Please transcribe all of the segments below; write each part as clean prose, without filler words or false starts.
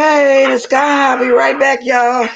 Hey, the sky. I'll be right back, y'all.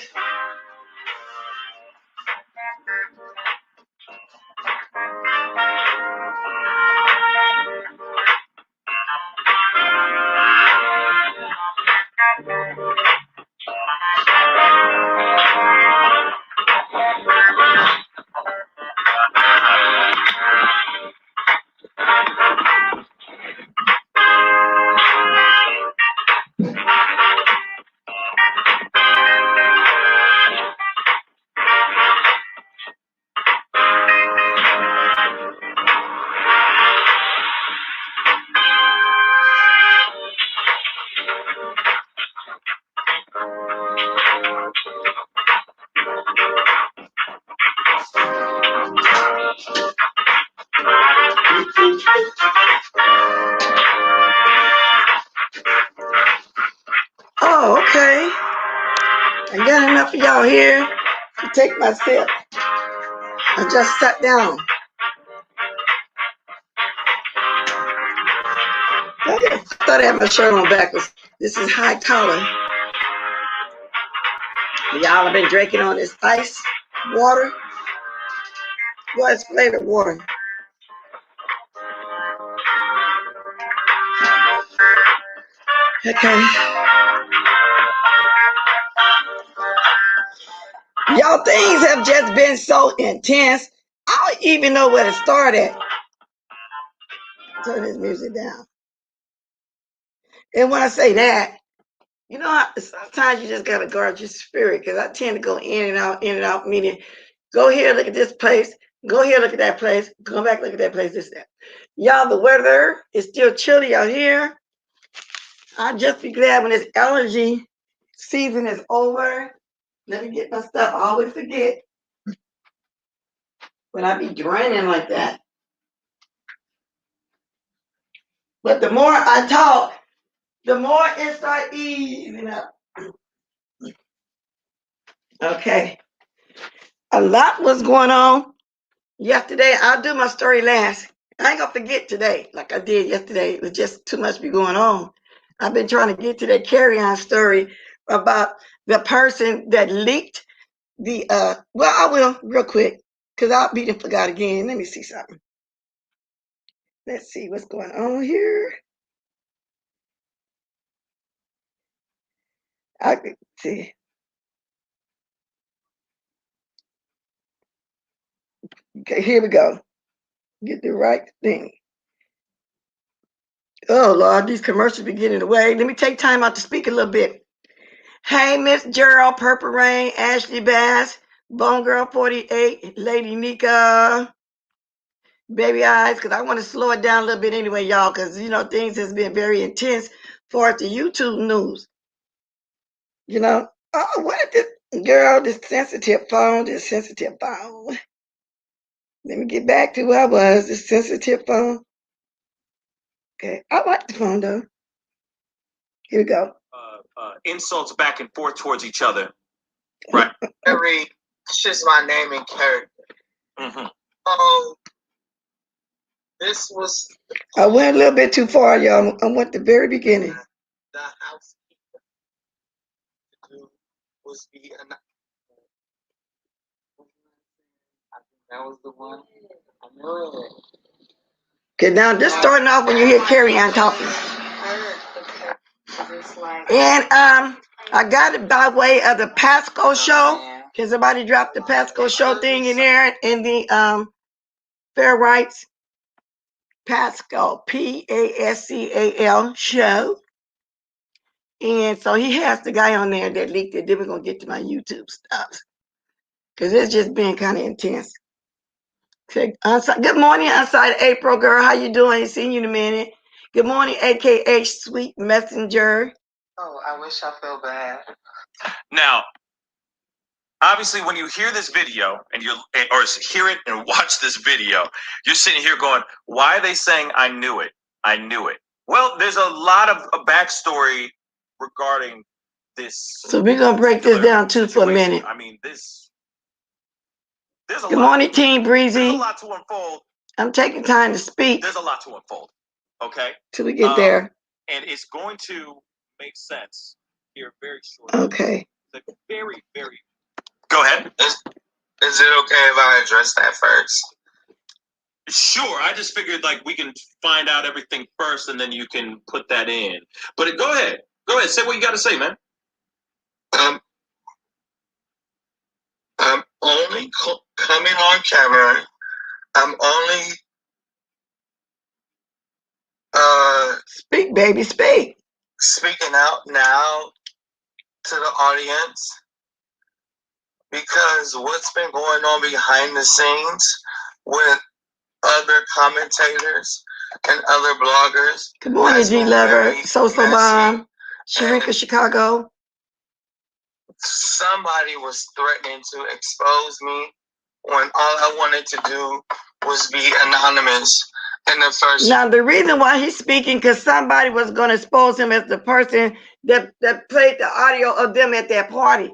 Oh, okay. I got enough of y'all here to take my sip. I just sat down. Okay. I thought I had my shirt on backwards. This is high collar. Y'all have been drinking on this ice water. Well, it's flavored water. Okay. Y'all, things have just been so intense. I don't even know where to start at. Turn this music down. And when I say that, you know, sometimes you just got to guard your spirit, because I tend to go in and out, meaning go here, look at this place, go here, look at that place, go back, look at that place, this, that. Y'all, the weather is still chilly out here. I'll just be glad when this allergy season is over. Let me get my stuff. I always forget when I be draining like that. But the more I talk, the more it start easing up. Okay. A lot was going on yesterday. I'll do my story last. I ain't gonna forget today like I did yesterday. It was just too much be going on. I've been trying to get to that carry-on story about the person that leaked the well, I will real quick, because I'll be and forgot again. Let me see something. Let's see what's going on here. I can see. Okay, here we go. Get the right thing. Oh Lord, these commercials be getting in the way. Let me take time out to speak a little bit. Hey, Miss Gerald, Purple Rain, Ashley Bass, Bone Girl 48, Lady Nika, Baby Eyes, because I want to slow it down a little bit anyway, y'all, because, you know, things has been very intense for the YouTube news. You know, oh, what is this? Girl, this sensitive phone. Let me get back to where I was, this sensitive phone. Okay, I like the phone, though. Here we go. Insults back and forth towards each other. Right. It's just my name and character. Mm-hmm. This was... I went a little bit too far, y'all. I went the very beginning. The housekeeper was the... That was the one. I know it. Okay, now just starting off when you hear Carrie Ann talking. And I got it by way of the Pasco show. Can somebody drop the Pasco show thing in there in the Fair Rights? Pascal, Pascal show. And so he has the guy on there that leaked it. Then we're going to get to my YouTube stuff, because it's just been kind of intense. Okay, good morning, Outside April, girl. How you doing? Ain't seen you in a minute. Good morning, AKA Sweet Messenger. Oh, I wish I felt bad. Now, obviously, when you hear this video and or hear it and watch this video, you're sitting here going, why are they saying I knew it? I knew it. Well, there's a lot of a backstory regarding this. So we're going to break this down too for a minute. I mean, there's a Good lot. Morning, Team Breezy. There's a lot to unfold. I'm taking time to speak. There's a lot to unfold. Okay? Till we get there. And it's going to make sense here very shortly. Okay. Like very. Go ahead. Is it okay if I address that first? Sure. I just figured like we can find out everything first, and then you can put that in. But go ahead. Go ahead. Say what you got to say, man. I'm only coming on camera. I'm only speak, baby, speak. Speaking out now to the audience because what's been going on behind the scenes with other commentators and other bloggers. Good morning, G Lover, Social Bomb, Sharika, Chicago. Somebody was threatening to expose me when all I wanted to do was be anonymous in the first. Now, the reason why he's speaking, because somebody was going to expose him as the person that played the audio of them at that party.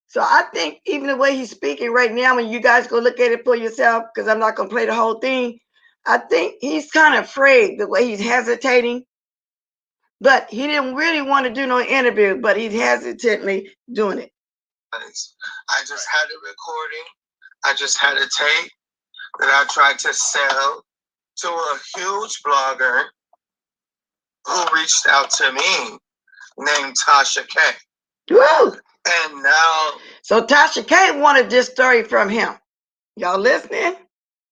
So I think even the way he's speaking right now, when you guys go look at it for yourself, because I'm not going to play the whole thing, I think he's kind of afraid the way he's hesitating. But he didn't really want to do no interview, but he's hesitantly doing it. I just had a recording. I just had a tape that I tried to sell to a huge blogger who reached out to me named Tasha K. Woo! And now... So Tasha K wanted this story from him. Y'all listening?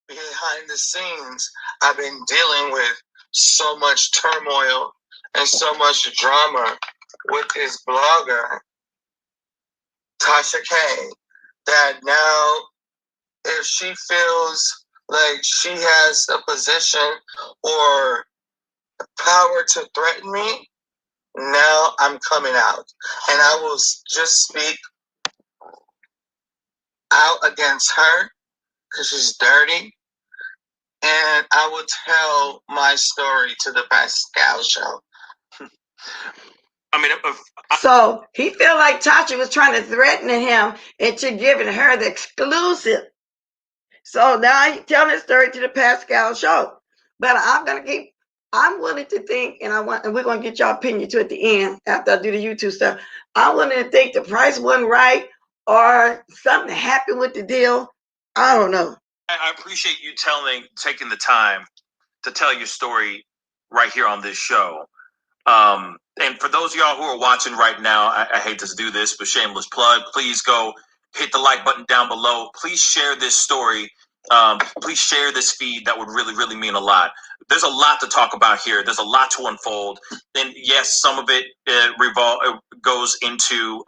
Behind the scenes, I've been dealing with so much turmoil and so much drama with this blogger, Tasha K, that now if she feels like she has a position or power to threaten me, now I'm coming out. And I will just speak out against her because she's dirty. And I will tell my story to the Pascal show. I mean, so he felt like Tasha was trying to threaten him into giving her the exclusive. So now he's telling his story to the Pascal show. But I'm willing to think, and we're going to get your opinion too at the end after I do the YouTube stuff. I'm willing to think the price wasn't right or something happened with the deal. I don't know. I appreciate you taking the time to tell your story right here on this show. And for those of y'all who are watching right now, I hate to do this, but shameless plug, please go hit the like button down below. Please share this story. Please share this feed. That would really, really mean a lot. There's a lot to talk about here. There's a lot to unfold. And yes, some of it goes into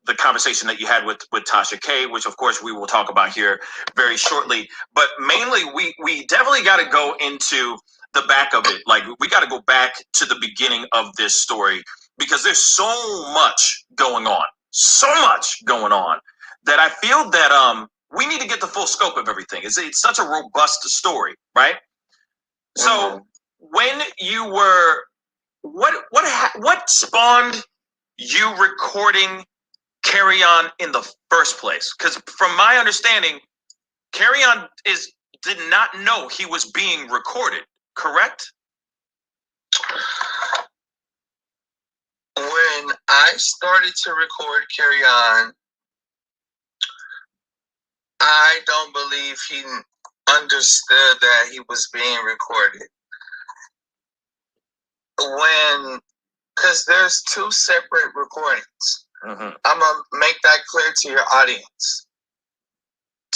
the conversation that you had with Tasha K, which of course we will talk about here very shortly. But mainly, we definitely got to go into the back of it. Like, we got to go back to the beginning of this story because there's so much going on that I feel that we need to get the full scope of everything. It's such a robust story, right? So when you were, what spawned you recording Carry On in the first place? Because from my understanding, Carry On did not know he was being recorded, correct? When I started to record Carry On, I don't believe he understood that he was being recorded. Because there's two separate recordings. Mm-hmm. I'm going to make that clear to your audience.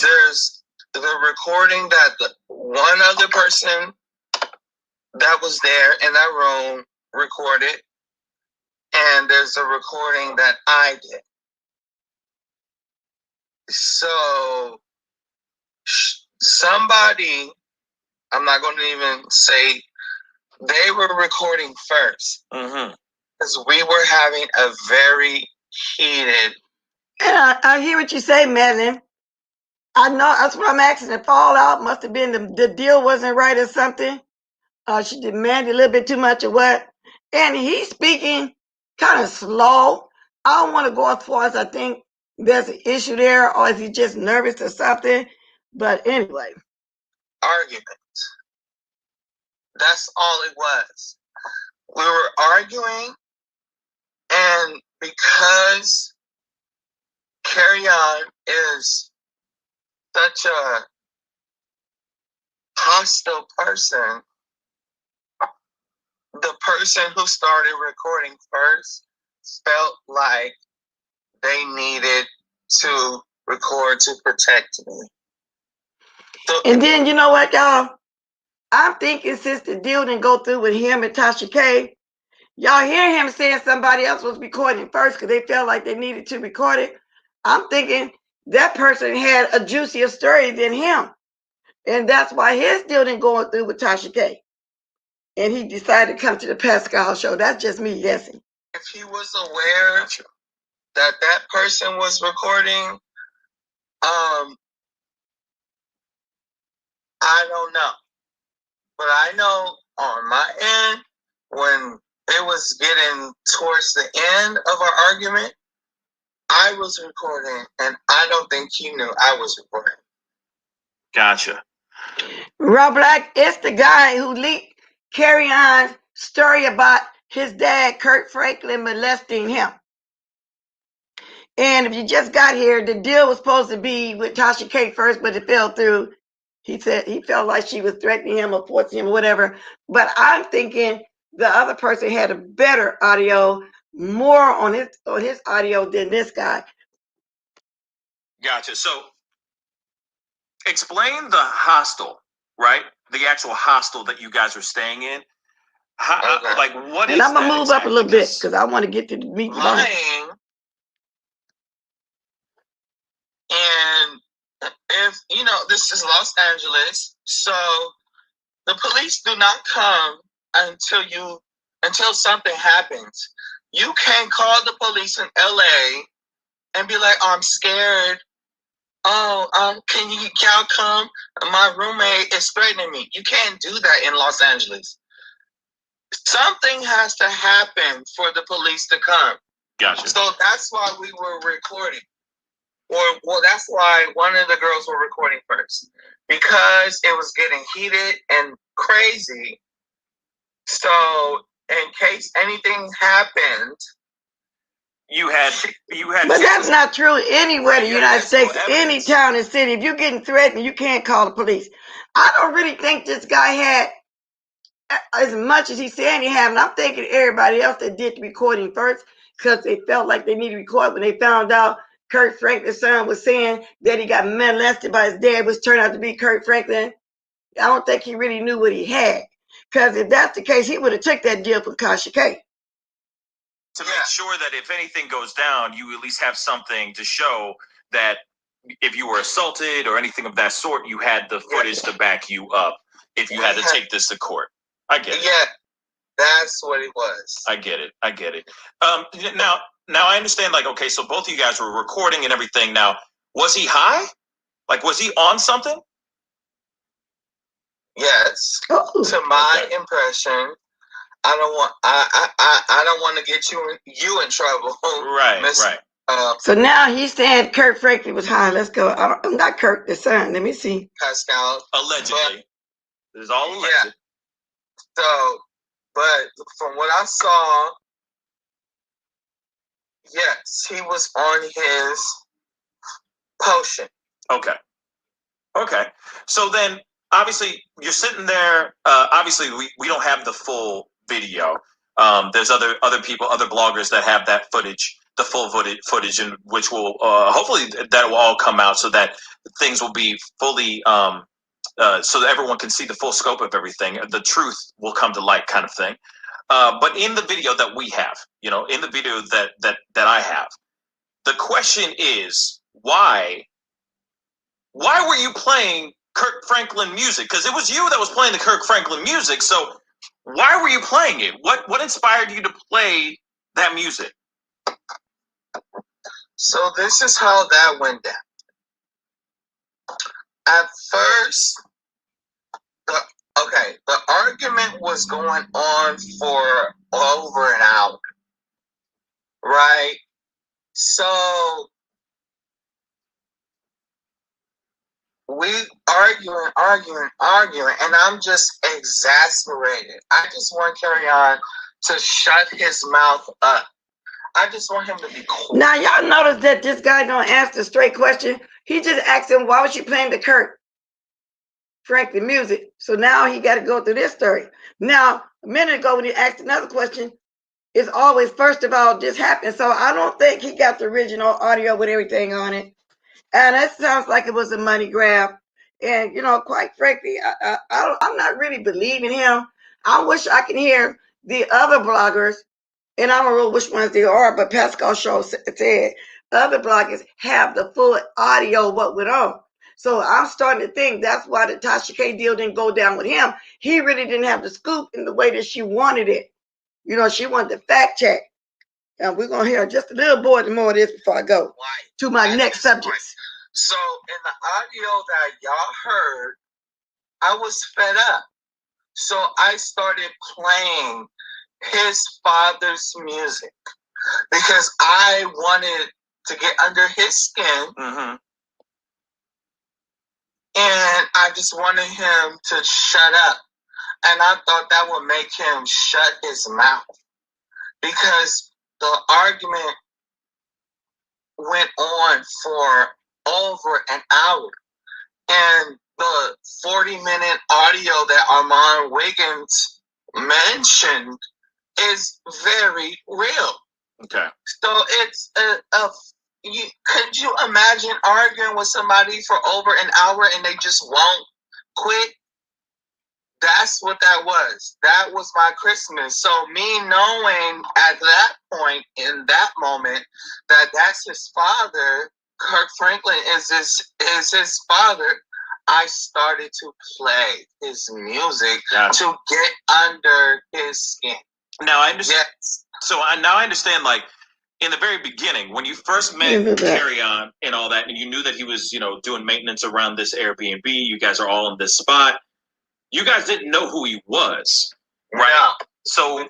There's the recording that one other person that was there in that room recorded, and there's a recording that I did. So somebody, I'm not going to even say, they were recording first. Mm-hmm. Because we were having a very heated. And I hear what you say, Madeline. I know, that's what I'm asking. The fallout must have been the deal wasn't right or something. She demanded a little bit too much or what. And he's speaking kind of slow. I don't want to go as far as I think there's an issue there, or is he just nervous or something? But anyway. Argument. That's all it was. We were arguing, because Carry On is such a hostile person, the person who started recording first felt like they needed to record to protect me. So, and then you know what, y'all? I'm thinking since the deal didn't go through with him and Tasha K, y'all hear him saying somebody else was recording first because they felt like they needed to record it. I'm thinking that person had a juicier story than him. And that's why his deal didn't go through with Tasha K. And he decided to come to the Pascal show. That's just me guessing. If he was aware that that person was recording, I don't know. But I know on my end, when it was getting towards the end of our argument, I was recording, and I don't think he knew I was recording. Gotcha. Rob Black, it's the guy who leaked Carry On's story about his dad, Kurt Franklin, molesting him. And if you just got here, the deal was supposed to be with Tasha K first, but it fell through. He said he felt like she was threatening him or forcing him or whatever. But I'm thinking the other person had a better audio, more on his audio than this guy. Gotcha. So explain the hostel, right? The actual hostel that you guys are staying in. Okay. Like what and is I'm gonna that move exactly? up a little bit because I want to get to the meat. Lying. And if you know, this is Los Angeles, so the police do not come until something happens. You can't call the police in LA and be like, "Oh, I'm scared. Oh, can y'all come? My roommate is threatening me." You can't do that in Los Angeles. Something has to happen for the police to come. Gotcha. So that's why we were recording. Well, that's why one of the girls were recording first. Because it was getting heated and crazy. So in case anything happened, you had. But that's not true anywhere in the United States, any town and city. If you're getting threatened, you can't call the police. I don't really think this guy had as much as he's saying he had. And I'm thinking everybody else that did the recording first because they felt like they needed to record when they found out Kurt Franklin's son was saying that he got molested by his dad, which turned out to be Kurt Franklin. I don't think he really knew what he had. Because if that's the case, he would have took that deal for Tasha K. To make sure that if anything goes down, you at least have something to show that if you were assaulted or anything of that sort, you had the footage to back you up if you had to take this to court. I get it. Yeah, that's what it was. I get it. Now I understand, like, okay, so both of you guys were recording and everything. Now, was he high? Like, was he on something? Yes. Oh. To my impression, I don't want to get you in trouble. Right, right. So now he's saying Kurt Franklin was high. Let's go. I'm not Kurt the son. Let me see. Pascal. Allegedly. It's all alleged. Yeah. So, but from what I saw, yes, he was on his potion. Okay. So then, obviously, you're sitting there. Obviously, we don't have the full video. There's other people, other bloggers that have that footage, the full footage, and which will hopefully that will all come out so that things will be fully, so that everyone can see the full scope of everything. The truth will come to light, kind of thing. But in the video that we have, in the video that I have, the question is why were you playing Kirk Franklin music? Because it was you that was playing the Kirk Franklin music. So why were you playing it? What inspired you to play that music? So this is how that went down. At first, the argument was going on for over an hour, right? So we arguing, and I'm just exasperated. I just want Carry On to shut his mouth up. I just want him to be cool. Now, y'all notice that this guy don't ask the straight question. He just asked him, why was she playing the Kirk Franklin music? So now he got to go through this story. Now, a minute ago when he asked another question, it's always, first of all, this happened. So I don't think he got the original audio with everything on it. And that sounds like it was a money grab. And, quite frankly, I'm not really believing him. I wish I could hear the other bloggers, and I don't know which ones they are, but Pascal Show said other bloggers have the full audio of what went on. So I'm starting to think that's why the Tasha K deal didn't go down with him. He really didn't have the scoop in the way that she wanted it. She wanted the fact check. And we're going to hear just a little more of this before I go to my next subject. So in the audio that y'all heard, I was fed up. So I started playing his father's music because I wanted to get under his skin. Mm-hmm. And I just wanted him to shut up. And I thought that would make him shut his mouth because the argument went on for over an hour. And the 40-minute audio that Armand Wiggins mentioned is very real. Okay. So it's could you imagine arguing with somebody for over an hour and they just won't quit? That's what that was. That was my Christmas. So me knowing at that point, in that moment, that that's his father, Kirk Franklin is his father, I started to play his music to get under his skin. Now I understand. Yes. So now I understand, like, in the very beginning, when you first met Carry On and all that, and you knew that he was, doing maintenance around this Airbnb, you guys are all in this spot. You guys didn't know who he was, right? Yeah. So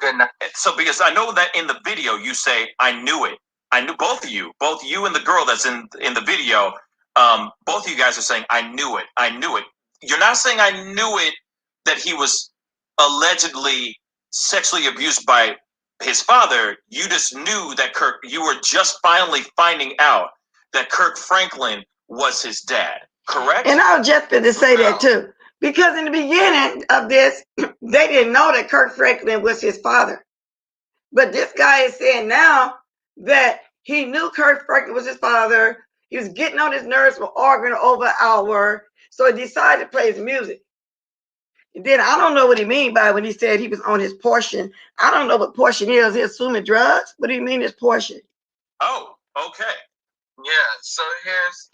because I know that in the video you say, I knew it. I knew both of you and the girl that's in the video. Both of you guys are saying, I knew it. I knew it. You're not saying I knew it that he was allegedly sexually abused by his father. You just knew that you were just finally finding out that Kirk Franklin was his dad, correct? And I was just going to say that too. Because in the beginning of this, they didn't know that Kirk Franklin was his father. But this guy is saying now that he knew Kirk Franklin was his father. He was getting on his nerves for arguing over an hour. So he decided to play his music. And then I don't know what he mean by when he said he was on his portion. I don't know what portion is. He's assuming drugs. What do you mean his portion? Oh, okay. Yeah, so here's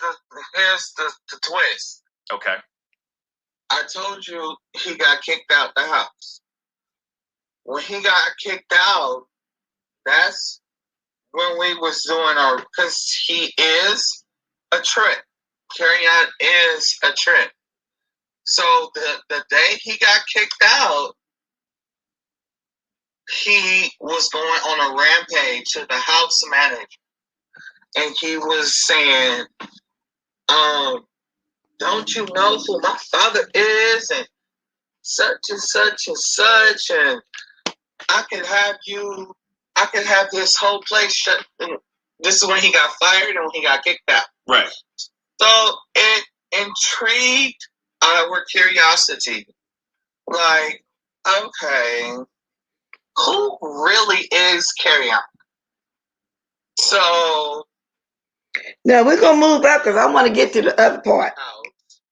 the twist. Okay. I told you he got kicked out the house. When he got kicked out, that's when we was doing because he is a trip. Carry On is a trip. So the day he got kicked out, he was going on a rampage to the house manager. And he was saying, don't you know who my father is? And such and such and such, and I could have this whole place shut. And this is when he got fired and when he got kicked out. Right. So it intrigued our curiosity. Like, okay, who really is Carry On? So now we're gonna move back because I want to get to the other part.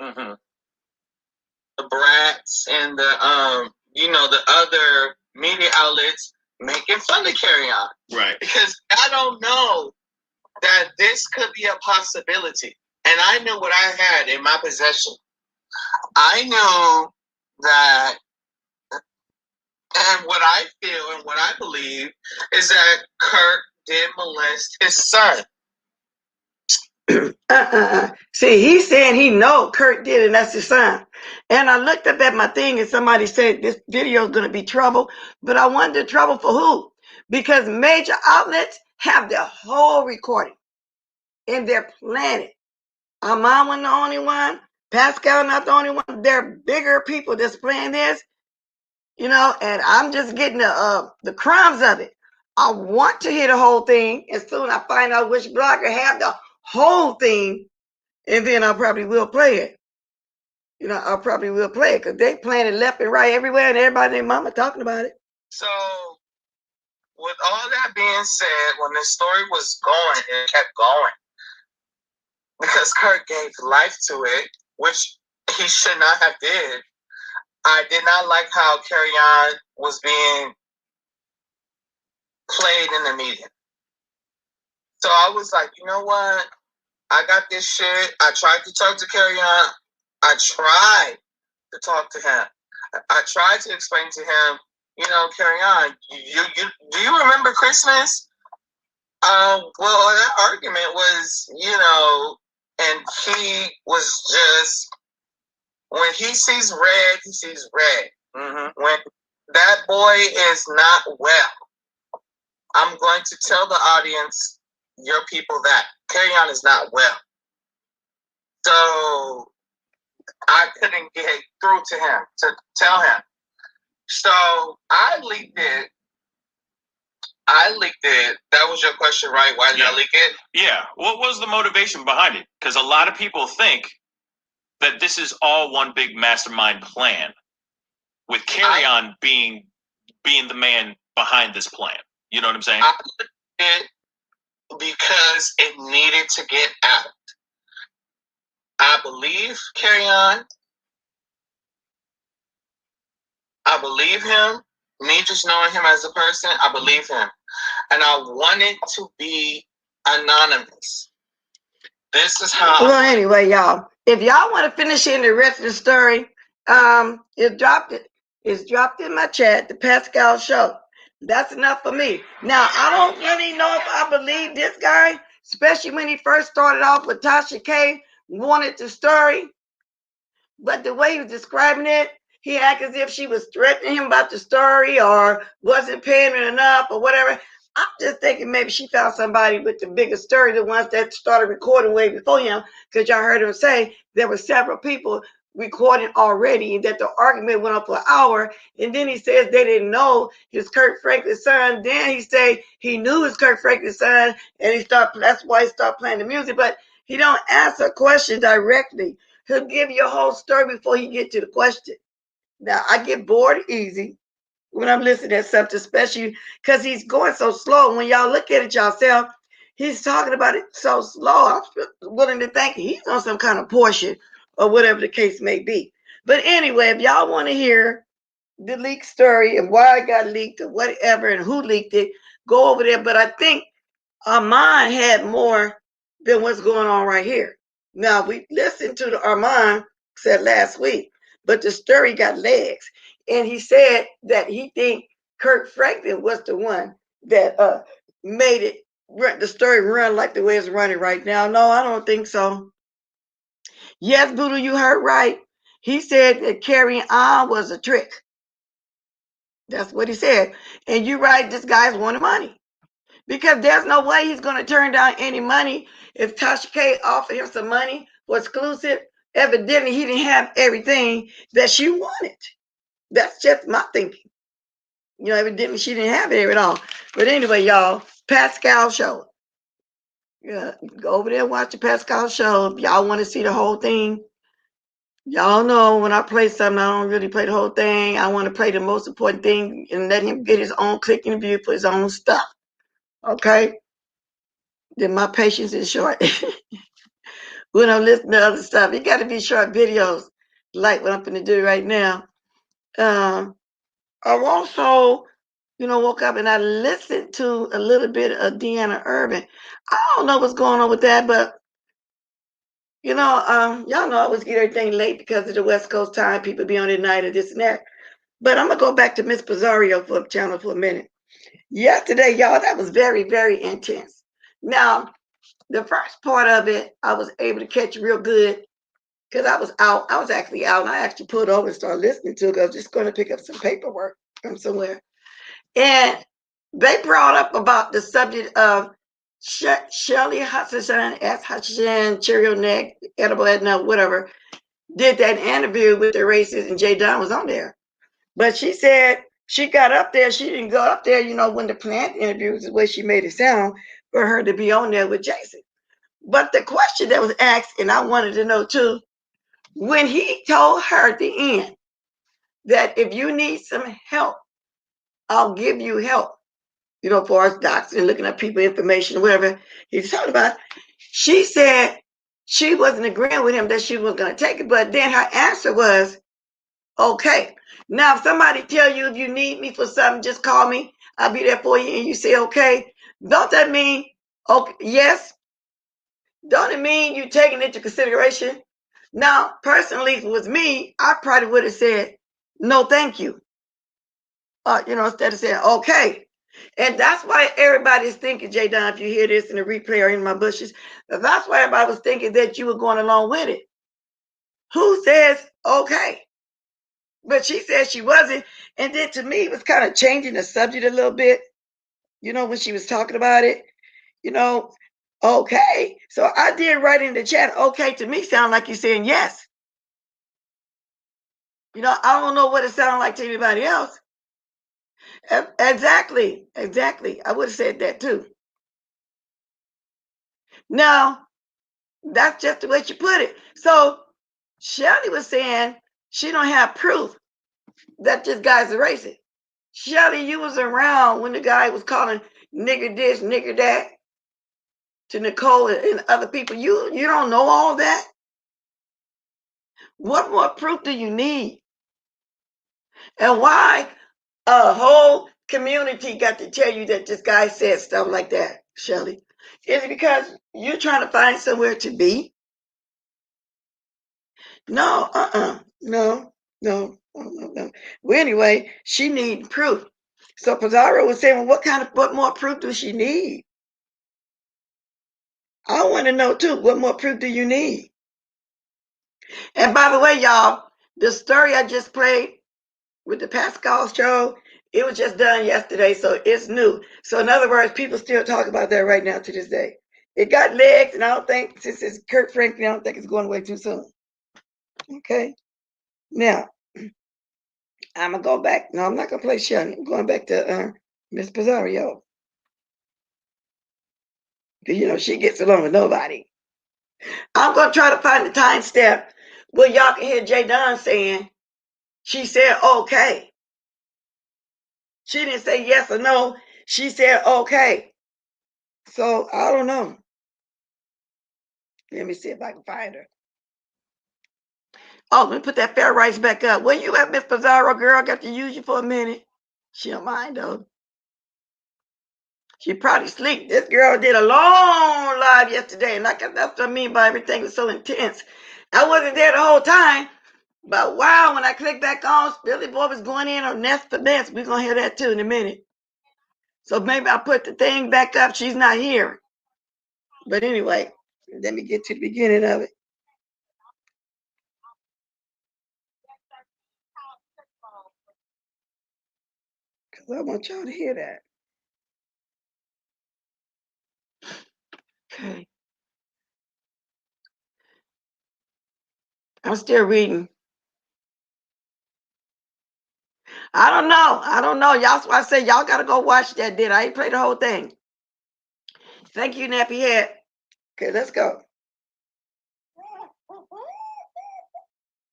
Mm-hmm. The brats and the the other media outlets making fun of Carry On. Right. Because I don't know that this could be a possibility. And I knew what I had in my possession. I knew that, and what I feel and what I believe is that Kirk did molest his son. See, he's saying he know Kurt did it, and that's his son. And I looked up at my thing, and somebody said this video is going to be trouble. But I wondered trouble for who? Because major outlets have their whole recording, and they're planning. Armand wasn't the only one. Pascal not the only one. There are bigger people that's playing this, and I'm just getting the crumbs of it. I want to hear the whole thing. As soon as I find out which blogger have the whole thing, and then I probably will play it. You know, I probably will play it because they playing it left and right everywhere, and everybody and their mama talking about it. So, with all that being said, when this story was going, it kept going because Kurt gave life to it, which he should not have did. I did not like how Carry On was being played in the media. So I was like, you know what? I got this shit. I tried to talk to Carry On. I tried to talk to him. I tried to explain to him, you know, Carry On. You do you remember Christmas? Well, that argument was, you know, and he was just, when he sees red, he sees red. Mm-hmm. When that boy is not well, I'm going to tell the audience, your people, that Carry On is not well. So I couldn't get through to him to tell him. So I leaked it. That was your question, right? Why did I leak it? Yeah. What was the motivation behind it? Because a lot of people think that this is all one big mastermind plan, with Carry On being the man behind this plan. You know what I'm saying? I did it because it needed to get out. I believe Carry On. I believe him. Me just knowing him as a person, I believe him. And I want it to be anonymous. This is how. Well, anyway, y'all, if y'all want to finish in the rest of the story, it's dropped in my chat, the Pascal Show. That's enough for me. Now, I don't really know if I believe this guy, especially when he first started off with Tasha K, wanted the story. But the way he was describing it, he acted as if she was threatening him about the story or wasn't paying her enough or whatever. I'm just thinking maybe she found somebody with the bigger story, the ones that started recording way before him, because y'all heard him say there were several people recording already and that the argument went on for an hour. And then he says they didn't know his Kirk Franklin's son. Then he said he knew his Kirk Franklin's son, and that's why he started playing the music. But he don't answer a question directly. He'll give you a whole story before he get to the question. Now, I get bored easy when I'm listening to something, especially because he's going so slow. When y'all look at it yourself, he's talking about it so slow. I'm willing to think he's on some kind of portion or whatever the case may be. But anyway, if y'all want to hear the leak story and why it got leaked or whatever and who leaked it, go over there. But I think Armand had more than what's going on right here. Now, we listened to the Armand said last week, but the story got legs. And he said that he think Kirk Franklin was the one that made it, the story run like the way it's running right now. No, I don't think so. Yes, Boodle, you heard right. He said that Carrying On was a trick. That's what he said. And you're right, this guy's wanting money. Because there's no way he's going to turn down any money. If Tasha K offered him some money for exclusive, evidently he didn't have everything that she wanted. That's just my thinking. You know, evidently she didn't have it at all. But anyway, y'all, Pascal Show. Yeah, go over there and watch the Pascal Show. If y'all want to see the whole thing, y'all know when I play something, I don't really play the whole thing. I want to play the most important thing and let him get his own click and view for his own stuff. Okay? Then my patience is short. When I'm listening to other stuff, it got to be short videos like what I'm going to do right now. I also, woke up and I listened to a little bit of Deanna Irvin. I don't know what's going on with that, but y'all know I always get everything late because of the West Coast time. People be on at night or this and that. But I'm gonna go back to Miss Pizzario for a channel for a minute. Yesterday, y'all, that was very, very intense. Now, the first part of it, I was able to catch real good because I was out. I was actually out, and I actually pulled over and started listening to it because I was just going to pick up some paperwork from somewhere. And they brought up about the subject of Shirley Hutchinson, S. Hutchinson, Cheerio Neck, Edible Edna, whatever, did that interview with the racist, and Jay Dunn was on there. But she said she got up there. She didn't go up there, when the plant interviews the way she made it sound for her to be on there with Jason. But the question that was asked, and I wanted to know too, when he told her at the end that if you need some help, I'll give you help, for us docs and looking at people information, whatever he's talking about, she said she wasn't agreeing with him that she was going to take it, but then her answer was, okay. Now, if somebody tell you if you need me for something, just call me. I'll be there for you, and you say okay. Don't that mean okay? Yes. Don't it mean you taking into consideration? Now, personally, if it was me, I probably would have said no, thank you. Instead of saying okay. And that's why everybody's thinking, Jay Don, if you hear this in the replay or in my bushes, that's why everybody was thinking that you were going along with it. Who says okay? But she said she wasn't. And then to me, it was kind of changing the subject a little bit, when she was talking about it, okay. So I did write in the chat, okay, to me sound like you're saying yes. I don't know what it sounded like to anybody else. Exactly. I would have said that too. Now, that's just the way she put it. So Shelly was saying she don't have proof that this guy's a racist. Shelly, you was around when the guy was calling nigger this, nigger that to Nicole and other people. You don't know all that? What more proof do you need? And why a whole community got to tell you that this guy said stuff like that, Shelly? Is it because you're trying to find somewhere to be? No, no. Well, anyway, she needs proof. So Pizarro was saying, well, what more proof does she need? I want to know too, what more proof do you need? And by the way, y'all, the story I just played with the Pascal show, it was just done yesterday, so it's new. So in other words, people still talk about that right now to this day. It got legs, and I don't think, since it's Kurt Franklin, I don't think it's going away too soon. Okay. Now, I'm going to go back. No, I'm not going to play Shelly. I'm going back to Miss Pizarro. Because, she gets along with nobody. I'm going to try to find the time step where y'all can hear Jay Don saying, she said, okay. She didn't say yes or no. She said, okay. So, I don't know. Let me see if I can find her. Oh, let me put that fair rights back up. Where you at, Miss Pizarro, girl? Got to use you for a minute. She don't mind, though. She probably sleep. This girl did a long live yesterday, and that's what I mean by everything was so intense. I wasn't there the whole time, but wow, when I clicked back on, Billy Boy was going in on Nest for Nest. We're going to hear that too in a minute. So maybe I'll put the thing back up. She's not here. But anyway, let me get to the beginning of it. Because I want y'all to hear that. Okay. I'm still reading. I don't know. Y'all, so I say y'all got to go watch that. I ain't played the whole thing. Thank you, Nappy Head. Okay, let's go.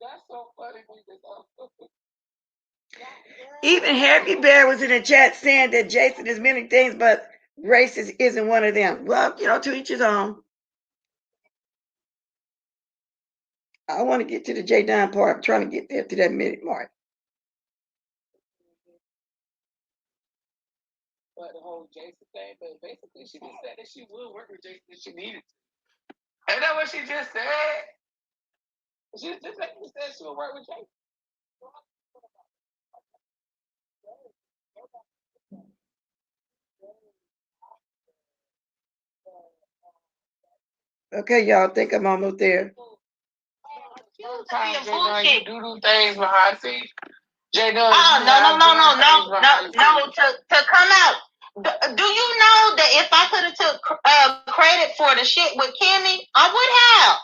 That's so funny. Even Happy Bear was in the chat saying that Jason is many things, but racist isn't one of them. Well, to each his own. I want to get to the J Don part. I'm trying to get there to that minute mark. But the whole Jason thing, but basically she just said that she would work with Jason if she needed to. Ain't that what she just said? She just basically said she would work with Jason. Okay, y'all, think I'm almost there. Sometimes you do things behind the scenes. No, to come out. Do you know that if I could have took credit for the shit with Kimmy, I would have.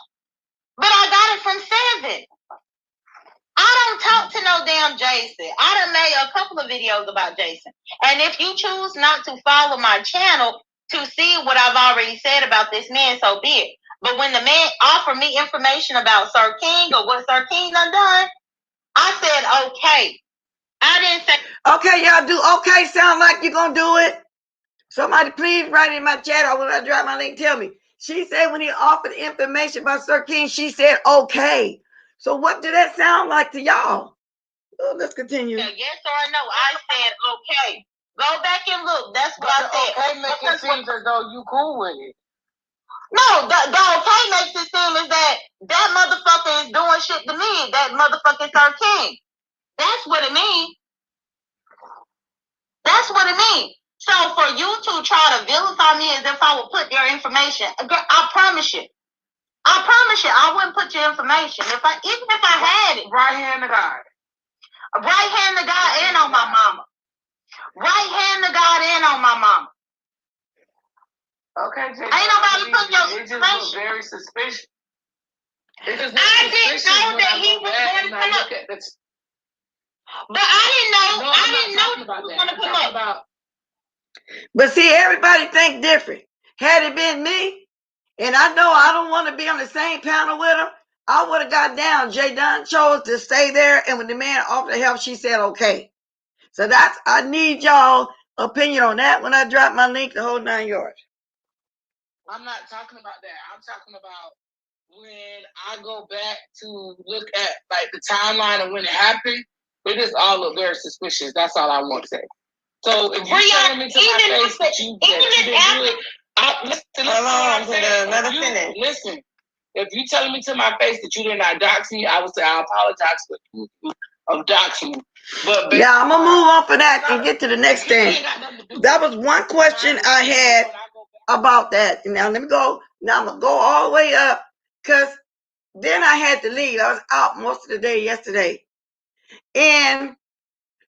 But I got it from Seven. I don't talk to no damn on Jason. I done made a couple of videos about Jason. And if you choose not to follow my channel to see what I've already said about this man, so be it. But when the man offered me information about Sir King or what Sir King done, I said, okay. I didn't say. Okay, y'all do okay sound like you're going to do it? Somebody please write in my chat or when I drop my link, tell me. She said when he offered information about Sir King, she said okay. So what did that sound like to y'all? Oh, let's continue. Yes or no? I said okay. Go back and look. That's what I said. Okay, make it seem as though you cool with it. No, the okay makes it seem is that motherfucker is doing shit to me. That motherfucking Sir King. That's what it means. That's what it means. So for you to try to vilify me as if I would put your information, I promise you, I wouldn't put your information. Even if I had it. Right hand to God. Right hand to God and on my mama. Right hand to God and on my mama. Okay, Jay. Ain't nobody putting your information. It just looks very suspicious. I didn't know that he was going to come up. But I didn't know. No, I didn't know he was going to come up. But see, everybody think different. Had it been me, and I know I don't want to be on the same panel with him, I would have got down. Jay Dunn chose to stay there, and when the man offered help, she said okay. So that's, I need y'all opinion on that when I drop my link, the whole 9 yards. I'm not talking about that. I'm talking about when I go back to look at like the timeline of when it happened. It just all look very suspicious. That's all I want to say. So if you're telling me to my face that you didn't do it, listen. If you're telling me to my face that you did not dox me, I would say I apologize for you of doxing you. But yeah, I'm gonna move on for that and get to the next thing. That was one question I had about that. Now let me go. Now I'm gonna go all the way up because then I had to leave. I was out most of the day yesterday. And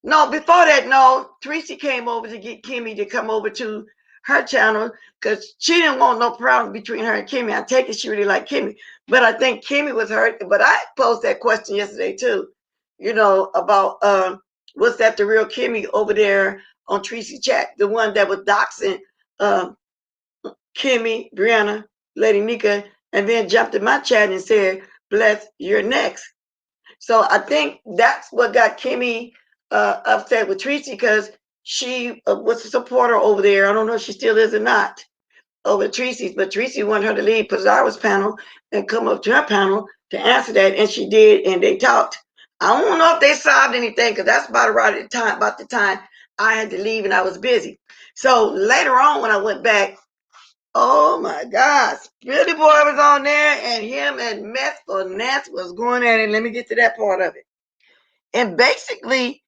no, before that, no, Tracy came over to get Kimmy to come over to her channel because she didn't want no problem between her and Kimmy. I take it she really liked Kimmy. But I think Kimmy was hurt. But I posed that question yesterday too, you know, about was that the real Kimmy over there on Tracy chat, the one that was doxing Kimmy, Brianna, Lady Nika, and then jumped in my chat and said, bless, you're next. So I think that's what got Kimmy upset with Tracy because she was a supporter over there. I don't know if she still is or not over Tracy's, but Tracy wanted her to leave Pizarro's panel and come up to her panel to answer that, and she did, and they talked. I don't know if they solved anything because that's about the time I had to leave and I was busy. So later on when I went back, oh my God, Billy Boy was on there and him and Meth for Ness was going at it. Let me get to that part of it. And basically,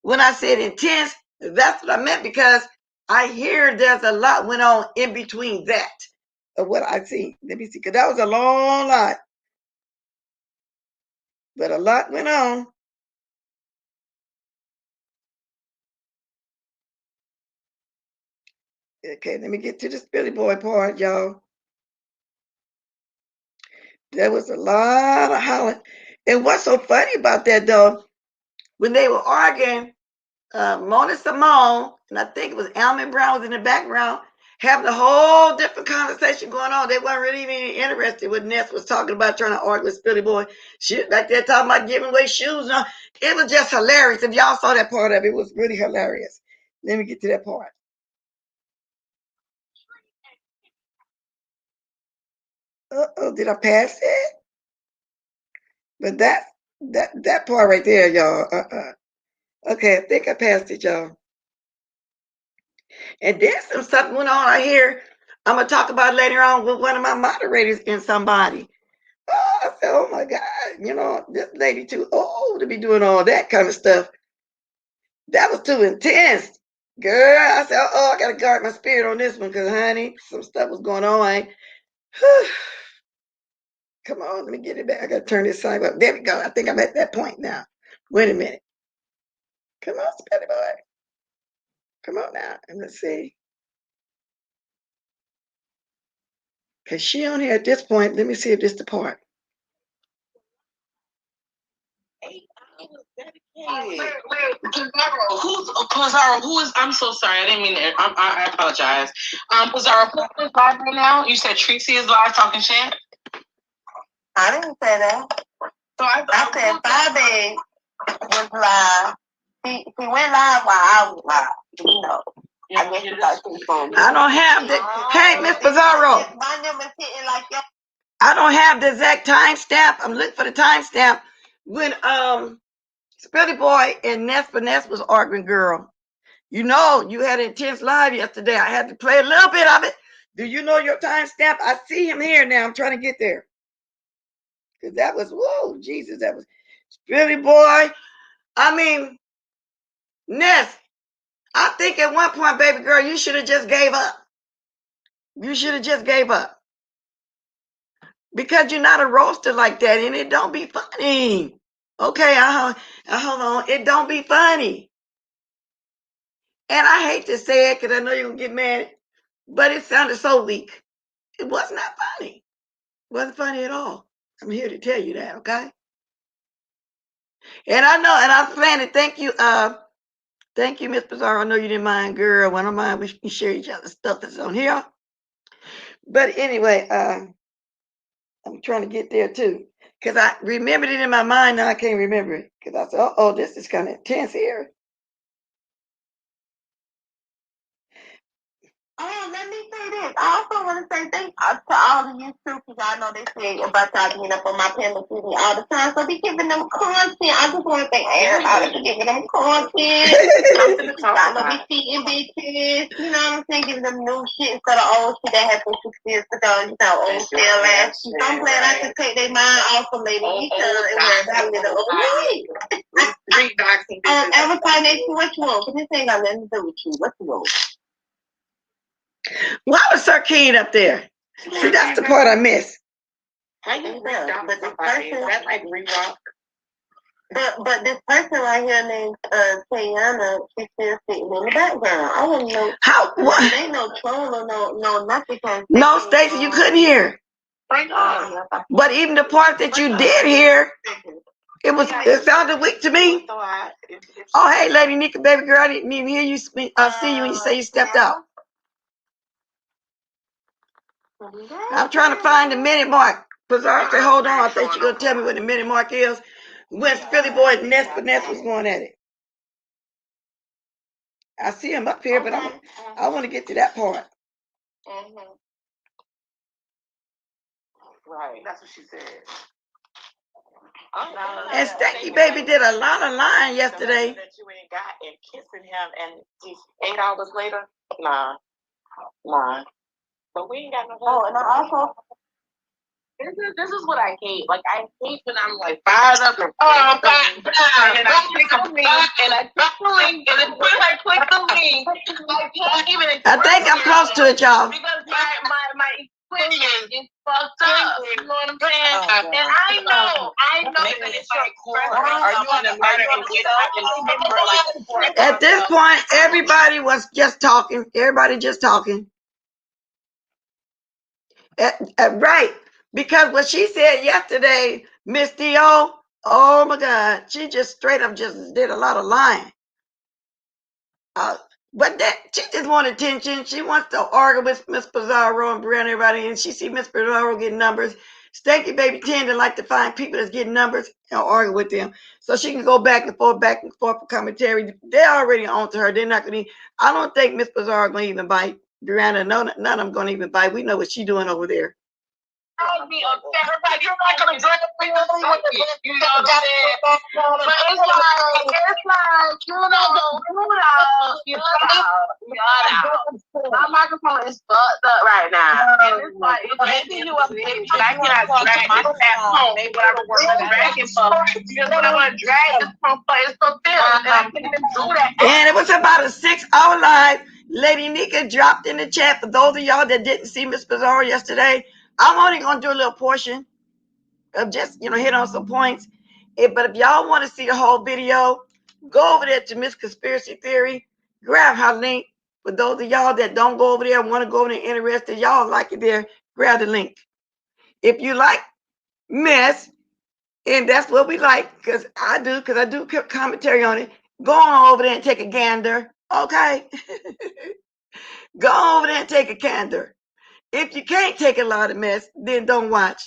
when I said intense, that's what I meant because I hear there's a lot went on in between that of what I see. Let me see, because that was a long lot. But a lot went on. Okay, let me get to this Billy Boy part, y'all. There was a lot of hollering. And what's so funny about that, though, when they were arguing, Mona Simone, and I think it was Almond Brown was in the background, having a whole different conversation going on. They weren't really even interested what Ness was talking about, trying to argue with Billy Boy. She was back there talking about giving away shoes. And all. It was just hilarious. If y'all saw that part of it, it was really hilarious. Let me get to that part. Uh-oh, did I pass it? But that part right there, y'all. Okay, I think I passed it, y'all. And then some stuff went on out here. I'm gonna talk about later on with one of my moderators and somebody. Oh, I said, oh my God, you know, this lady too old to be doing all that kind of stuff. That was too intense. Girl, I said, oh, I gotta guard my spirit on this one because honey, some stuff was going on. Come on, let me get it back. I gotta turn this side up. There we go. I think I'm at that point now. Wait a minute. Come on, Spelly Boy. Come on now. And let's see. Because she on here at this point. Let me see if this is the part. Pizarro, who is, I'm so sorry, I didn't mean to, I apologize. Pizarro, who is live right now? You said Trixie is live talking shit? I didn't say that. So I said Bobby was live. He went live while I was live. You know. I guess you thought she was going. I don't have the. Hey, Miss Pizarro. My number's hitting like your. I don't have the exact timestamp. I'm looking for the timestamp when Spilly Boy and Ness was arguing, girl. You know, you had intense live yesterday. I had to play a little bit of it. Do you know your timestamp? I see him here now. I'm trying to get there. Because that was, whoa, Jesus, that was Spilly Boy. I mean, Ness, I think at one point, baby girl, you should have just gave up. You should have just gave up. Because you're not a roaster like that, and it don't be funny. Okay, hold on. It don't be funny. And I hate to say it because I know you're going to get mad, but it sounded so weak. It was not funny. It wasn't funny at all. I'm here to tell you that, okay? And I know, and I'm planning. Thank you, Miss Pizarro. I know you didn't mind, girl. When I mind, we can share each other's stuff that's on here. But anyway, I'm trying to get there too. Because I remembered it in my mind, now I can't remember it. Because I said, oh, this is kind of intense here. Oh, let me say this. I also want to say thank to all of you too, because I know they say about y'all being up on my panel TV all the time. So be giving them content. I just want to thank everybody for giving them content. I know be cheating bitches. You know what I'm saying? Giving them new shit instead of old shit that happened 6 years ago. You know, old still last shit. I'm glad I can take their mind off of Lady Nika and we're having it overnight. Advertising, what you want? Because this ain't got nothing to do with you. What you want? Why was Sir Keen up there? See, that's the part I miss. How you know? But this person, that's like re-rock. But this person right here named Tayana, she's still sitting in the background. I wouldn't know how. What? Ain't no troll or no nothing. No, Stacey, you couldn't hear. But even the part that you did hear, it sounded weak to me. Oh, hey, Lady Nika, baby girl, I didn't even hear you speak. I see you when you say you stepped out. I'm trying to find the minute mark. Pizarro said, hold on, I think you're going to tell me what the minute mark is. When Philly Boy Ness was going at it. I see him up here, but I want to get to that part. Right, that's what she said. And Stanky Baby did a lot of lying yesterday. That you ain't got and kissing him, and 8 hours later, nah. But we ain't got no. Oh, and I also. This is what I hate. Like I hate when I'm like fired up and and I click a link and I click the link and then when I click the link, I can't even. I think I'm close to it, y'all. Because my equipment is fucked up. You know what I'm saying? And I know that it's like. Are you on the At this point, everybody was just talking. Everybody just talking. Right. Because what she said yesterday, Miss Dio, oh my God, she just straight up just did a lot of lying. But that she just wanted attention. She wants to argue with Miss Pizarro and Brianna and everybody, and she see Miss Pizarro getting numbers. Stanky Baby tend to like to find people that's getting numbers and argue with them, so she can go back and forth for commentary. They're already on to her. They're not going to. I don't think Miss Pizarro going to even bite Brianna. No, none of them going to even bite. We know what she's doing over there. You're not gonna drag me with you. You know what I'm saying? But it's like, you know, my microphone is fucked up right now. And it's like, maybe you up there, I cannot drag my phone. Maybe what I was dragging for. Because when I want to drag this phone, it's so thin. And I couldn't even do that. And it was about a 6-hour live. Lady Nika dropped in the chat for those of y'all that didn't see Miss Pizarro yesterday. I'm only going to do a little portion of just, hit on some points. But if y'all want to see the whole video, go over there to Miss Conspiracy Theory. Grab her link. For those of y'all that don't go over there, want to go over there interested, y'all like it there, grab the link. If you like Miss, And that's what we like, because I do commentary on it. Go on over there and take a gander, okay? Go over there and take a gander. If you can't take a lot of mess, then don't watch.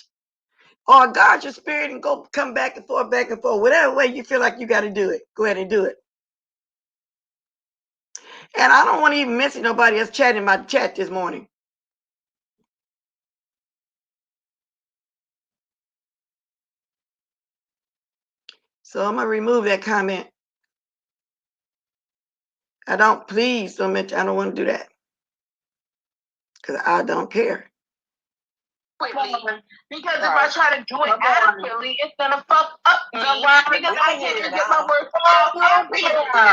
Or guard your spirit and go come back and forth, whatever way you feel like you got to do it. Go ahead and do it. And I don't want to even mention nobody else chatting in my chat this morning. So I'm going to remove that comment. Please don't mention, I don't want to do that. Because I don't care. Because if I try to do it adequately, it's gonna fuck up me. Because I can't even get my words out.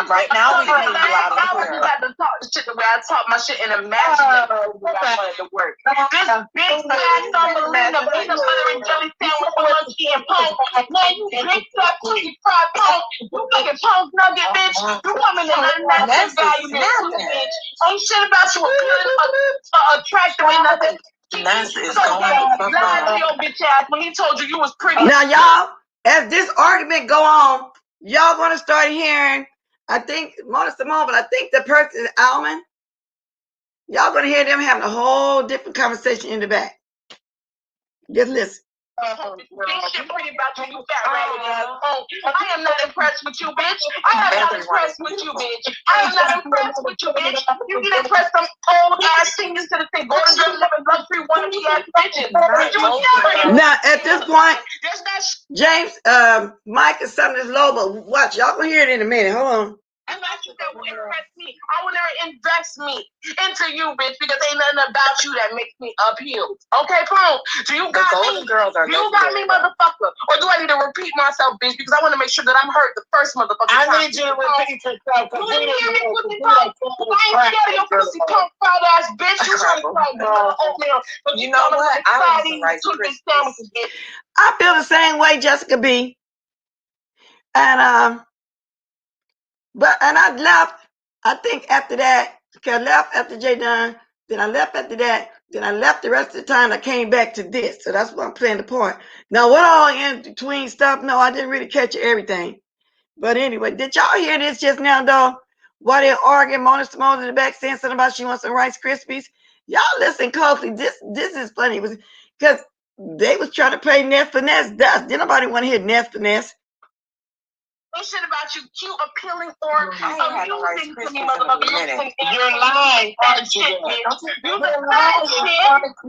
Right now, we can I was about to talk shit the way I talk my shit and imagine I wanted to work. This big fat Thumbelina, peanut butter and jelly sandwich for lunch and punk. Man, you big fat cheesy fried punk. You fucking punk nugget, bitch. You coming in that value, bitch. Ain't shit about you appealing attractive and nothing. Ness is going your bitch ass when he told you you was pretty. Now, y'all, as this argument go on, y'all gonna start hearing, I think, Mona Simone, but I think the person is Alman. Y'all gonna hear them having a whole different conversation in the back. Just listen. This shit pretty about you, you fat ragged ass. I am not impressed with you, bitch. I am not impressed with you, bitch. I am not impressed with you, bitch. You can impress some old ass seniors to the thing. Golden girls living luxury wannabe ass bitches. Now, at this point, James, Mike is something that's low, but watch, y'all gonna hear it in a minute. Hold on. I'm not you that will impress me. I will never invest me into you, bitch, because ain't nothing about you that makes me uphill. Okay, Pone? So you got me. You got me, motherfucker. Or do I need to repeat myself, bitch? Because I want to make sure that I'm heard the first motherfucker. I need you to repeat yourself. You didn't hear me with me, Pone. I ain't scared of your pussy punk fried ass bitch. You trying to fight oatmeal. But you know what? I feel the same way, Jessica B. And I left, I think after that, because I left after Jay Dunn, then I left after that, then I left the rest of the time, I came back to this. So that's what I'm playing the part. Now, what all in between stuff? No, I didn't really catch everything. But anyway, did y'all hear this just now, though? While they're arguing, Mona Simone in the back saying something about she wants some Rice Krispies. Y'all listen closely. This is funny. It was because they was trying to play Nest Finesse. Didn't nobody want to hear Nest Finesse. Ain't shit about you cute, appealing, or amusing to me, motherfucker. You're lying, aren't you? You the fat shit.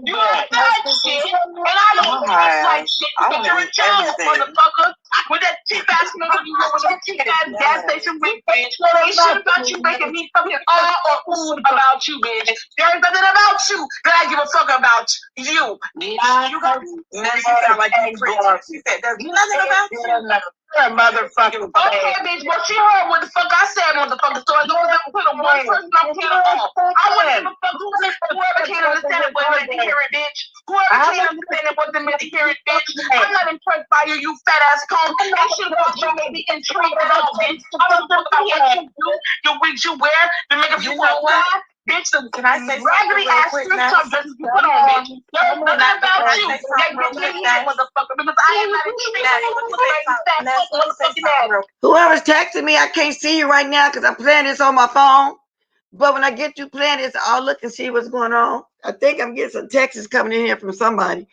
You the fat shit. And I don't taste like shit. But you're a child, motherfucker. With that cheap ass nigga you go with that cheap ass gas station with, bitch. Ain't shit about you making me fucking or about you, bitch. There ain't nothing about you that I give a fuck about you, bitch. You got me. You sound like you crazy. She said there's nothing about you. Motherfucker. Okay, bitch. Well, she heard what the fuck I said, motherfucker. So as long as I put a one person on here, I wouldn't give a fuck whoever can't understand it wasn't meant to hear it, bitch. Whoever can't understand it wasn't meant to hear it, bitch. I'm not impressed by you fat ass cone. That shit about you made me intrigued at all, bitch. I don't know about what you do, the wigs you wear, the makeup you wear. Bitch, can I say raggedy ass strip club dresses you put on, bitch. There's nothing about you that gets me here, motherfucker, because I am not intrigued. Whoever's texting me, I can't see you right now because I'm playing this on my phone. But when I get you playing this, I'll look and see what's going on. I think I'm getting some texts coming in here from somebody.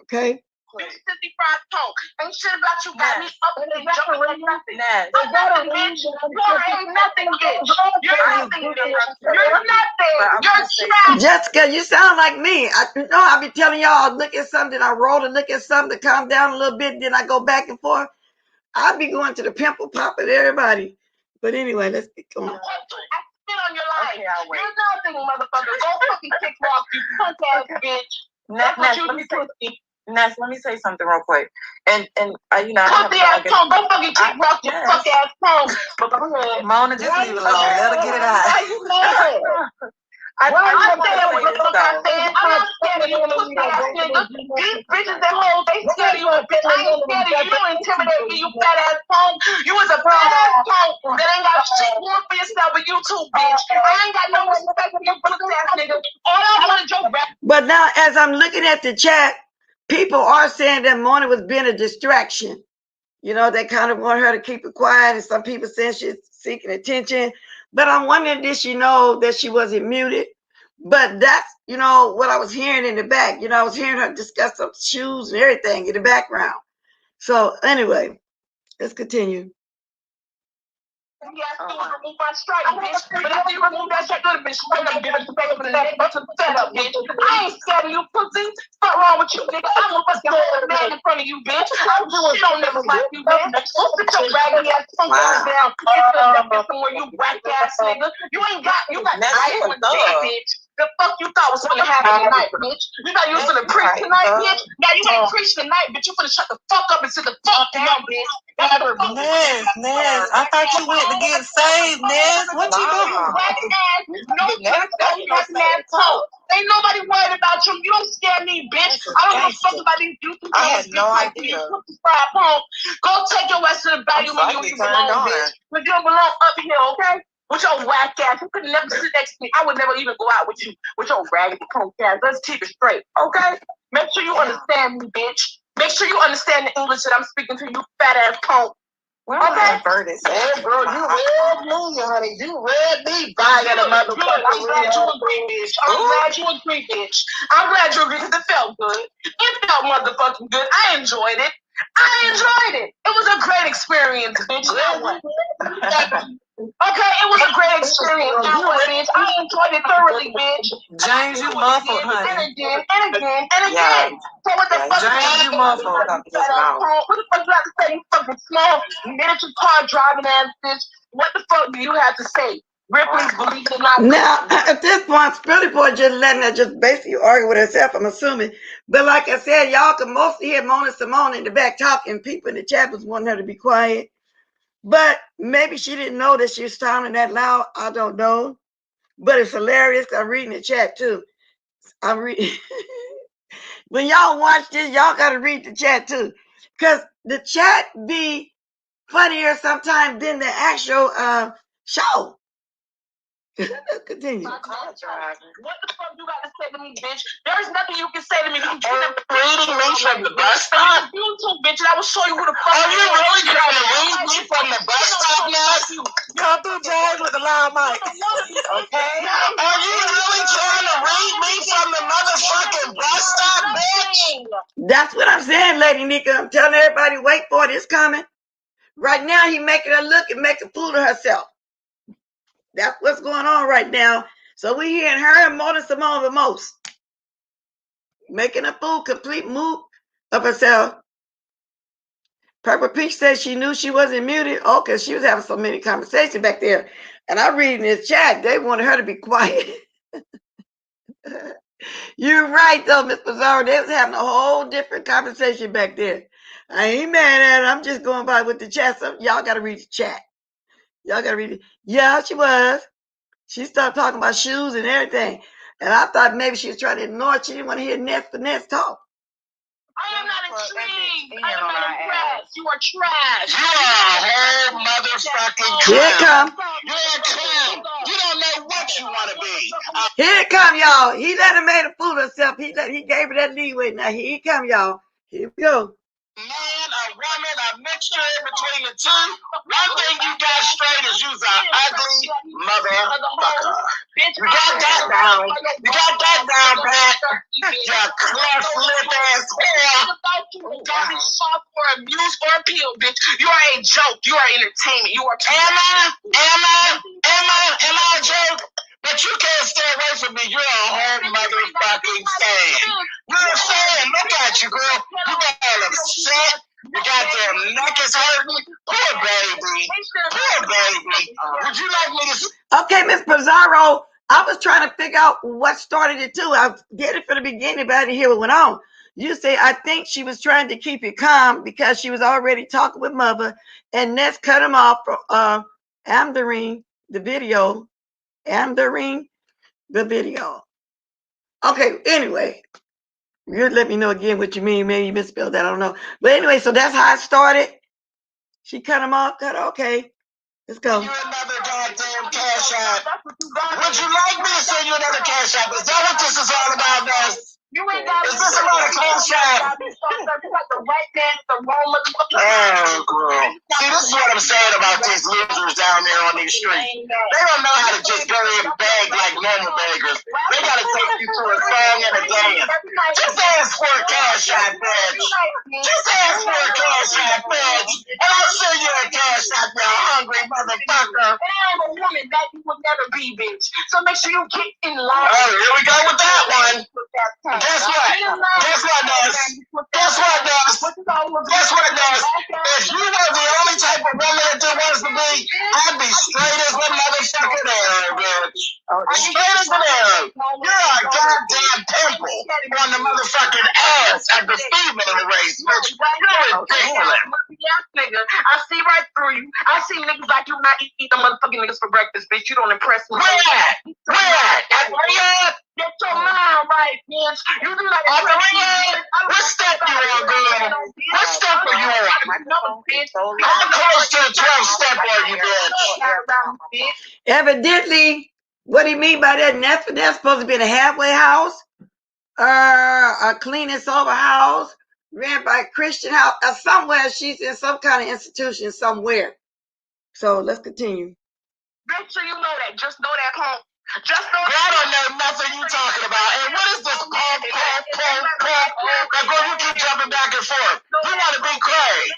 Okay. Bitch, 55 punk. Ain't shit about you got me up in the jumping like nothing. I'm nothing, bitch. You ain't nothing, bitch. You're nothing, bitch. You're nothing. You're trash. Jessica, you sound like me. I know I'll be telling y'all, look at something, I roll and look at something to calm down a little bit, then I go back and forth. I'll be going to the pimple popping everybody. But anyway, let's get going. I spit on your life. Okay, I'll wait. You're nothing, motherfucker. Go fucking kick off, you punk ass bitch. Ness, let me say something real quick. And you know, cut the ass tongue. Go fucking kick rock your fuck ass tongue. But go ahead. Mona, just leave it alone. Let her get it out. Why you mad? I'm not saying what the fuck I said. I'm not scared of you, pussy ass nigga. These bitches that hold, they scared of you, bitch. I ain't scared of you. You don't intimidate me, you fat ass punk. You was a fat ass punk that ain't got shit going for yourself, but you too, bitch. I ain't got no respect for you, pussy ass nigga. All I want is your rap. But now, as I'm looking at the chat, people are saying that Mona was being a distraction. You know, they kind of want her to keep it quiet, and some people saying she's seeking attention. But I'm wondering, did she know that she wasn't muted? But that's, you know, what I was hearing in the back. You know, I was hearing her discuss some shoes and everything in the background. So anyway, let's continue. Yes, you would remove my stripe, bitch. But after you remove that shit, you'd have been straight up giving the back of the neck to the setup, bitch. I ain't scared of you, pussy. What's wrong with you, nigga? I'm a fucking whole man in front of you, bitch. I'm doing shit on niggas like you, bitch. Go sit your raggedy ass punk ass down. Get somewhere, you whack ass nigga. You got iPhone, bitch. The fuck you thought was gonna happen tonight, bitch? You thought you was gonna preach tonight, bitch? Now you ain't preach tonight, bitch. You finna shut the fuck up and sit the fuck down, bitch. Nez, I thought you went to get saved, Nez. What you doing? Ain't nobody worried about you. You don't scare me, bitch. I don't give a fuck about these YouTube. I had no idea. Go take your ass to the bathroom and you belong, bitch. But you don't belong up here, okay? With your whack ass. You could never sit next to me. I would never even go out with you with your raggedy punk ass. Let's keep it straight, okay? Make sure you understand me, bitch. Make sure you understand the English that I'm speaking to, you fat ass punk. Okay? Hey, bro, you read me, honey. You read me by the motherfucker. I'm glad you agree, bitch. I'm glad you agree, bitch. I'm glad you agree because it felt good. It felt motherfucking good. I enjoyed it. It was a great experience, bitch. Now what? Okay, it was a great experience. Now what, bitch? I enjoyed it thoroughly, bitch. James, you muffled, honey. And again. So what the fuck? James, you muffled. What the fuck you have to say, you fucking small miniature car driving ass bitch? What the fuck do you have to say? Ripley's believe it or not. Now, at this point, Spilly Boy just letting her just basically argue with herself, I'm assuming. But like I said, y'all can mostly hear Mona Simone in the back talking. People in the chat was wanting her to be quiet. But maybe she didn't know that she was sounding that loud. I don't know. But it's hilarious. I'm reading the chat too. I'm reading. When y'all watch this, y'all got to read the chat too. Because the chat be funnier sometimes than the actual show. Continue. What the fuck you got to say to me, bitch? There's nothing you can say to me. You can reading me from the bus stop? YouTube, bitch, and I will show you who the fuck. Are you really trying to read me from the bus stop now? Come through, James, with the loud mic. Okay? Are you really trying to read me from the motherfucking bus stop, bitch? That's what I'm saying, Lady Nika. I'm telling everybody, wait for it. It's coming. Right now, he making her look and make a fool of herself. That's what's going on right now. So we hearing her and Mona Simone the most. Making a fool, complete move of herself. Pepper Peach said she knew she wasn't muted. Oh, because she was having so many conversations back there. And I read in this chat, they wanted her to be quiet. You're right, though, Miss Pizarro. They was having a whole different conversation back there. I ain't mad at it. I'm just going by with the chat. So y'all got to read the chat. Y'all got to read it. Yeah, she was. She started talking about shoes and everything. And I thought maybe she was trying to ignore it. She didn't want to hear Ness talk. I am not intrigued. I am not impressed. You are trash. You are a whole motherfucking clown. Here it come. You're a clown. You don't know what you want to be. Here it come, y'all. He let her make a fool of herself. He gave her that leeway. Now here it come, y'all. Here we go. Man, a woman, a mixture in between the two. One thing you got straight is you's an ugly motherfucker. You got that down. You got that down, Pat. You cleft lip ass whore. You got me soft for a muse or a pill, bitch. You are a joke. You are entertainment. You are. Am I a joke? But you can't stay away from me. You're a whole motherfucking fan. You're a fan. Look at you, girl. You got upset. You got their neck is hurting. Poor baby. Poor baby. Would you like me to... Okay, Miss Pizarro, I was trying to figure out what started it too. I get it from the beginning, but I didn't hear what went on. You say, I think she was trying to keep it calm because she was already talking with Mother, and Ness cut him off from Amdering the video. Okay, anyway, you let me know again what you mean. Maybe you misspelled that. I don't know. But anyway, so that's how it started. She cut him off. Okay, let's go. You another goddamn cash app. Would you like me to send you another cash app? Is that what this is all about, Ness? You ain't got Is this about a cash app? the right man, the wrong motherfucker. Oh, girl. See, this is what I'm saying about these losers down there on these streets. They don't know how to just go and beg like normal beggars. They gotta take you to a song and a dance. Just ask for a cash app, bitch. Just ask for a cash app, bitch. And I'll show you a cash app, you hungry motherfucker. And I'm a woman that you would never be, bitch. So make sure you get in line. Oh, here we go with that one. Guess what? Guess what, Ness? Guess what, Ness? Guess what, Ness? If you were the only type of woman that there was to be, I'd be straight as the motherfucking arrow, bitch. Straight as an arrow. You're a goddamn pimple on the motherfucking ass at the female of the race, bitch. You're ridiculous. Nigga, I see right through you. I see niggas like you not eat the motherfucking niggas for breakfast, bitch. You don't impress me. Where at? Where at? Where you at? Get your mind right, bitch. You do like On the ring? What step you on, girl? What step are you on? How close to the 12th step are you, bitch? Evidently, what he mean by that? That's supposed to be in a halfway house, a clean and sober house, ran by a Christian house, or somewhere she's in some kind of institution somewhere. So let's continue. Make sure you know that. Just know that, home. Just know I don't know nothing you talking about. And what is this pump? Like, girl, you keep jumping back and forth. You want to be Craig.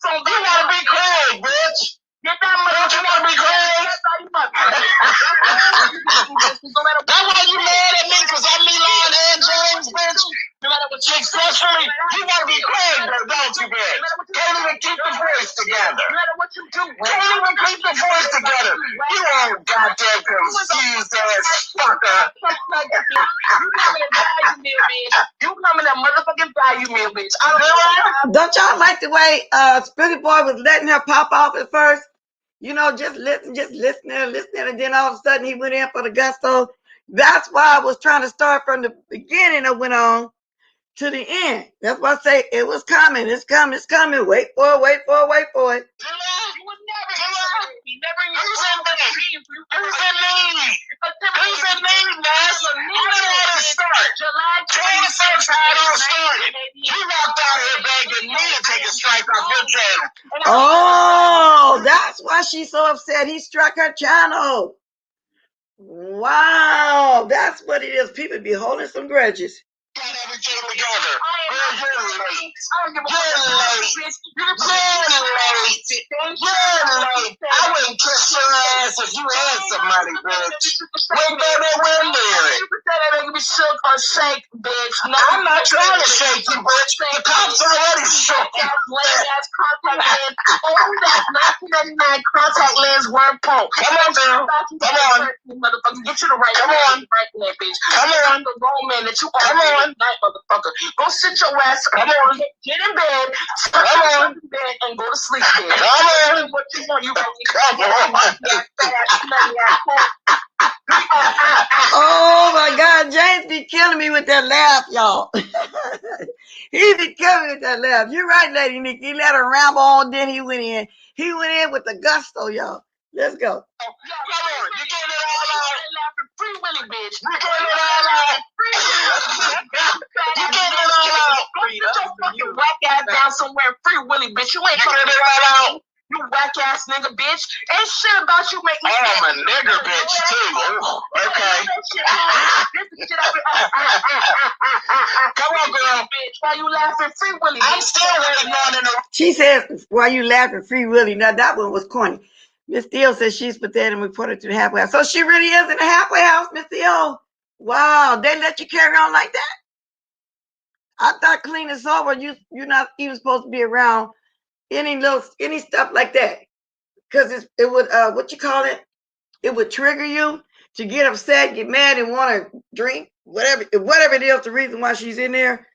You want to be Craig, bitch. Get that Don't you want to be Craig? That's why you mad at me, because I'm Milan and James, bitch. Successfully, you want to be Craig, though, don't you, bitch? Can't even keep the voice together. Can't even keep the voice together. You ain't goddamn confused ass fucker. You coming a motherfucking value meal, bitch. Don't y'all like the way Spilly Boy was letting her pop off at first? You know, just listening, and then all of a sudden he went in for the gusto. That's why I was trying to start from the beginning and went on to the end. That's why I say it was coming. It's coming. It's coming. Wait for it. Wait for it. Wait for it. Oh, that's why she's so upset. He struck her channel. Wow, that's what it is. People be holding some grudges. Got everything together. You're late. You're late. I wouldn't kiss your ass if you had somebody, bitch. When baby, when married. You said that nigga be shook or shake, bitch. No, I'm not trying to shake you, bitch. The cops already shook you. Lame-ass contact lens. Oh, that 1999 contact lens worm pole. Come on, girl. Come on. Motherfucker, get you the right. Come on. Right there, bitch. Come on. The grown man that you are. Come on. Night, motherfucker. Go sit your ass. Come on. Get in bed. Come on. In bed and go to sleep. Come on. What you want? You Come on. Oh my God, James be killing me with that laugh, y'all. He be killing me with that laugh. You're right, Lady Nikki. He let her ramble on, then he went in. He went in with the gusto, y'all. Let's go. Come on. You getting it all out. Free Willy, bitch. You getting it all out. You getting it all out. Go sit your fucking whack ass down somewhere and Free Willy, bitch. You ain't You getting it all out. You whack ass nigga, bitch. Ain't shit about you make me. I'm a nigger bitch too. Okay. Come on, girl. Bitch, why you laughing? Free Willy. I'm still waiting on it. She says, "Why you laughing, Free Willy?" Now that one was corny. Miss Theo says she's pathetic and reported to the halfway house. So she really is in the halfway house, Miss Theo. Wow, they let you carry on like that? I thought clean and sober, you're not even supposed to be around any stuff like that, because it would what you call it? It would trigger you to get upset, get mad, and want to drink whatever it is. The reason why she's in there.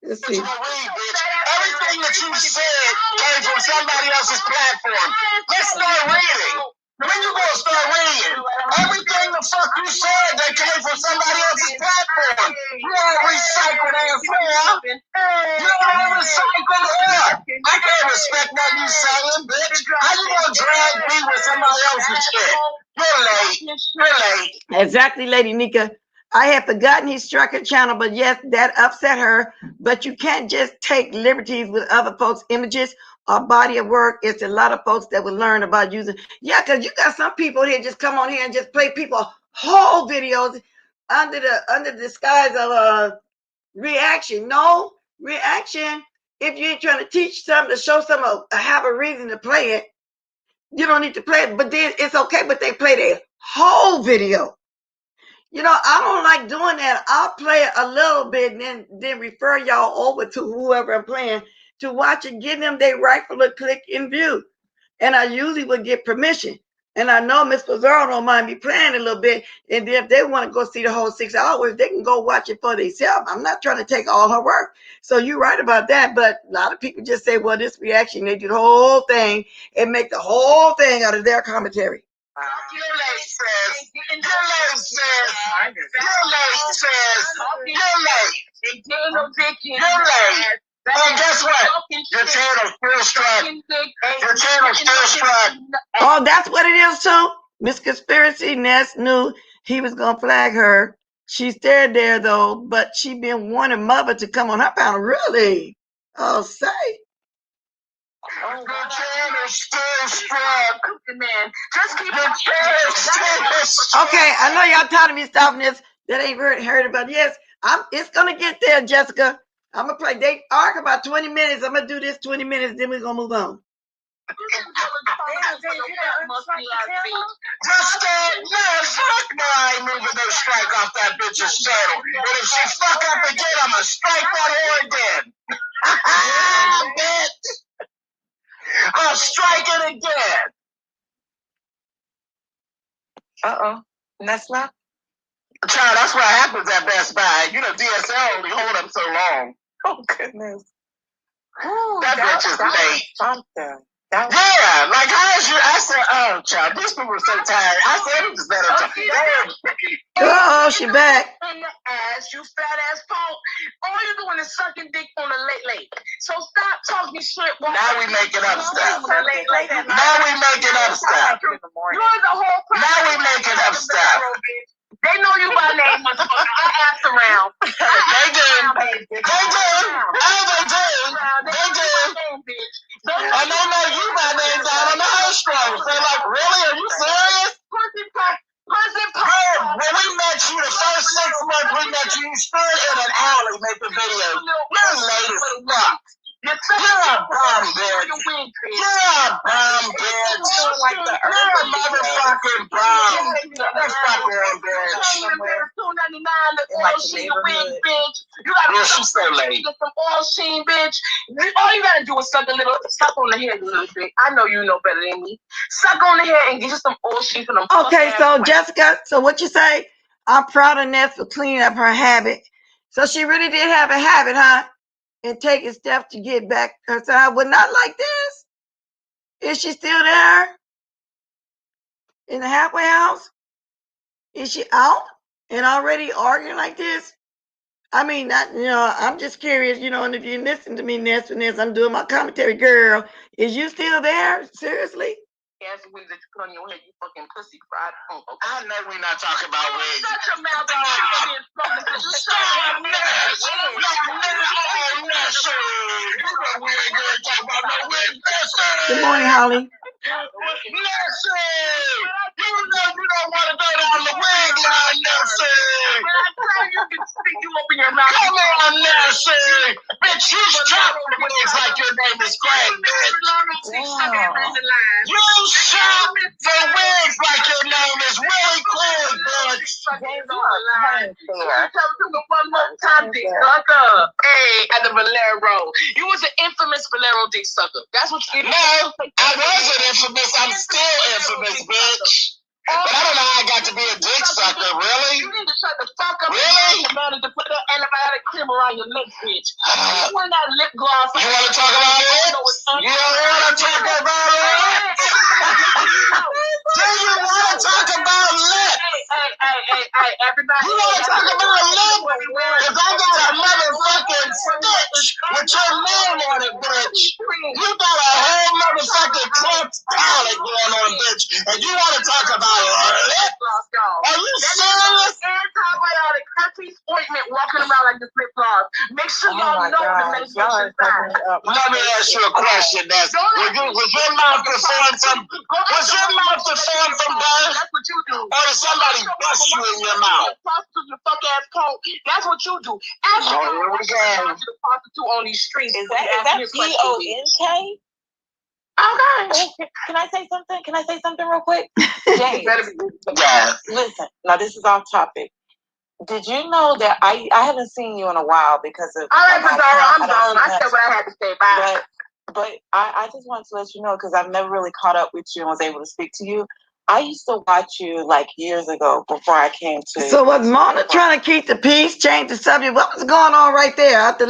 Let's see. Everything that you said came from somebody else's platform. Let's start reading. When you gonna start reading? Everything the fuck you said that came from somebody else's platform. You all recycled ass whore. You all recycled whore. I can't respect nothing you saying, bitch. How you gonna drag me with somebody else's shit? You're late. You're late. Exactly, Lady Nika. I had forgotten he struck her channel, but yes, that upset her. But you can't just take liberties with other folks' images or body of work. It's a lot of folks that will learn about using. Yeah, because you got some people here just come on here and just play people whole videos under the disguise of reaction. No reaction. If you ain't trying to teach something to show something, have a reason to play it, you don't need to play it. But then it's okay. But they play their whole video. You know, I don't like doing that. I'll play it a little bit and then refer y'all over to whoever I'm playing to watch it, give them their rightful click and view. And I usually would get permission. And I know Miss Pizarro don't mind me playing a little bit. And then if they want to go see the whole 6 hours, they can go watch it for themselves. I'm not trying to take all her work. So you're right about that. But a lot of people just say, well, this reaction, they do the whole thing and make the whole thing out of their commentary. And guess what? Your channel's still struck. Your channel's still struck. Oh, that's what it is too. Miss Conspiracy Ness knew he was gonna flag her. She stayed there though, but she been wanting Mother to come on her panel. Really? Oh, say. The channel's still struck. Man, just keep the channel still struck. Okay, I know y'all tired of me stopping this. That ain't heard about. Yes, it's gonna get there, Jessica. I'm gonna play. They arc about 20 minutes. I'm gonna do this 20 minutes, then we're gonna move on. Just fuck no, I ain't moving no strike off that bitch's channel. And if she fuck up again, I'ma strike that whore again. Bitch! I'll strike it again. That's not. Child, that's what happens at Best Buy. You know, DSL only hold them so long. Oh goodness. That bitch is late. Something. Yeah, like how is you? I said, oh, child, these people are so tired. I said it was better. Oh, she back. In the ass, you fat ass punk. All you're doing is sucking dick on a late. So stop talking shit. Now we making up stuff. Now we making up stuff. You're the whole problem. Now we making up stuff. They know you by name, motherfucker. I asked around. They do. They do. Oh, they do. They do. And they know you by name down on the house strong. So like, really? Are you serious? When we met you the first 6 months we met you stood in an alley making videos. You're late as fuck. You're a bum, bitch. You're a bum, bitch. You're a motherfucking bum. Let's fuck on, bitch. Yeah, she's so late. All you gotta do is suck on the head a little bit. I know you know better than me. Suck on the head and get you some oil sheen for them. Okay, so Jessica, so what you say? I'm proud of Ness for cleaning up her habit. So she really did have a habit, huh? And taking steps to get back her side. Well, not like this. Is she still there? In the halfway house? Is she out and already arguing like this? I mean, not, I'm just curious, and if you listen to me, Ness, I'm doing my commentary, girl. Is you still there? Seriously? Yes, wigs that you put on your head, you fucking pussy fried punk. Okay. I know we're not talking about wigs. Shut your mouth up. Good morning, Holly. Nessie! You know you don't want to go down the wig line, Nessie! Come on, Nessie! Bitch, you shop the wigs like your name is Craig, bitch! You shop the wigs like your name is Willie Craig, bitch! One more time, dick sucker. Hey, at the Valero. You was an infamous Valero dick sucker. That's what you. No, I wasn't infamous. I'm still infamous, bitch. But I don't know how I got to be a dick sucker. Really? You need to shut the fuck up. Really? You managed to put that antibiotic cream around your lips, bitch. You want that lip gloss? You want to talk about it? You want to talk about it? Do you want to talk about lip? Hey, everybody. You want to talk about lip? Because I got a motherfucking stitch with your name on it, bitch. You got a whole motherfucking clump palette going on, bitch. And you want to talk about lip? Are you serious? Antibiotic anti ointment walking around like the flip flops. Make sure y'all know the medication side. Let me ask you a question. Was your mouth deformed from birth? That's what you do. Or did somebody bust you in your mouth? Prostitute, fuck ass coat. That's what you do. Actually, here we go. The prostitute on these streets. Is that PONK? Okay. Can I say something? Can I say something real quick? James, Yeah. listen. Now this is off topic. Did you know that I haven't seen you in a while because of. All right, Pizarro, I'm gone. I said what I had to say. Bye. But I just wanted to let you know because I've never really caught up with you and was able to speak to you. I used to watch you like years ago before I came to. So was Mona trying to keep the peace, change the subject? What was going on right there out of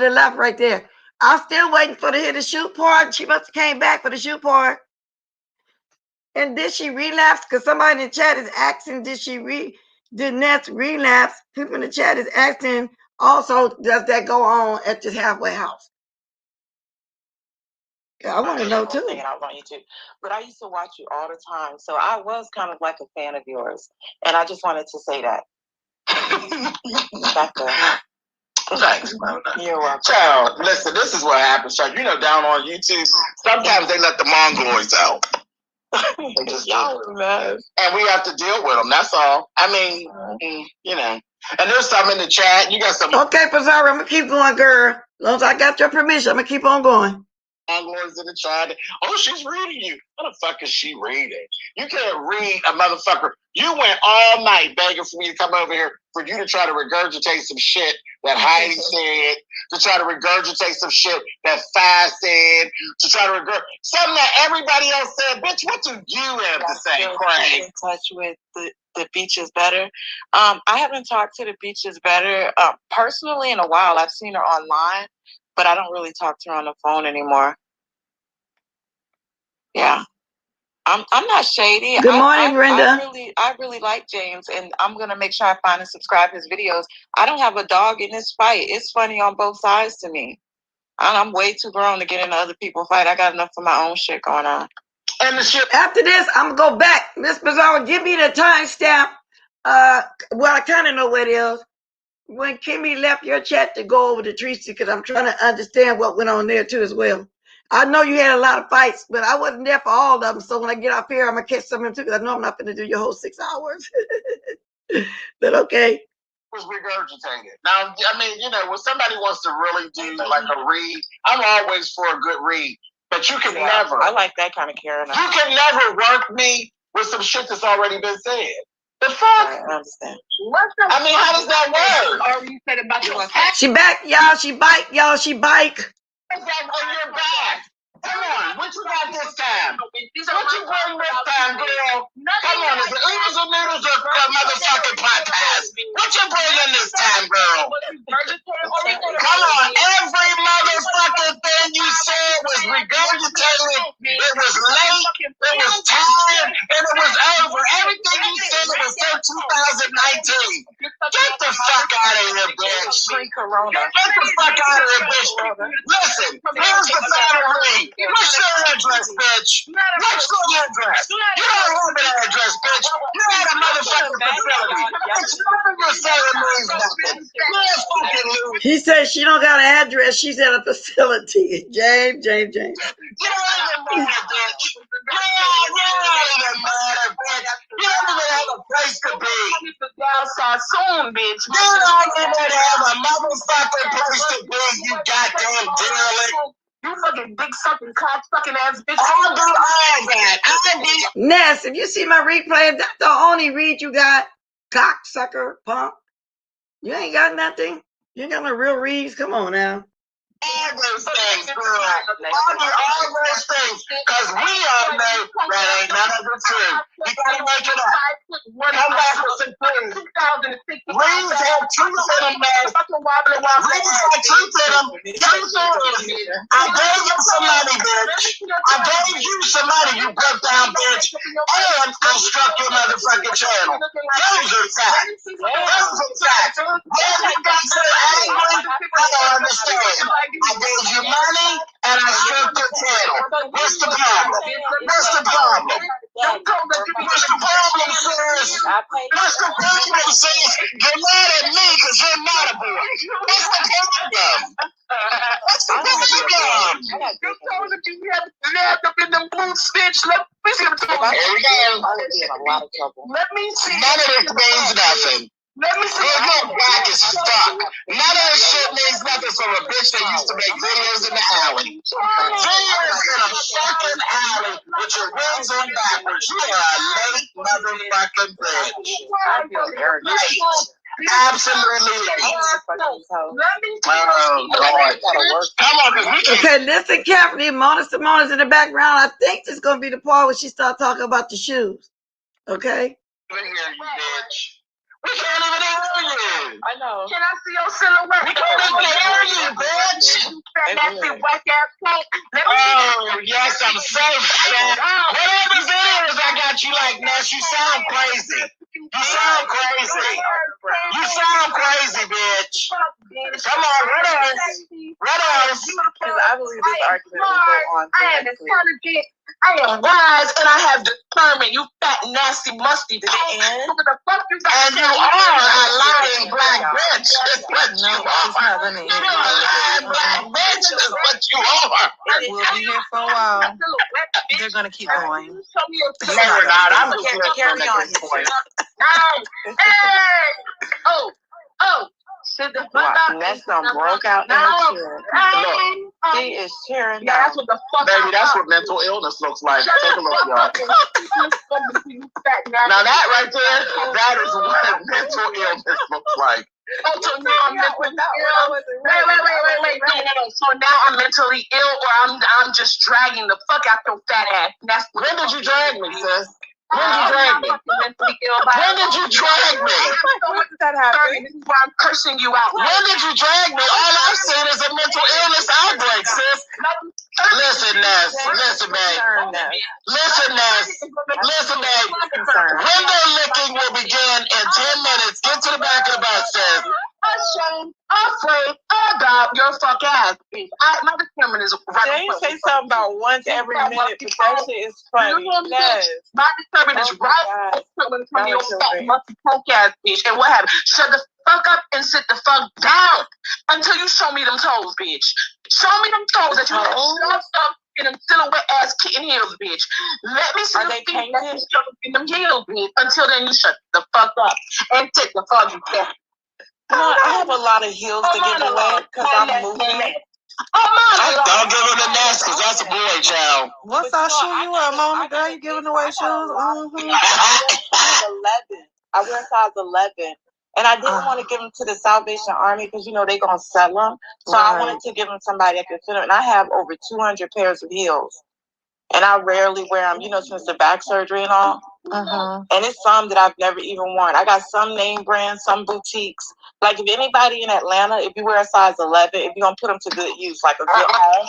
the left right there? I'm still waiting for to hear the shoot part. She must have came back for the shoot part. And did she relapse? Because somebody in the chat is asking, did Ness relapse? People in the chat is asking also, does that go on at this halfway house? Yeah, I want to know too. I was on YouTube, but I used to watch you all the time, so I was kind of like a fan of yours, and I just wanted to say that. That's it. Thanks, Mona. You're welcome. Child, listen, this is what happens, child. You know, down on YouTube, sometimes they let the mongoloids out. They just y'all are mad. And we have to deal with them, that's all. I mean, you know. And there's some in the chat. You got some. Okay, Pizarro, I'm going to keep going, girl. As long as I got your permission, I'm going to keep on going. Mongoloids in the chat. Oh, she's reading you. What the fuck is she reading? You can't read a motherfucker. You went all night begging for me to come over here for you to try to regurgitate some shit that Heidi said, to try to regurgitate some shit that Fi said, to try to regurgitate something that everybody else said. Bitch, what do you have to say, Craig? In touch with the Beach is Better. I haven't talked to the Beach is Better personally in a while. I've seen her online, but I don't really talk to her on the phone anymore. Yeah. I'm not shady. Good morning, Brenda. I really like James, and I'm gonna make sure I find and subscribe his videos. I don't have a dog in this fight. It's funny on both sides to me. I'm way too grown to get into other people's fight. I got enough of my own shit going on. And the shit. After this, I'm gonna go back. Miss Pizarro, give me the timestamp. Well, I kind of know what it is. When Kimmy left your chat to go over to Tracy, because I'm trying to understand what went on there too as well. I know you had a lot of fights, but I wasn't there for all of them. So when I get up here, I'm going to catch some of them too, because I know I'm not going to do your whole 6 hours. But okay. Was regurgitated. Now, I mean, you know, when somebody wants to really do like a read, I'm always for a good read. But you can never. I like that kind of Karen. You can never work me with some shit that's already been said. The fuck? I understand. I mean, how does that work? Or you said about your She back, y'all. She bike, y'all. She bike. On your back. Come on, what you got this time? What you bring this time, girl? Come on, is it oodles or noodles or motherfucking podcast? What you bringing this time, girl? Come on, every motherfucking thing you said was regurgitated. It was late, it was tired, and it was over. Everything you said was so 2019. Get the fuck out of here, bitch. Pre-corona. Get the fuck out of here, bitch. Listen, here's the final read. What's your address, bitch? What's your address? You don't have an address, bitch. You're at a motherfucking facility. It's nothing you're saying means nothing. You're a fucking loser. He said she don't got an address. She's at a facility. James. You don't even matter, bitch. You don't even matter, bitch. You don't even have a place to be. Soon, bitch. You don't even have a motherfucking place to be, you goddamn derelict. You fucking big sucking cock sucking ass bitch. I'll do all that. Ness, if you see my replay, if that's the only read you got, cocksucker, punk. You ain't got nothing. You ain't got no real reads. Come on now. All those things, girl. All those things. Because we all know that ain't none of it true. You gotta make it up. Come back with some proof. Reeds have truth in them, man. Reeds have truth in them. I gave you some money, bitch. I gave you some money, you broke down bitch. And I struck your motherfucking channel. Those are facts. Those are facts. Where you got so angry, I don't understand. I gave you money and I struck your channel. What's the problem? What's the problem? What's the problem, sis? What's the problem, sis? Your because you're not a boy. What's the problem? What's the problem? You told him you had nabbed up in them boots, bitch. Let me see him talk. Here we go. I would be in a lot of trouble. Let me see. None of this means nothing. Let me see. You're black as fuck. None of this shit means nothing from a bitch that used to make videos in the alley. Videos in a fucking alley with your wings on backwards. You are a late motherfucking bitch. I feel arrogant. Absolutely late. Let me see. Oh, God. Come on, because we can. Okay, listen carefully. Mona Simone's in the background. I think this is going to be the part where she starts talking about the shoes. Okay? Hear you, bitch. We can't even hear you. I know. Can I see your silhouette? We can't even hear you, bitch. That nasty whack ass cake. Let me see. Oh, yes, I'm so fat. Whatever videos I got you like, Ness, you sound crazy. You sound crazy. You sound crazy, bitch. Come on, what else? What else? Because I believe this argument will go on. I am intelligent. I am wise, and I have determined. You fat, nasty, musty. Did it end? What the fuck you got? And you are a lying black bitch. That's what you are. It's not going to end. You're a lying black bitch. That's what you are. We'll be here for a while. They're going to keep going. No, we're not. I'm just Carry on. Hey! Oh! Sit the fuck up. Ness done broke out in the chair. He is cheering. Yeah, that's what the fuck. Baby, that's what mental illness looks like. Take a look, y'all. Now that right there, that is what mental illness looks like. Oh, so now I'm mentally ill. Wait. No. So now I'm mentally ill, or I'm just dragging the fuck out your fat ass. That's When did you drag me, sis? When did you drag me? When did you drag me? When did that happen? This is why I'm cursing you out. When did you drag me? All I've seen is a mental illness outbreak, sis. Listen, Ness. Listen, babe. Listen, Ness. Listen, babe. Window licking will begin in 10 minutes. Get to the back of the bus, sis. Ashamed, afraid, about your fuck ass. My determination is right. They say something about once every minute, but that shit is funny. Yes. My determination is right. From your fat, musty, punk ass bitch. And what happened? Shut the fuck up and sit the fuck down until you show me them toes, bitch. Show me them toes that you shut up in them silhouette ass kitten heels, bitch. Let me see Are the they feet that you painted? shut up in them heels, bitch. Until then, you shut the fuck up and take the fuck down. I have a lot of heels to give away because I'm moving. Don't give him the Ness, because that's a boy, child. What size shoe you wear, Mona? Girl, you giving away shoes? I wear size 11. And I didn't want to give them to the Salvation Army because, you know, they're going to sell them. So I wanted to give them to somebody that could fit them. And I have over 200 pairs of heels. And I rarely wear them, you know, since the back surgery and all. And it's some that I've never even worn. I got some name brands, some boutiques. Like, if anybody in Atlanta, if you wear a size 11, if you're going to put them to good use, like a good home.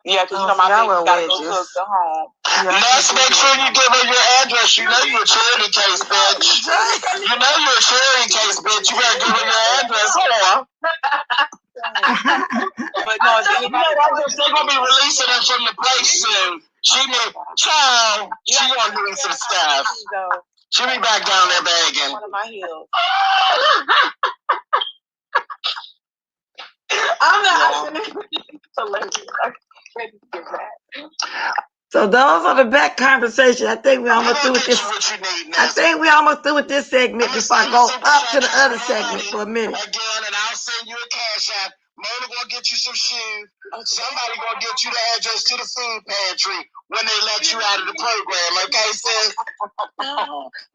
Yeah, because, you know, my baby's got to go to a good home. Let's make sure you give her your address. You know you're a charity case, bitch. You know you're a charity case, bitch. You better give her your address. Hold on. But no, if anybody, they're going to be releasing her from the place soon. She want to do some stuff. She'll be back down there begging. One of my heels. I'm not. So those are the back conversations. I think we're almost through with this. I think we're almost through with this segment before I go up to the other segment for a minute. Again, and I'll send you a cash app. Mona gonna get you some shoes. Somebody gonna get you the address to the food pantry when they let you out of the program. Okay, sis?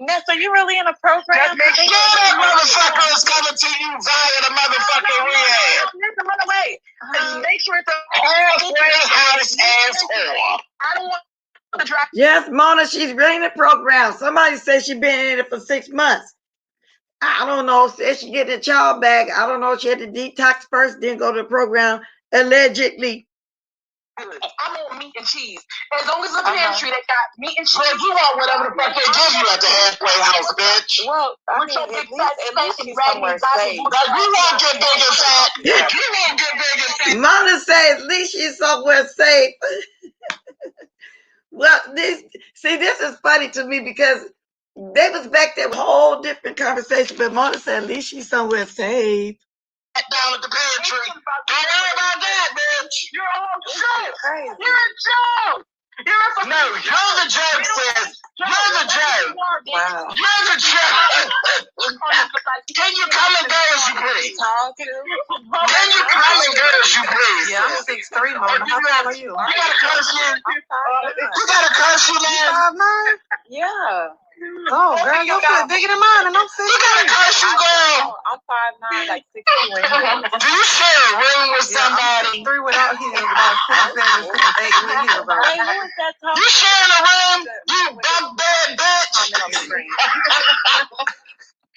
Ness, are you really in a program? Yeah, that motherfucker is coming to you via the motherfucking rehab. Wait. Make sure it's a halfway house asshole. I don't want to drop. Yes, Mona, she's really in the program. Somebody said she's been in it for 6 months. I don't know. Said she get the child back. I don't know. She had to detox first, then go to the program, allegedly. I'm on meat and cheese. As long as the pantry that got meat and cheese. Well, you want whatever the fuck they give you at the halfway house, bitch. Well, I mean, at least she's somewhere safe. Like, you won't get big and fat. You won't get big and fat. Mona says at least she's somewhere safe. Well, this is funny to me because They was back there with a whole different conversation, but Mona said at least she's somewhere safe. Down at the pantry. Don't worry about that, bitch. You're all joke. Crazy. You're a joke. No, you're the joke, sis. You're the joke. Wow. You're the joke. Can you come and go as you please? Tall too. Can you come and go as you please? Yeah, I'm 6'3", Mona. How tall are you? You got a curse you? I'm 5'9". You got a curse you, man? 5'9"? Yeah. Oh, girl, your foot bigger than mine, and I'm 6'3". You got a curse you, girl? I'm 5'9", like 6'2". Do you share a room with somebody? 3 without heels, about 6'7", 6'8" with heels on. Hey, who is that talking? You sharing a room? You bunk bed bitch? Comment on the screen.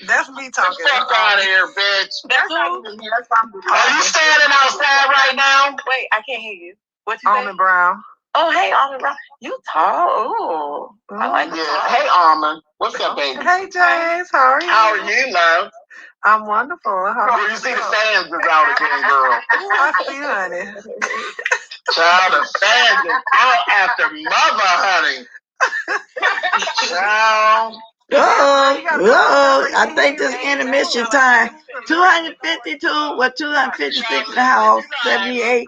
That's me talking. Fuck out of here, bitch. That's who? Are you standing outside right now? Wait, I can't hear you. What you say? Almond Brown. Oh, hey, Almond Brown. You tall. Ooh. I like you. Hey, Almond. What's up, baby? Hey, James. How are you? How are you, love? I'm wonderful. You see the fans is out again, girl. I see, honey. Child, the fans is out after mother, honey. Child. I think this intermission time. 252, 256 in the house, 78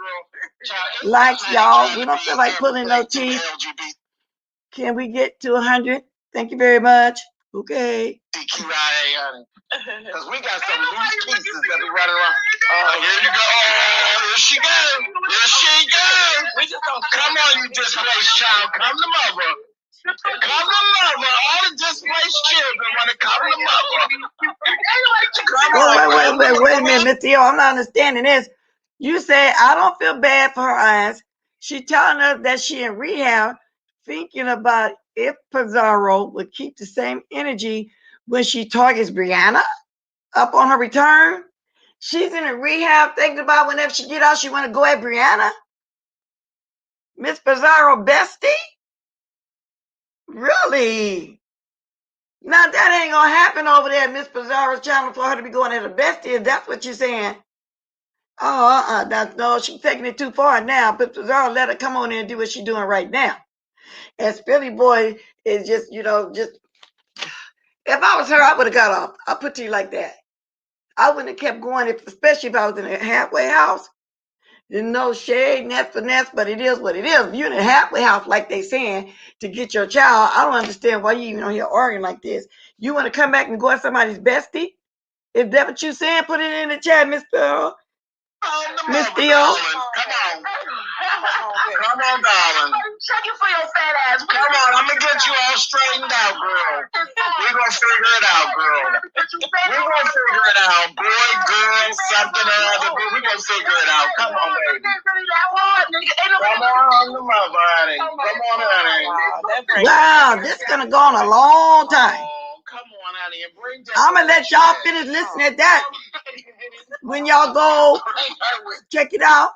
likes, y'all. We don't feel like pulling no teeth. Can we get to 100? Thank you very much. Okay. DQIA, honey. Because we got some loose pieces that be running around. Oh, here you go. Oh, here she goes. Here she goes. We just don't come on, you displaced child. Come to mother. Come to mother. All the displaced children want to come to mother. Wait a minute, Miss Theo. I'm not understanding this. You say I don't feel bad for her eyes. She telling us that she in rehab, thinking about if Pizarro would keep the same energy when she targets Brianna up on her return. She's in a rehab thinking about whenever she get out, she want to go at Brianna. Miss Pizarro bestie? Really? Now that ain't gonna happen over there at Miss Pizarro's channel for her to be going at a bestie, if that's what you're saying. Oh, no, she's taking it too far now. But Pizarro let her come on in and do what she's doing right now. As Philly boy is just, just if I was her, I would have got off. I'll put to you like that. I wouldn't have kept going, especially if I was in a halfway house. There's no shade, net finesse, but it is what it is. You're in a halfway house, like they saying, to get your child. I don't understand why you even on here arguing like this. You want to come back and go at somebody's bestie? If that's what you're saying, put it in the chat, Miss Pearl. Miss Theo. Come on. Come on, darling. Check it for your fat ass. Come on, I'm gonna get you all straightened out, girl. We're gonna figure it out, girl. We're gonna figure it out. Boy, girl, something or other. We're gonna figure it out. Come on, baby. Come on, the mother, honey. Come on, honey. Wow, this is gonna go on a long time. Come on, honey, and bring I'm gonna let y'all finish listening at that when y'all go check it out.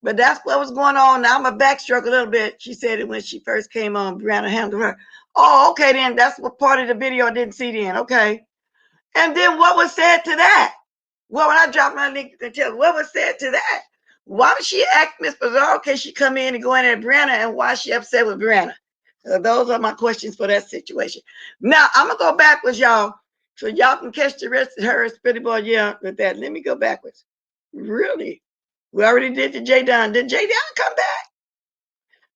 But that's what was going on. Now I'm a backstroke a little bit. She said it when she first came on. Brianna handled her. Oh, okay, then that's what part of the video I didn't see then. Okay. And then what was said to that? Well, when I dropped my link to tell what was said to that? Why would she act Miss Bizarre? Can she come in and go in at Brianna, and why is she upset with Brianna? Those are my questions for that situation. Now I'm gonna go backwards, y'all, so y'all can catch the rest of her Spitty Boy. Yeah, with that. Let me go backwards. Really? We already did the J Don. Did J Don come back?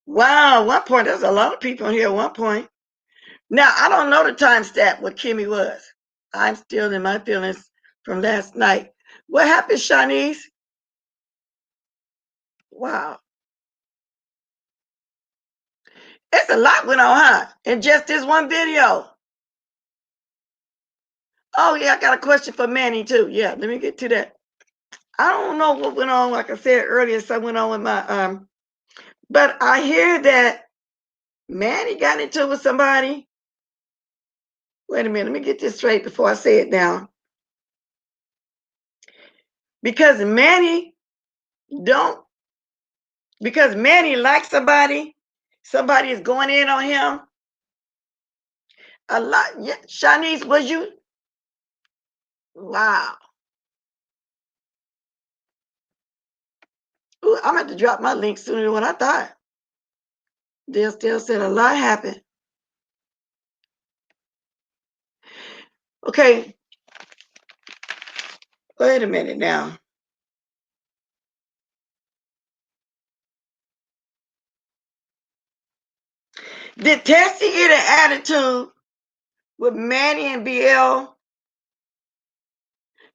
Wow, at one point, there's a lot of people here at one point. Now, I don't know the time stamp what Kimmy was. I'm still in my feelings from last night. What happened, Shanice? Wow. It's a lot went on, huh? In just this one video. Oh, yeah, I got a question for Manny, too. Yeah, let me get to that. I don't know what went on. Like I said earlier, something went on with my, but I hear that Manny got into it with somebody. Wait a minute, let me get this straight before I say it down. Because Manny likes somebody is going in on him. A lot. Yeah, Shanice, was you? Wow. Ooh, I'm going to drop my link sooner than what I thought. They still said a lot happened. Okay, wait a minute now. Did Tessie get an attitude with Manny and BL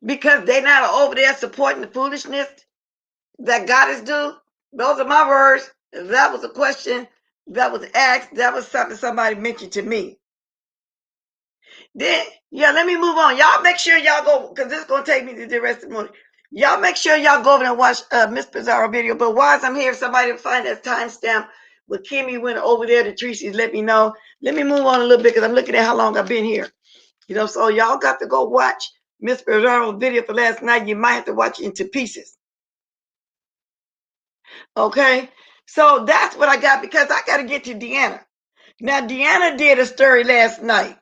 because they're not over there supporting the foolishness that God is due? Those are my words. That was a question that was asked. That was something somebody mentioned to me. Then, yeah, let me move on. Y'all make sure y'all go, because this is going to take me to the rest of the morning. Y'all make sure y'all go over and watch Miss Pizarro video. But while I'm here, if somebody find that timestamp with Kimmy went over there to Tracy's, let me know. Let me move on a little bit because I'm looking at how long I've been here. You know, so y'all got to go watch Miss Pizarro's video for last night. You might have to watch it into pieces. Okay? So that's what I got because I got to get to Deanna. Now, Deanna did a story last night.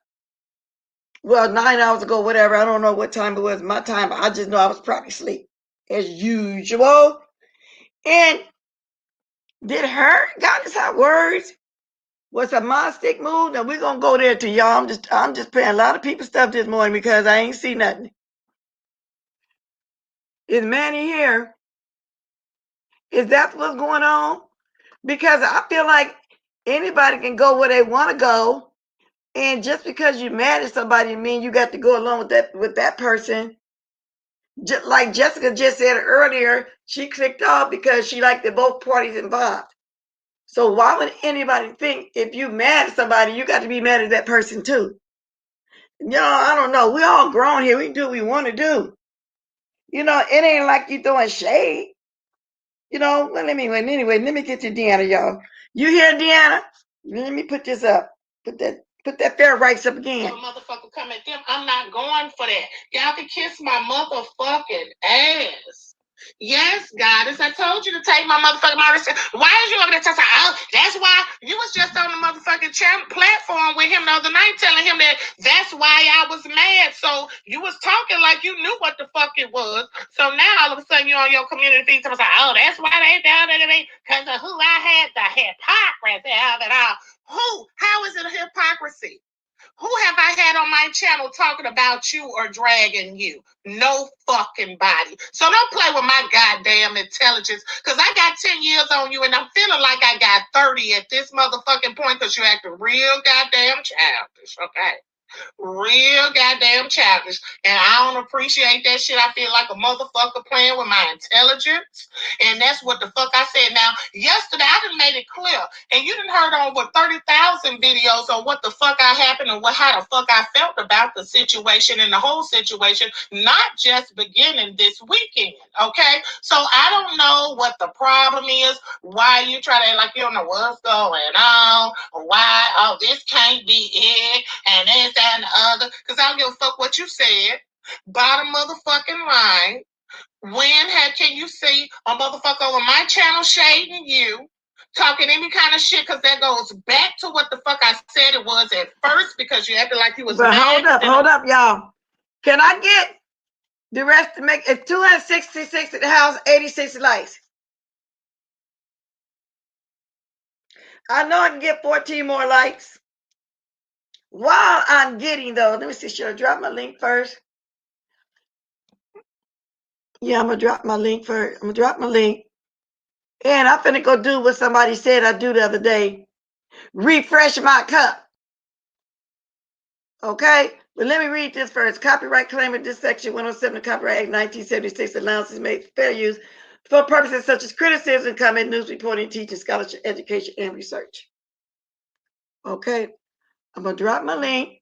Well, 9 hours ago, whatever. I don't know what time it was. My time. I just know I was probably asleep as usual. And did her goddess have words? Was a monstick move? Now we're gonna go there to y'all. I'm just playing a lot of people's stuff this morning because I ain't see nothing. Is Manny here? Is that what's going on? Because I feel like anybody can go where they want to go, and just because you're mad at somebody, mean you got to go along with that person. Just like Jessica just said earlier, she clicked off because she liked that both parties involved. So why would anybody think if you mad at somebody, you got to be mad at that person too? You know, I don't know. We all grown here. We can do what we want to do. You know, it ain't like you throwing shade. You know, well, anyway, let me get to Deanna, y'all. You hear Deanna? Let me put this up. Put that fair rights up again. Motherfucker come at them. I'm not going for that. Y'all can kiss my motherfucking ass. Yes, goddess. I told you to take my motherfucking medicine. Why is you over there talking? Oh, that's why you was just on the motherfucking platform with him the other night telling him that that's why I was mad. So you was talking like you knew what the fuck it was. So now all of a sudden you're on your community feed talking about, oh, that's why they down there because of who I had, the hypocrisy of it all. Who? How is it a hypocrisy? Who have I had on my channel talking about you or dragging you? No fucking body. So don't play with my goddamn intelligence because I got 10 years on you and I'm feeling like I got 30 at this motherfucking point because you're acting real goddamn childish, okay? Real goddamn childish. And I don't appreciate that shit. I feel like a motherfucker playing with my intelligence. And that's what the fuck I said. Now, yesterday I done made it clear. And you done heard over 30,000 videos on what the fuck I happened and how the fuck I felt about the situation and the whole situation, not just beginning this weekend. Okay? So I don't know what the problem is, why you try to act like you don't know what's going on, why, oh, this can't be it, and this and the other, because I don't give a fuck what you said. Bottom motherfucking line. Can you see a motherfucker on my channel shading you, talking any kind of shit? Because that goes back to what the fuck I said it was at first, because you acted like you was But mad. hold up, y'all. Can I get the rest to make it 266 at the house, 86 likes? I know I can get 14 more likes. While I'm getting those, let me see, should I drop my link first? Yeah, I'm gonna drop my link first. I'm gonna drop my link. And I'm finna go do what somebody said I do the other day. Refresh my cup. Okay? But let me read this first. Copyright claim in this section 107 of Copyright Act 1976 allowances made for fair use for purposes such as criticism, comment, news reporting, teaching, scholarship, education, and research. Okay? I'm gonna drop my link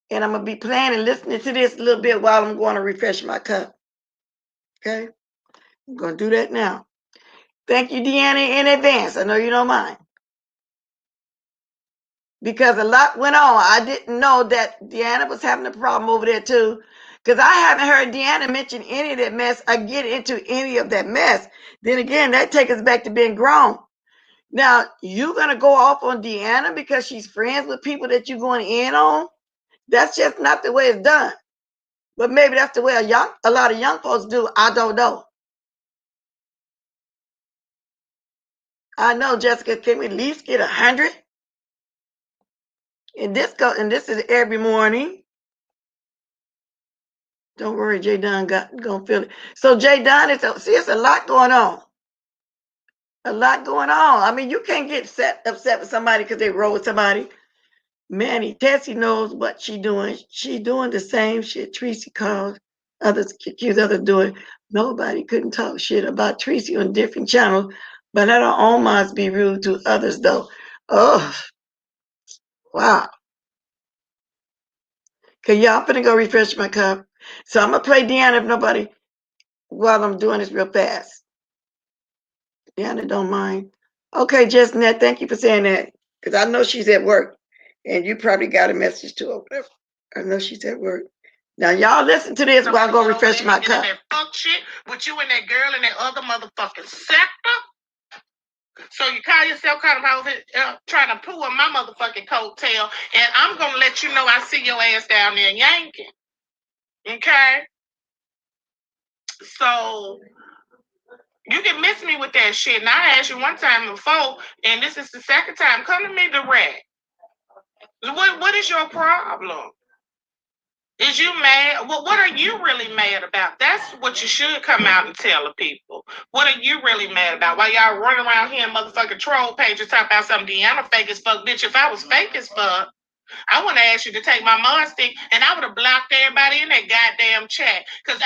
and I'm gonna be playing and listening to this a little bit while I'm going to refresh my cup. Okay? I'm gonna do that now. Thank you, Deanna, in advance. I know you don't mind. Because a lot went on. I didn't know that Deanna was having a problem over there too. Because I haven't heard Deanna mention any of that mess or get into any of that mess. Then again, that takes us back to being grown. Now, you're going to go off on Deanna because she's friends with people that you're going in on? That's just not the way it's done. But maybe that's the way a lot of young folks do. I don't know. I know, Jessica, can we at least get 100? And this is every morning. Don't worry, J. Don gonna feel it. So J. Don it's a lot going on. A lot going on. I mean, you can't get upset with somebody because they roll with somebody. Manny, Tessie knows what she doing. She doing the same shit Tracy calls others, accuse others doing. Nobody couldn't talk shit about Tracy on different channels, but let her own minds be rude to others though. Oh, wow. Okay, y'all, I'm finna go refresh my cup. So I'm gonna play Deanna if nobody, while I'm doing this real fast. Deanna don't mind. Okay, Jessnet, thank you for saying that. Because I know she's at work. And you probably got a message to her. I know she's at work. Now y'all listen to this while I go refresh my cup. That fuck shit with you and that girl and that other motherfucking sector. So you call yourself kind of trying to pull my motherfucking coattail, and I'm gonna let you know I see your ass down there yanking. Okay? So you can miss me with that shit. And I asked you one time before, and this is the second time. Come to me direct. What is your problem? Is you mad? Well, what are you really mad about? That's what you should come out and tell the people. What are you really mad about? Why y'all running around here and motherfucking troll pages talking about something Deanna fake as fuck? Bitch, if I was fake as fuck, I wouldn't ask you to take my mud stick, and I would have blocked everybody in that goddamn chat. Because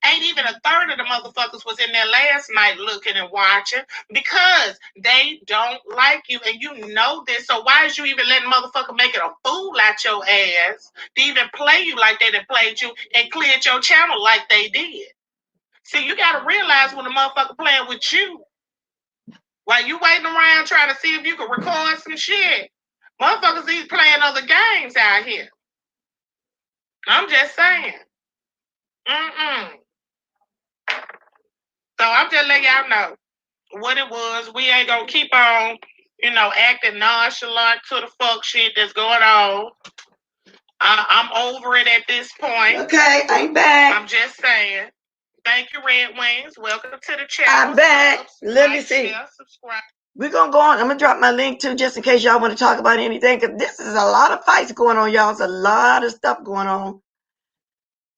ain't even a third of the motherfuckers was in there last night looking and watching because they don't like you, and you know this. So why is you even letting motherfucker make it a fool out your ass to even play you like they done played you and cleared your channel like they did? See, you got to realize when the motherfucker playing with you, while you waiting around trying to see if you can record some shit. Motherfuckers these playing other games out here. I'm just saying. So I'm just letting y'all know what it was. We ain't gonna keep on, acting nonchalant to the fuck shit that's going on. I'm over it at this point. Okay, I'm back. I'm just saying. Thank you, Red Wings. Welcome to the channel. I'm back. Let me see. Share, subscribe. We're going to go on. I'm going to drop my link too, just in case y'all want to talk about anything, because this is a lot of fights going on, y'all. It's a lot of stuff going on.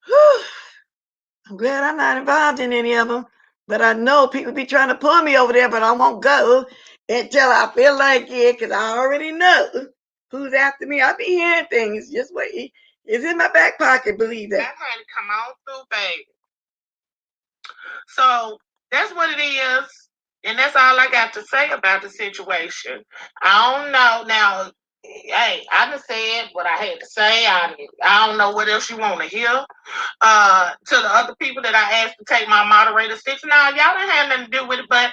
Whew. I'm glad I'm not involved in any of them, but I know people be trying to pull me over there, but I won't go until I feel like it, because I already know who's after me. I be hearing things. Just wait. It's in my back pocket, believe that. That honey come on through, baby. So that's what it is. And that's all I got to say about the situation. I don't know. Now, hey, I done said what I had to say. I don't know what else you want to hear. To the other people that I asked to take my moderator sticks, now, y'all don't have nothing to do with it, but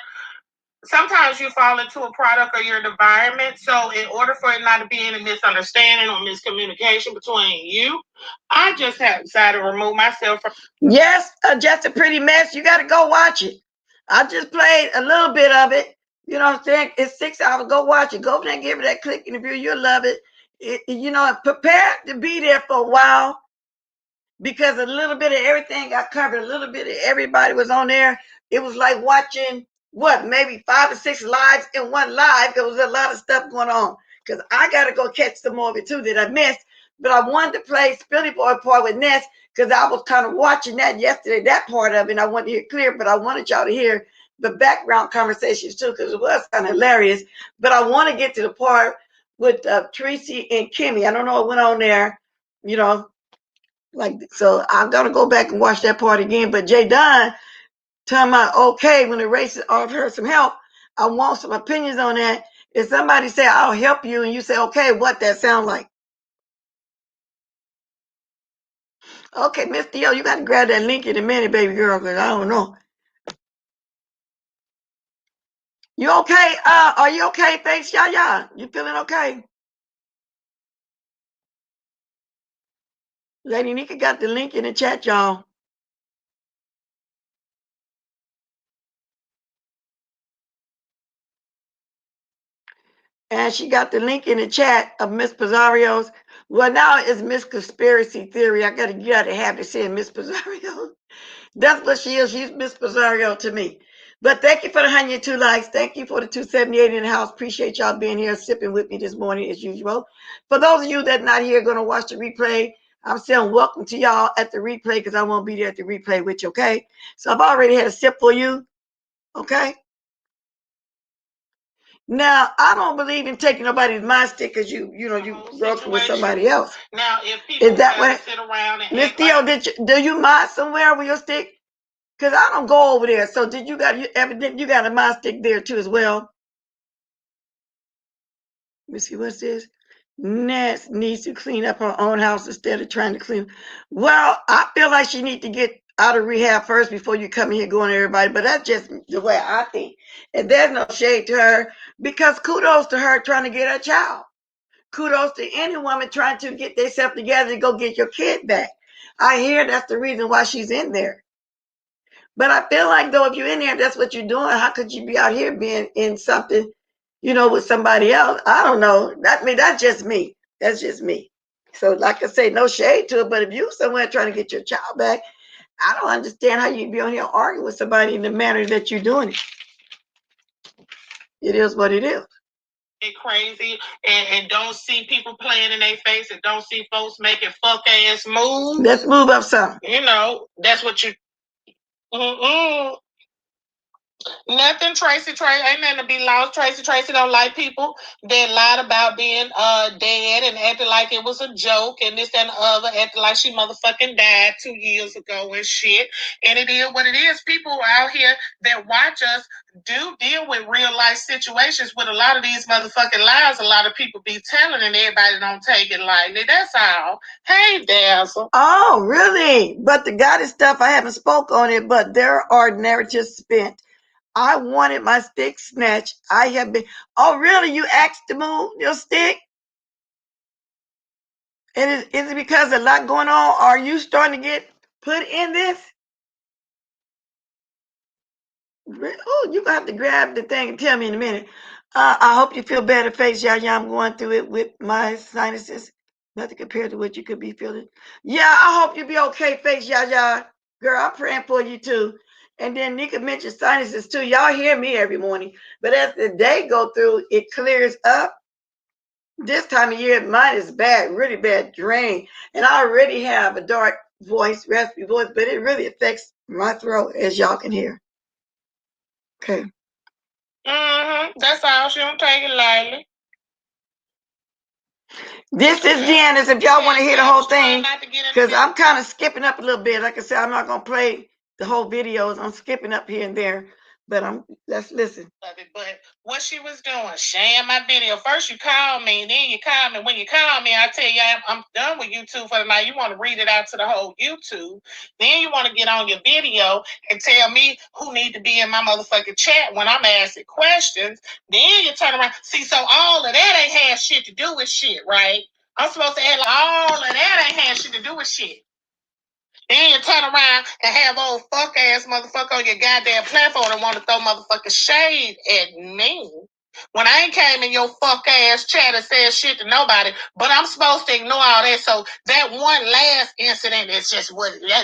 sometimes you fall into a product of your environment. So in order for it not to be any misunderstanding or miscommunication between you, I just have decided to remove myself from. Yes, Just a Pretty Mess. You got to go watch it. I just played a little bit of it. You know what I'm saying? It's 6 hours. Go watch it. Go over there and give it that click and review. You'll love it. Prepare to be there for a while, because a little bit of everything got covered. A little bit of everybody was on there. It was like watching maybe 5 or 6 lives in one live. There was a lot of stuff going on, because I got to go catch some more of it too that I missed. But I wanted to play Spilly Boy part with Ness, because I was kind of watching that yesterday, that part of it, and I wanted to hear clear, but I wanted y'all to hear the background conversations too, because it was kind of hilarious. But I want to get to the part with Tracy and Kimmy. I don't know what went on there, so I'm gonna go back and watch that part again. But Jay Dunn talking about, okay, when the races offer her some help, I want some opinions on that. If somebody say I'll help you and you say, okay, what that sound like? Okay, Miss Theo, you got to grab that link in a minute, baby girl, because I don't know. You okay? Are you okay? Thanks, Yaya. You feeling okay? Lady Nika got the link in the chat, y'all. And she got the link in the chat of Miss Pizzario's. Well, now it's Miss Conspiracy Theory. I got to have to say Miss Pizzario. That's what she is. She's Miss Pizzario to me. But thank you for the 102 likes. Thank you for the 278 in the house. Appreciate y'all being here sipping with me this morning as usual. For those of you that not here going to watch the replay, I'm saying welcome to y'all at the replay because I won't be there at the replay with you, okay? So I've already had a sip for you, okay? Now, I don't believe in taking nobody's mind stick because you broke with somebody else. Now, if people is that what sit around and Miss Theo, do you mind somewhere with your stick? Because I don't go over there. So did you got a mind stick there too as well? Let me see, what's this? Ness needs to clean up her own house instead of trying to clean. Well, I feel like she needs to get out of rehab first before you come in here going to everybody. But that's just the way I think. And there's no shade to her because kudos to her trying to get her child. Kudos to any woman trying to get themselves together to go get your kid back. I hear that's the reason why she's in there. But I feel like, though, if you're in there, that's what you're doing, how could you be out here being in something, with somebody else? I don't know. That's just me. That's just me. So, like I say, no shade to it. But if you somewhere trying to get your child back, I don't understand how you be on here arguing with somebody in the manner that you're doing it. It is what it is. Crazy and don't see people playing in their face and don't see folks making fuck ass moves. Let's move up some. That's what you. Nothing, Tracy. Ain't nothing to be lost. Tracy don't like people that lied about being dead and acted like it was a joke and this and the other, acting like she motherfucking died 2 years ago and shit. And it is what it is. People out here that watch us do deal with real life situations with a lot of these motherfucking lies. A lot of people be telling and everybody don't take it lightly. That's all. Hey, Dazzle. Oh, really? But the goddess stuff, I haven't spoke on it, but there are narratives spent. I wanted my stick snatched. I have been. Oh, really? You asked to move your stick? And is it because of a lot going on? Are you starting to get put in this? Oh, you're going to have to grab the thing and tell me in a minute. I hope you feel better, Face Yaya. I'm going through it with my sinuses. Nothing compared to what you could be feeling. Yeah, I hope you be okay, Face Yaya. Girl, I'm praying for you too. And then Nika mentioned sinuses too. Y'all hear me every morning. But as the day go through, it clears up. This time of year, mine is bad, really bad, drain. And I already have a dark voice, raspy voice, but it really affects my throat, as y'all can hear. Okay. That's all. She don't take it lightly. This is Janice. If y'all want to hear the whole thing, because I'm kind of skipping up a little bit. Like I said, I'm not going to play the whole videos. I'm skipping up here and there. But let's listen. But what she was doing, sharing my video. First you call me, then you call me. When you call me, I tell you I'm done with YouTube for the night. You want to read it out to the whole YouTube. Then you want to get on your video and tell me who need to be in my motherfucking chat when I'm asking questions. Then you turn around. See, so all of that ain't had shit to do with shit, right? I'm supposed to add like all of that ain't had shit to do with shit. Then you turn around and have old fuck ass motherfucker on your goddamn platform and want to throw motherfucking shade at me. When I ain't came in your fuck ass chat and said shit to nobody, but I'm supposed to ignore all that. So that one last incident is just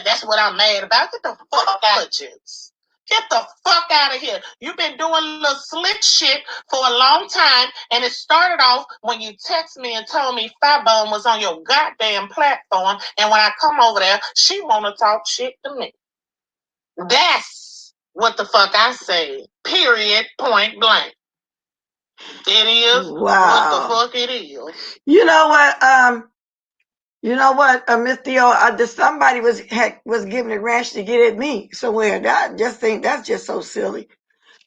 that's what I'm mad about. Get the fuck out of this. Get the fuck out of here. You've been doing little slick shit for a long time, and it started off when you text me and told me Fibone was on your goddamn platform, and when I come over there, she want to talk shit to me. That's what the fuck I said. Period. Point blank. It is what the fuck it is. You know what? Miss Theo, somebody was giving a rash to get at me somewhere. That's just so silly.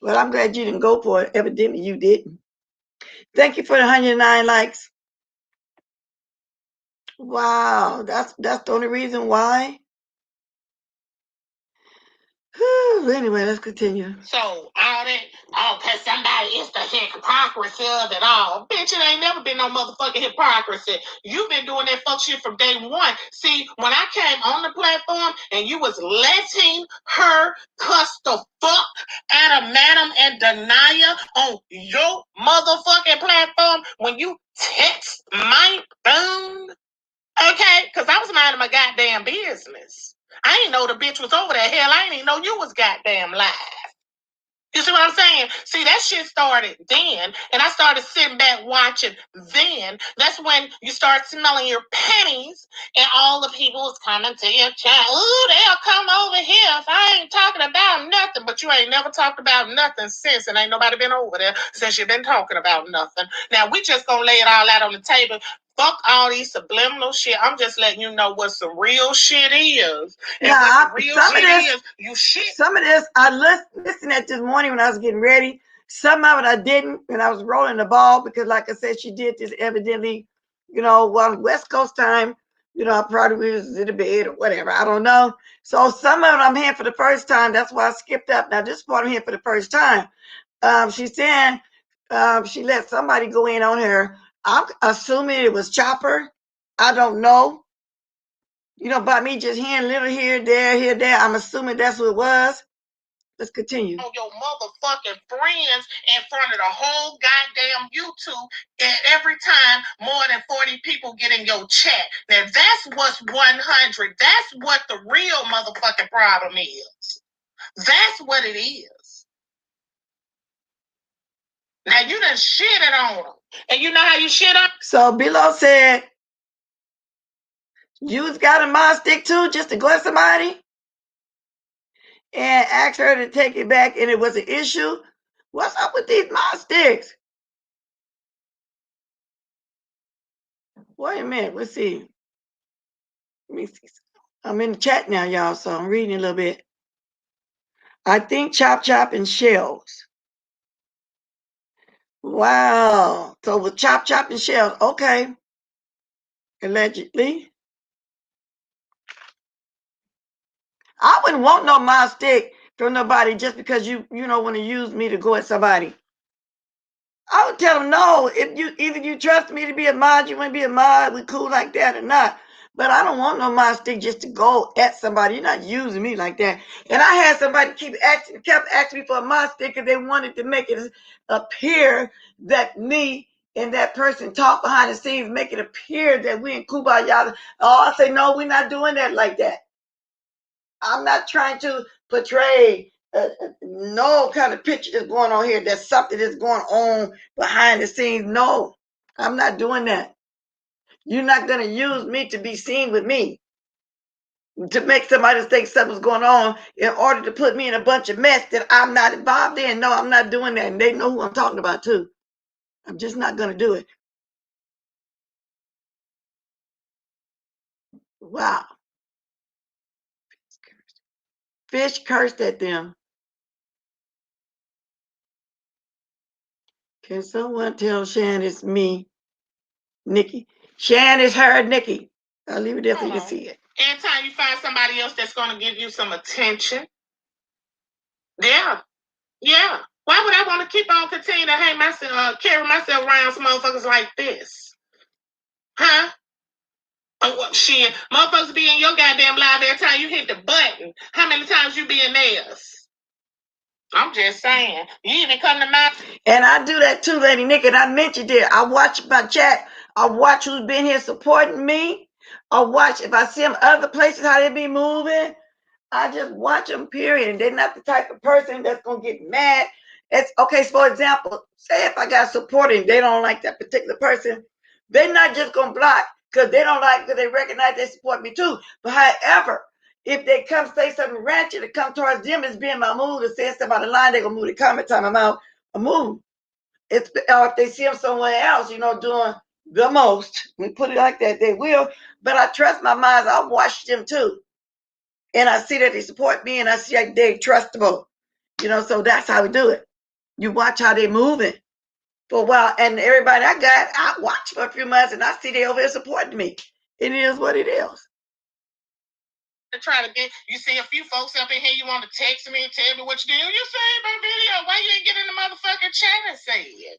But I'm glad you didn't go for it. Evidently you didn't. Thank you for the 109 likes. Wow, that's the only reason why. Anyway, let's continue. So all that, cause somebody is the hypocrisy of it all. Bitch, it ain't never been no motherfucking hypocrisy. You've been doing that fuck shit from day one. See, when I came on the platform and you was letting her cuss the fuck out of Madam and Denia on your motherfucking platform when you text my phone, okay? Cause I was minding my goddamn business. I didn't know the bitch was over there. Hell, I didn't even know you was goddamn live. You see what I'm saying? See, that shit started then, and I started sitting back watching then. That's when you start smelling your pennies, and all the people was coming to your chat. Ooh, they'll come over here if I ain't talking about nothing. But you ain't never talked about nothing since, and ain't nobody been over there since you've been talking about nothing. Now, we just gonna lay it all out on the table. Fuck all these subliminal shit. I'm just letting you know what some real shit is. And what the real shit is, you shit. Some of this, I listened at this morning when I was getting ready. Some of it I didn't, and I was rolling the ball because, like I said, she did this evidently, well, West Coast time, I probably was in the bed or whatever. I don't know. So some of it I'm hearing for the first time. That's why I skipped up. Now, this part I'm hearing for the first time. She's saying she let somebody go in on her. I'm assuming it was Chopper. I don't know. By me just hearing little here, there, I'm assuming that's what it was. Let's continue. On your motherfucking friends in front of the whole goddamn YouTube, and every time more than 40 people get in your chat. Now that's what's 100. That's what the real motherfucking problem is. That's what it is. Now you done shitted on them. And you know how you shit on? So Below said, you's got a mod stick too, just to go at somebody? And asked her to take it back, and it was an issue. What's up with these mod sticks? Wait a minute, let's see. Let me see. I'm in the chat now, y'all, so I'm reading a little bit. I think Chop and Shells. Wow. So with Chop and Shells, okay. Allegedly. I wouldn't want no mod stick from nobody just because you want to use me to go at somebody. I would tell them no. If either you trust me to be a mod, you want to be a mod, we cool like that or not. But I don't want no mod stick just to go at somebody. You're not using me like that. And I had somebody kept asking me for a mod stick because they wanted to make it appear that me and that person talk behind the scenes, make it appear that we in Kumbaya. Oh, I say no, we're not doing that like that. I'm not trying to portray no kind of picture that's going on here. There's something that's going on behind the scenes. No, I'm not doing that. You're not going to use me to be seen with me to make somebody think something's going on in order to put me in a bunch of mess that I'm not involved in. No, I'm not doing that. And they know who I'm talking about too. I'm just not going to do it. Wow. Fish cursed at them. Can someone tell Shan it's me, Nikki? Shan is her, Nikki. I'll leave it there so you can see it. Anytime you find somebody else that's going to give you some attention. Yeah. Yeah. Why would I want to keep on continuing to hang myself, carry myself around some motherfuckers like this? Huh? Oh, well, shit. Motherfuckers be in your goddamn live every time you hit the button. How many times you be in theirs? I'm just saying. You even come to my... And I do that too, Lady Nick, and I mentioned it. I watch my chat. I watch who's been here supporting me. I watch if I see them other places, how they be moving. I just watch them, period. And they're not the type of person that's going to get mad. It's okay. So for example, say if I got supporting, they don't like that particular person. They're not just going to block because they don't like, because they recognize they support me too. But however, if they come say something ratchet to come towards them, it's being my mood to say something on the line, they're going to move the comment time. I'm out. A move. It's, or if they see them somewhere else, doing the most, we put it like that, they will. But I trust my minds. I'll watch them too. And I see that they support me, and I see like they're trustable. So that's how we do it. You watch how they moving for a while. And everybody I watch for a few months, and I see they over here supporting me. It is what it is. To try to get, you see a few folks up in here, you want to text me and tell me what you do. You say my video, why you ain't get in the motherfucking chat and say it?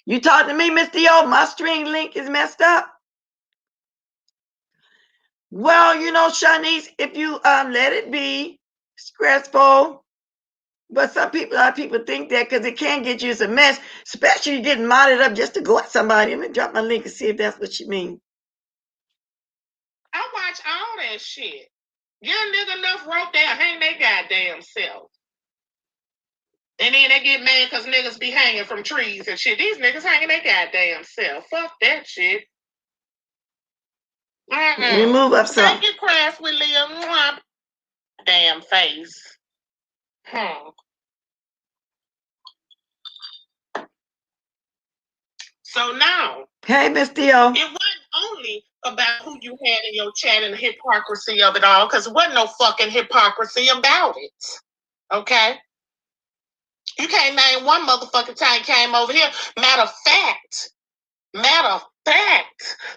You talk to me, Mr. Yo, my stream link is messed up. Well, Shanice, if you let it be stressful, but a lot of people think that because it can get you as a mess, especially getting modded up just to go at somebody. Let me drop my link and see if that's what you mean. I watch all that shit. Get a nigga enough rope there, hang their goddamn self. And then they get mad because niggas be hanging from trees and shit. These niggas hanging their goddamn self. Fuck that shit. Remove up some. Thank you, Craft with Liam. Damn face. So now, hey, Miss Theo. It wasn't only about who you had in your chat and the hypocrisy of it all, because there wasn't no fucking hypocrisy about it. Okay? You can't name one motherfucking time came over here. Matter of fact,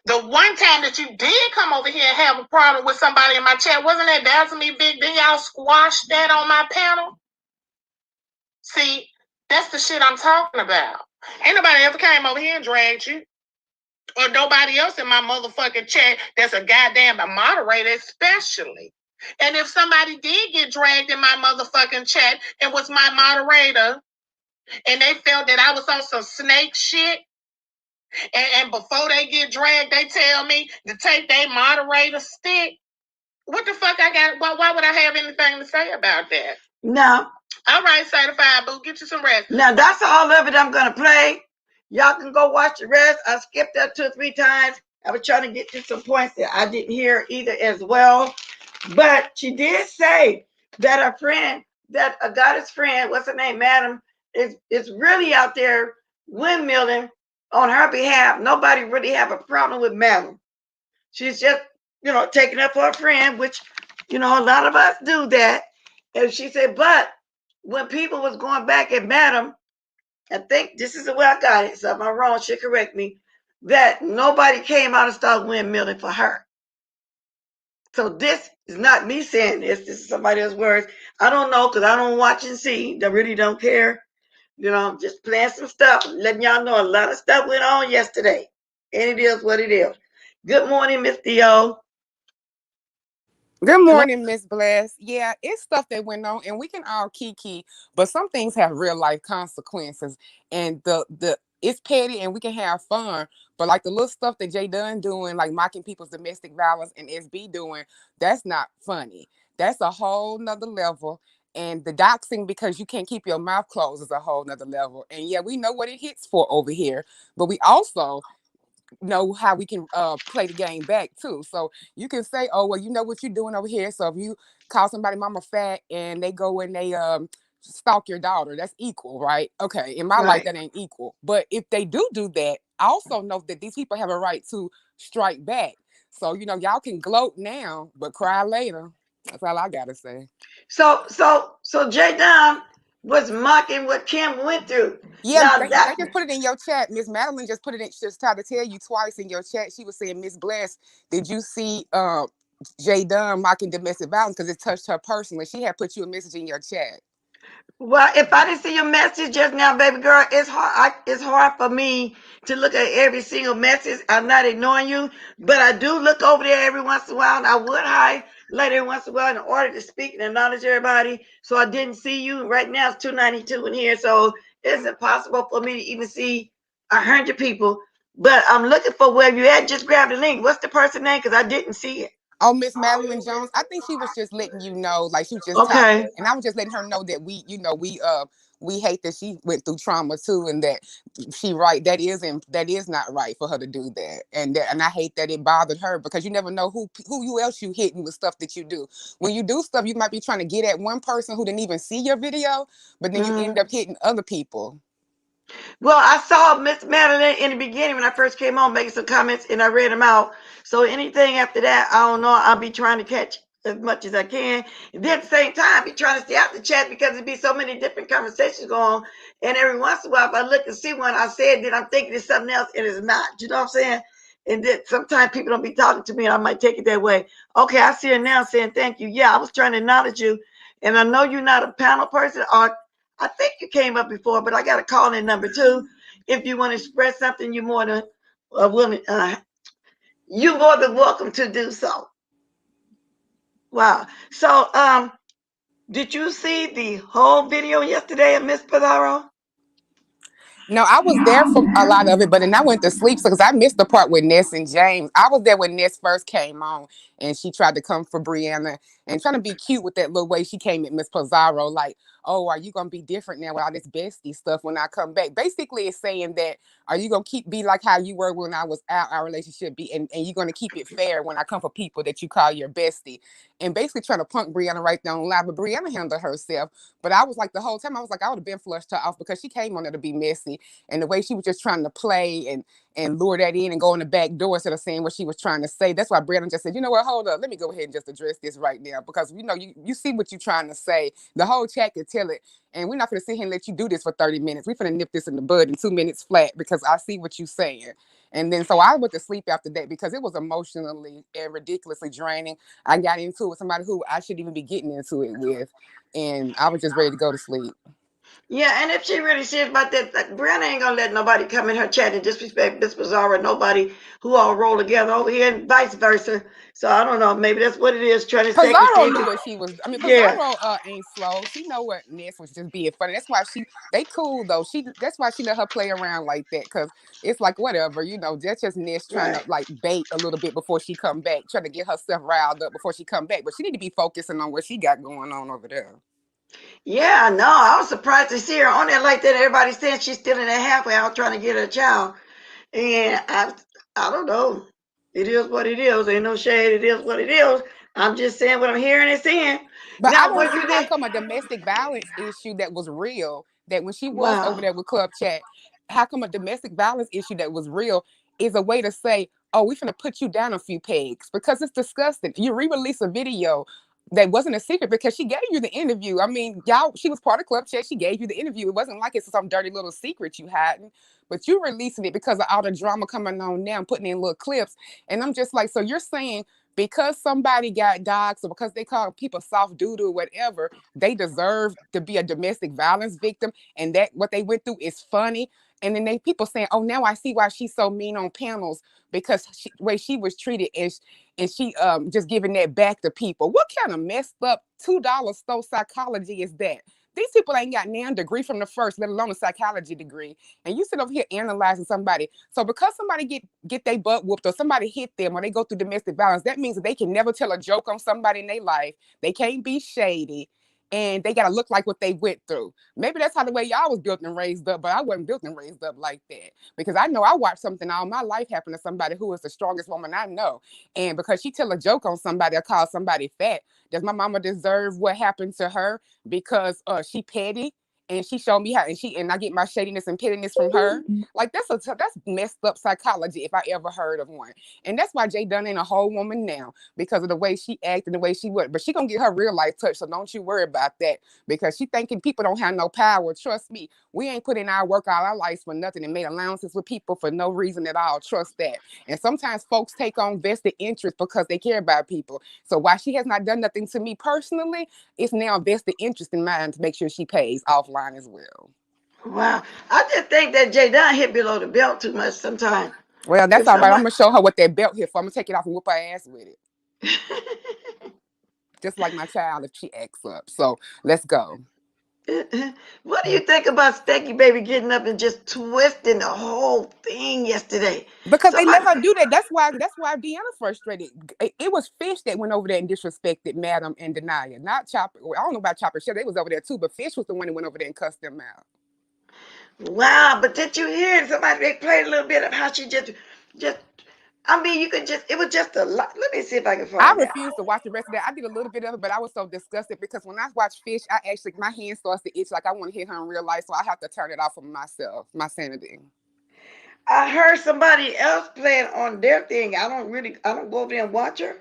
the one time that you did come over here and have a problem with somebody in my chat, wasn't that dazzling me big? Then y'all squashed that on my panel? See, that's the shit I'm talking about. Ain't nobody ever came over here and dragged you. Or nobody else in my motherfucking chat that's a goddamn moderator, especially. And if somebody did get dragged in my motherfucking chat and was my moderator, and they felt that I was on some snake shit, and before they get dragged, they tell me to take their moderator stick, what the fuck I got? Why would I have anything to say about that? No. All right, certified boo, get you some rest. Now that's all of it I'm gonna play. Y'all can go watch the rest. I skipped that 2 or 3 times. I was trying to get to some points that I didn't hear either as well. But she did say that a friend, that a goddess friend, what's her name, Madam, is really out there windmilling on her behalf. Nobody really have a problem with Madam. She's just, taking up for a friend, which, a lot of us do that. And she said, but when people was going back at Madam, I think this is the way I got it, so if I'm wrong, she'll correct me, that nobody came out and started windmilling for her. So this is not me saying this. This is somebody else's words. I don't know because I don't watch and see. I really don't care. I'm just playing some stuff, letting y'all know a lot of stuff went on yesterday. And it is what it is. Good morning, Miss Theo. Good morning, Miss Bless. Yeah, it's stuff that went on, and we can all kiki, but some things have real life consequences, and the it's petty, and we can have fun. But like the little stuff that Jay Dunn doing, like mocking people's domestic violence, and SB doing, that's not funny. That's a whole nother level. And the doxing because you can't keep your mouth closed is a whole nother level. And yeah, we know what it hits for over here, but we also know how we can play the game back too. So you can say, oh, well, you know what you're doing over here. So if you call somebody mama fat and they go and they stalk your daughter, that's equal, right? Okay, in my life, that ain't equal. But if they do that, I also know that these people have a right to strike back. So, y'all can gloat now, but cry later. That's all I gotta say. So Jay Dunn was mocking what Kim went through. Yeah, now they just put it in your chat. Miss Madeline just put it in. She just tried to tell you twice in your chat. She was saying, Miss Bless, did you see Jay Dunn mocking domestic violence because it touched her personally? She had put you a message in your chat. Well, if I didn't see your message just now, baby girl, it's hard. It's hard for me to look at every single message. I'm not ignoring you, but I do look over there every once in a while, and I would highlight every once in a while in order to speak and acknowledge everybody. So I didn't see you. Right now, it's 292 in here, so it's impossible for me to even see 100 people. But I'm looking for where you at. Just grab the link. What's the person name? Because I didn't see it. Oh, Miss Madeline Jones. I think she was just letting you know, like she was just okay. Talking, and I was just letting her know that we hate that she went through trauma too, and that she right. That is not right for her to do that, and I hate that it bothered her because you never know who you else you hitting with stuff that you do. When you do stuff, you might be trying to get at one person who didn't even see your video, but then you end up hitting other people. Well, I saw Miss Madeline in the beginning when I first came on making some comments, and I read them out. So anything after that, I don't know. I'll be trying to catch as much as I can. And then at the same time, be trying to stay out the chat because there'd be so many different conversations going on. And every once in a while, if I look and see one, I said that I'm thinking it's something else, and it's not. You know what I'm saying? And then sometimes people don't be talking to me, and I might take it that way. Okay, I see her now saying thank you. Yeah, I was trying to acknowledge you, and I know you're not a panel person, or I think you came up before, but I got a call-in number too. If you want to express something, you're more than willing. You're more than welcome to do so. Wow. So, did you see the whole video yesterday of Miss Pizarro? No, I was there for a lot of it, but then I went to sleep because I missed the part with Ness and James. I was there when Ness first came on, and she tried to come for Brianna and trying to be cute with that little way she came at Miss Pizarro, like, oh, are you gonna be different now with all this bestie stuff when I come back? Basically, it's saying that, are you gonna be like how you were when I was out, our relationship be, and you're gonna keep it fair when I come for people that you call your bestie, and basically trying to punk Brianna right down live. But Brianna handled herself. But I was like, the whole time I was like, I would have been flushed her off because she came on there to be messy, and the way she was just trying to play and lure that in and go in the back door instead of saying what she was trying to say. That's why Brianna just said, you know what, hold up, let me go ahead and just address this right now, because you see what you're trying to say. The whole chat could tell it, and we're not going to sit here and let you do this for 30 minutes. We're going to nip this in the bud in 2 minutes flat because I see what you're saying. And then so I went to sleep after that because it was emotionally and ridiculously draining. I got into it with somebody who I shouldn't even be getting into it with, and I was just ready to go to sleep. Yeah, and if she really serious about that, like, Brianna ain't gonna let nobody come in her chat and disrespect Miss Pizarro, nobody who all roll together over here, and vice versa. So I don't know, maybe that's what it is. Trying to second Pizarro see. knew what she was. I mean, Yeah, Pizarro ain't slow. She know what Ness was just being funny. That's why they cool though. That's why she let her play around like that, because it's like whatever, that's just Ness trying to right. like bait a little bit before she come back, trying to get herself riled up before she come back. But she need to be focusing on what she got going on over there. Yeah, no, I was surprised to see her on there like that. Everybody's saying she's still in that halfway house trying to get her child, and I don't know. It is what it is. Ain't no shade. It is what it is. I'm just saying what I'm hearing and seeing. But I Now, don't what see you how think? come a domestic violence issue that was real, that when she was over Wow. there with Club Chat, how come a domestic violence issue that was real is a way to say, oh, we're going to put you down a few pegs? Because it's disgusting. You re-release a video that wasn't a secret because she gave you the interview. I mean, she was part of Club Chat. She gave you the interview. It wasn't like it's some dirty little secret you hiding, but you releasing it because of all the drama coming on now and putting in little clips. And I'm just like, so you're saying because somebody got dogs or because they call people soft doodle or whatever, they deserve to be a domestic violence victim, and that what they went through is funny. And then people saying, oh, now I see why she's so mean on panels, because way she was treated, and she just giving that back to people. What kind of messed up $2 store psychology is that? These people ain't got now a degree from the first, let alone a psychology degree. And you sit over here analyzing somebody. So because somebody get their butt whooped or somebody hit them or they go through domestic violence, that means that they can never tell a joke on somebody in their life. They can't be shady. And they gotta look like what they went through. Maybe that's how the way y'all was built and raised up, but I wasn't built and raised up like that. Because I know I watched something all my life happen to somebody who is the strongest woman I know. And because she tell a joke on somebody or call somebody fat, does my mama deserve what happened to her because she petty and she showed me how, and I get my shadiness and pettiness from her? Like that's messed up psychology if I ever heard of one. And that's why Jay Dunn ain't a whole woman now, because of the way she acted, the way she would. But she gonna get her real life touch, so don't you worry about that, because she thinking people don't have no power. Trust me, we ain't put in our work all our lives for nothing and made allowances with people for no reason at all. Trust that. And sometimes folks take on vested interest because they care about people. So while she has not done nothing to me personally, it's now a vested interest in mine to make sure she pays offline as well. Wow. I just think that Jay Dunn hit below the belt too much sometimes. Well, that's If all right. I'm someone gonna show her what that belt here for. I'm gonna take it off and whoop her ass with it, just like my child if she acts up. So let's go. what do you think about Stecky Baby getting up and just twisting the whole thing yesterday? Because they let Somebody, her do that. That's why Deanna frustrated. It was Fish that went over there and disrespected Madam and Denia, not Chopper. Well, I don't know about Chopper. Sure, they was over there too, but Fish was the one that went over there and cussed them out. wow, but did you hear somebody, they played a little bit of how she just, I mean, you could just, it was just a lot. Let me see if I can I find that. refused to watch the rest of that. I did a little bit of it, but I was so disgusted because when I watch Fish, my hand starts to itch like I want to hit her in real life, so I have to turn it off for myself, my sanity. I heard somebody else playing on their thing. I don't go over there and watch her.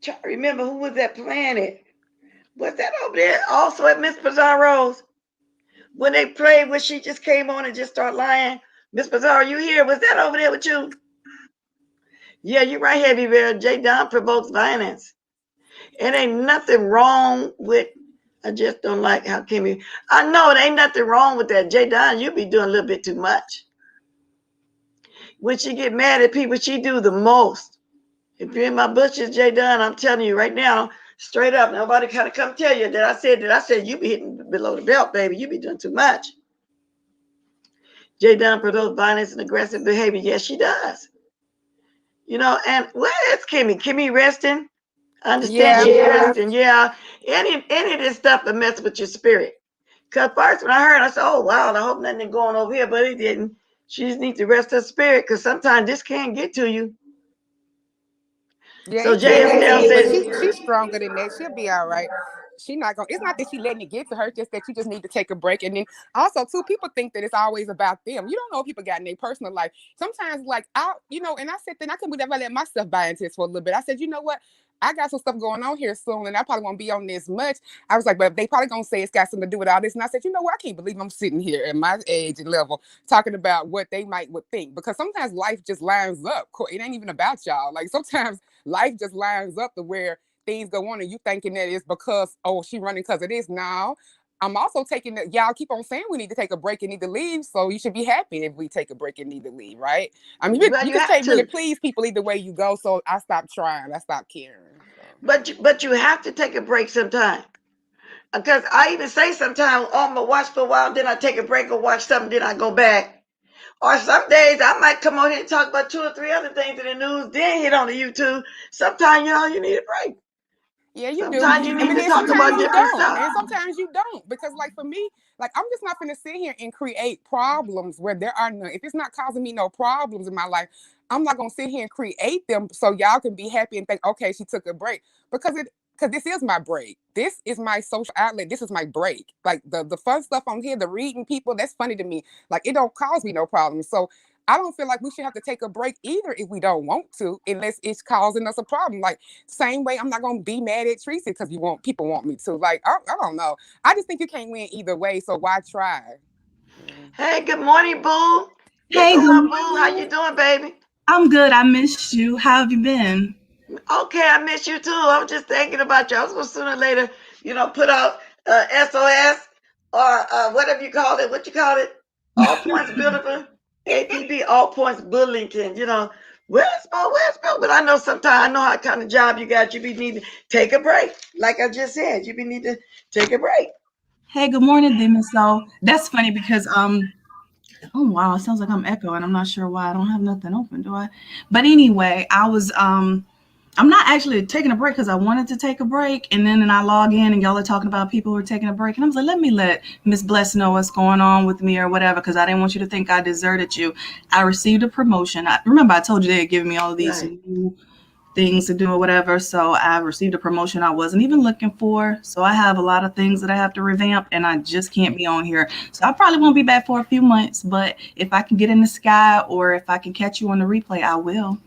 Try to remember who was that playing it. Was that over there also at Miss Pizarro's? When they played, when she just came on and just started lying. Miss Pizarro, you here? Was that over there with you? Yeah, you're right, Heavy Bear. J. Don provokes violence. It ain't nothing wrong with. I just don't like how Kimmy. I know it ain't nothing wrong with that. J. Don, you be doing a little bit too much. When she get mad at people, she do the most. If you're in my bushes, J. Don, I'm telling you right now, straight up, nobody kind of come tell you that I said you be hitting below the belt, baby. You be doing too much. J. Don provokes violence and aggressive behavior. Yes, she does. And where is Kimmy? Kimmy resting? I understand Yeah. she cursed, and any of this stuff will mess with your spirit. Cause first when I heard, I said, "Oh wow, I hope nothing is going over here," but it didn't. She just needs to rest her spirit, cause sometimes this can get to you. Yeah, So it can get to JSL me, but says, she's stronger than that. She'll be all right. She not gonna. It's not that she letting it get to her. It's just that you just need to take a break. And then also too, people think that it's always about them. You don't know what people got in their personal life. Sometimes, like and I said that I couldn't believe I let myself buy into this for a little bit. I said, you know what? I got some stuff going on here soon, and I probably won't be on this much. I was like, but they probably gonna say it's got something to do with all this. And I said, you know what? I can't believe I'm sitting here at my age and level talking about what they would think, because sometimes life just lines up. It ain't even about y'all. Like sometimes life just lines up to where things go on and you thinking that it's because, oh, she running because of this. Now I'm also taking that. Y'all keep on saying we need to take a break and need to leave, so you should be happy if we take a break and need to leave, right? I mean, "Well, you you just have can't really to, please people either way you go, so I stopped trying. I stopped caring. So. but you have to take a break sometime." Because I even say sometimes, "Oh, I'm gonna watch for a while, then I take a break or watch something, then I go back." Or some days I might come on here and talk about 2 or 3 other things in the news, then hit on the YouTube. Sometimes you need a break. Yeah, you do. Sometimes you And need but to then talk sometimes about you different don't. stuff. And sometimes you don't. Because like for me, like I'm just not gonna sit here and create problems where there are none. If it's not causing me no problems in my life, I'm not gonna sit here and create them so y'all can be happy and think, okay, she took a break. Because this is my break. This is my social outlet. This is my break. Like the fun stuff on here, the reading people, that's funny to me. Like it don't cause me no problems. So I don't feel like we should have to take a break either if we don't want to, unless it's causing us a problem. Like same way, I'm not gonna be mad at Tracy because people want me to. Like I don't know. I just think you can't win either way. So why try? Yeah. Hey, good morning, Boo. What's Hey, going good on, Boo? How morning. you doing, baby? I'm good. I missed you. How have you been? Okay, I miss you too. I was just thinking about you. I was gonna sooner or later, put out SOS or whatever you call it. What you call it? All points billable. APB, all points Bullington. Where's Bill? But I know sometimes I know how kind of job you got. You be need to take a break. Like I just said, you be need to take a break. Hey, good morning, Demon. So that's funny because oh wow, it sounds like I'm echoing. I'm not sure why. I don't have nothing open, do I? But anyway, I'm not actually taking a break because I wanted to take a break, and then I log in and y'all are talking about people who are taking a break, and I was like, let me let Miss Bless know what's going on with me or whatever, because I didn't want you to think I deserted you. I received a promotion. I remember I told you they had given me all of these Right. new things to do or whatever. So I received a promotion I wasn't even looking for. So I have a lot of things that I have to revamp, and I just can't be on here. So I probably won't be back for a few months, but if I can get in the sky or if I can catch you on the replay, I will.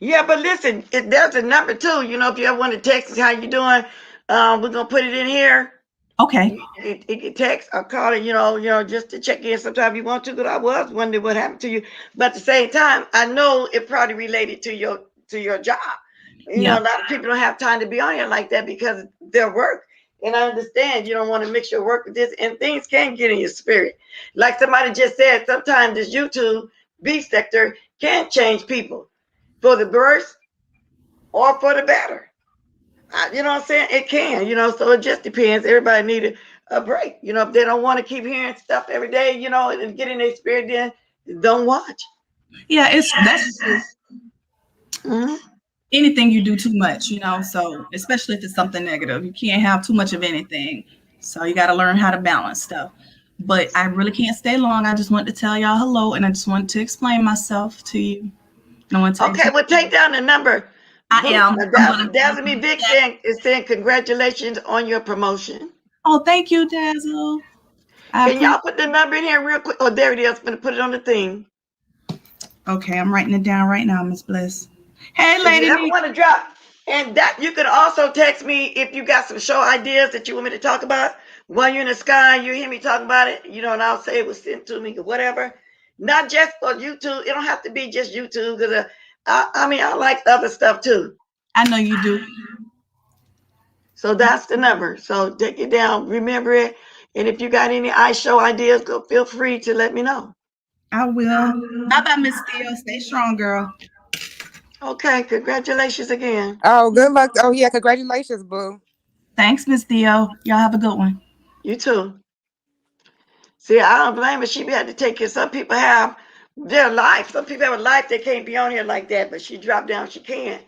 Yeah, but listen, there's a number too. If you ever want to text us how you doing, we're gonna put it in here. Okay. You can text or call it, just to check in sometimes you want to, because I was wondering what happened to you. But at the same time, I know it probably related to your job. Yeah. A lot of people don't have time to be on here like that because their work. And I understand you don't want to mix your work with this, and things can get in your spirit. Like somebody just said, sometimes this YouTube beef sector can change people for the worse or for the better. You know what I'm saying? It can, so it just depends. Everybody needed a break. If they don't want to keep hearing stuff every day, and get in their spirit, then don't watch. Yeah, that's true. Hmm. Anything you do too much, so especially if it's something negative, you can't have too much of anything. So you got to learn how to balance stuff. But I really can't stay long. I just want to tell y'all hello, and I just want to explain myself to you. I want to tell you Okay, well, take down the number. I Boo, am. I'm going to Dazzle Me Big is saying congratulations on your promotion. Oh, thank you, Dazzle. I Can appreciate. y'all put the number in here real quick? Oh, there it is. I'm going to put it on the thing. Okay, I'm writing it down right now, Miss Bliss. Hey, If you Lady ever Neat. want to drop, and that you can also text me if you got some show ideas that you want me to talk about. While you're in the sky, you hear me talking about it, and I'll say it was sent to me or whatever. Not just for YouTube. It don't have to be just YouTube because I like other stuff too. I know you do. So that's the number. So take it down, remember it, and if you got any show ideas, go feel free to let me know. I will. Bye bye, Miss Theo. Stay strong, girl. Okay, congratulations again. Oh, good luck. Oh yeah, congratulations, boo. Thanks, Miss Theo. Y'all have a good one. You too. See, I don't blame her. She had to take it. Some people have their life. Some people have a life they can't be on here like that, but she dropped down. She can.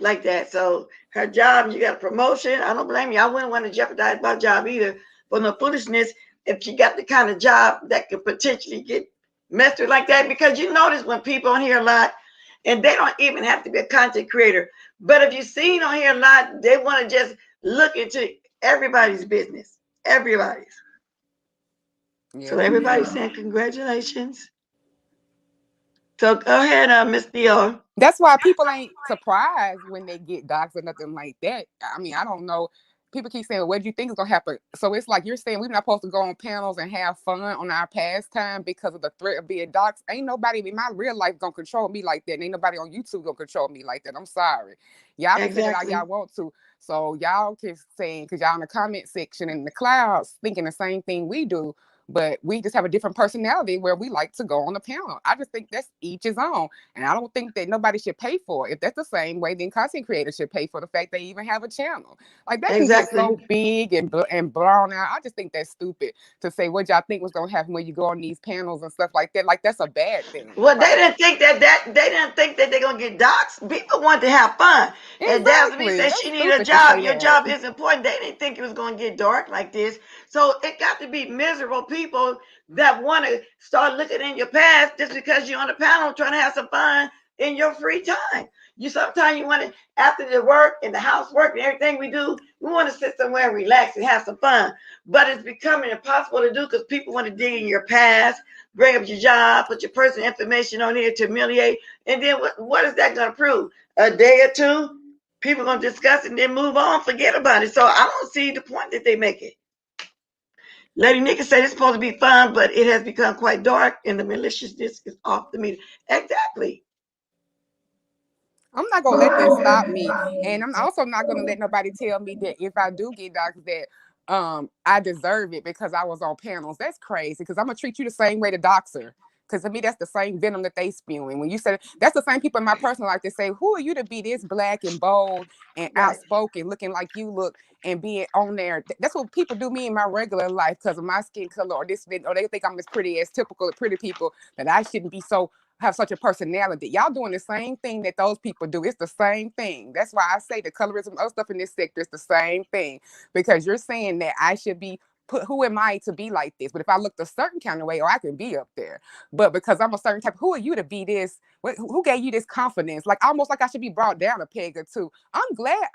like that. So her job, you got a promotion. I don't blame you. I wouldn't want to jeopardize my job either for no foolishness. If she got the kind of job that could potentially get messed with like that, because you notice when people on here a lot, and they don't even have to be a content creator, but if you seen on here a lot, they want to just look into everybody's business, everybody's. Yeah, So they do. everybody's saying congratulations. So go ahead, Miss Dior. That's why people ain't surprised when they get docs or nothing like that. I mean, I don't know. People keep saying, "What do you think is gonna happen?" So it's like you're saying we're not supposed to go on panels and have fun on our pastime because of the threat of being doxxed. Ain't nobody in my real life gonna control me like that. And ain't nobody on YouTube gonna control me like that. I'm sorry. Y'all can say that all Exactly. y'all want to. So y'all can say because y'all in the comment section in the clouds thinking the same thing we do, but we just have a different personality where we like to go on the panel. I just think that's each his own. And I don't think that nobody should pay for it. If that's the same way, then content creators should pay for the fact they even have a channel. Like that can get Exactly. so big and blown out. I just think that's stupid to say what y'all think was gonna happen when you go on these panels and stuff like that. Like that's a bad thing. Well, they Like didn't think they didn't think that they're gonna get doxxed. People want to have fun. And Daphne exactly. said That's she need a stupid to job. say Your that. job is important. They didn't think it was gonna get dark like this. So it got to be miserable people that want to start looking in your past just because you're on the panel trying to have some fun in your free time. You sometimes you want to after the work and the housework and everything we do, we want to sit somewhere and relax and have some fun. But it's becoming impossible to do because people want to dig in your past, bring up your job, put your personal information on here to humiliate. And then what is that going to prove? A day or two, people going to discuss it and then move on, forget about it. So I don't see the point that they make it. Lady Nika said it's supposed to be fun, but it has become quite dark and the maliciousness is off the meter. Exactly. I'm not gonna let that stop me, and I'm also not gonna let nobody tell me that if I do get doxxed that I deserve it because I was on panels. That's crazy. Because I'm gonna treat you the same way the doxer. Because to me, that's the same venom that they spewing. When you said that's the same people in my personal life that say, "Who are you to be this black and bold and Right. outspoken, looking like you look and being on there?" That's what people do me in my regular life because of my skin color or this, or they think I'm as pretty as typical pretty people that I shouldn't be so have such a personality. Y'all doing the same thing that those people do. It's the same thing. That's why I say the colorism, other stuff in this sector is the same thing. Because you're saying that I should be put, who am I to be like this? But if I looked a certain kind of way, or I can be up there. But because I'm a certain type, who are you to be this? Who gave you this confidence? Like almost like I should be brought down a peg or two. I'm glad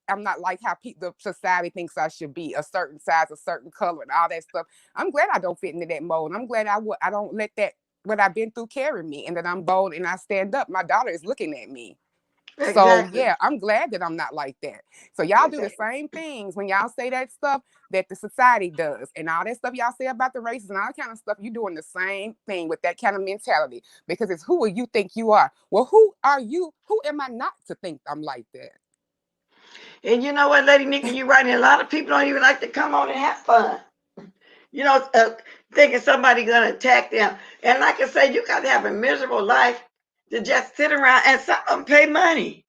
I'm not like how the society thinks I should be, a certain size, a certain color, and all that stuff. I'm glad I don't fit into that mold. I'm glad I don't let that what I've been through carry me, and that I'm bold and I stand up. My daughter is looking at me. So Exactly. yeah, I'm glad that I'm not like that. So y'all do the Exactly. same things when y'all say that stuff that the society does, and all that stuff y'all say about the races and all that kind of stuff. You doing the same thing with that kind of mentality because it's who you think you are. Well, who are you? Who am I not to think I'm like that? And you know what, Lady Nikki, you're right. And a lot of people don't even like to come on and have fun. You know, thinking somebody gonna attack them. And like I say, you got to have a miserable life to just sit around and some of them pay money.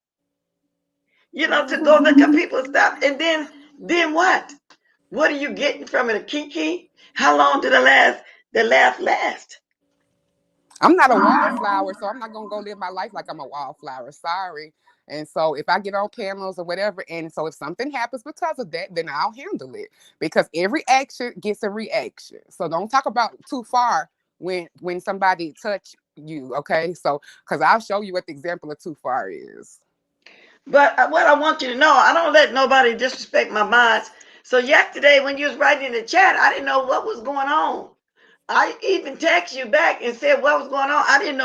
You know, to go Mm-hmm. look at people's stuff. And then what? What are you getting from it? A kiki? How long did the laugh last? I'm not a wallflower, so I'm not gonna go live my life like I'm a wallflower. Sorry. And so if I get on panels or whatever, and so if something happens because of that, then I'll handle it. Because every action gets a reaction. So don't talk about too far when somebody touch you, okay? So because I'll show you what the example of too far is. But what I want you to know, I don't let nobody disrespect my minds. So yesterday when you was writing in the chat, I didn't know what was going on. I even text you back and said what was going on. I didn't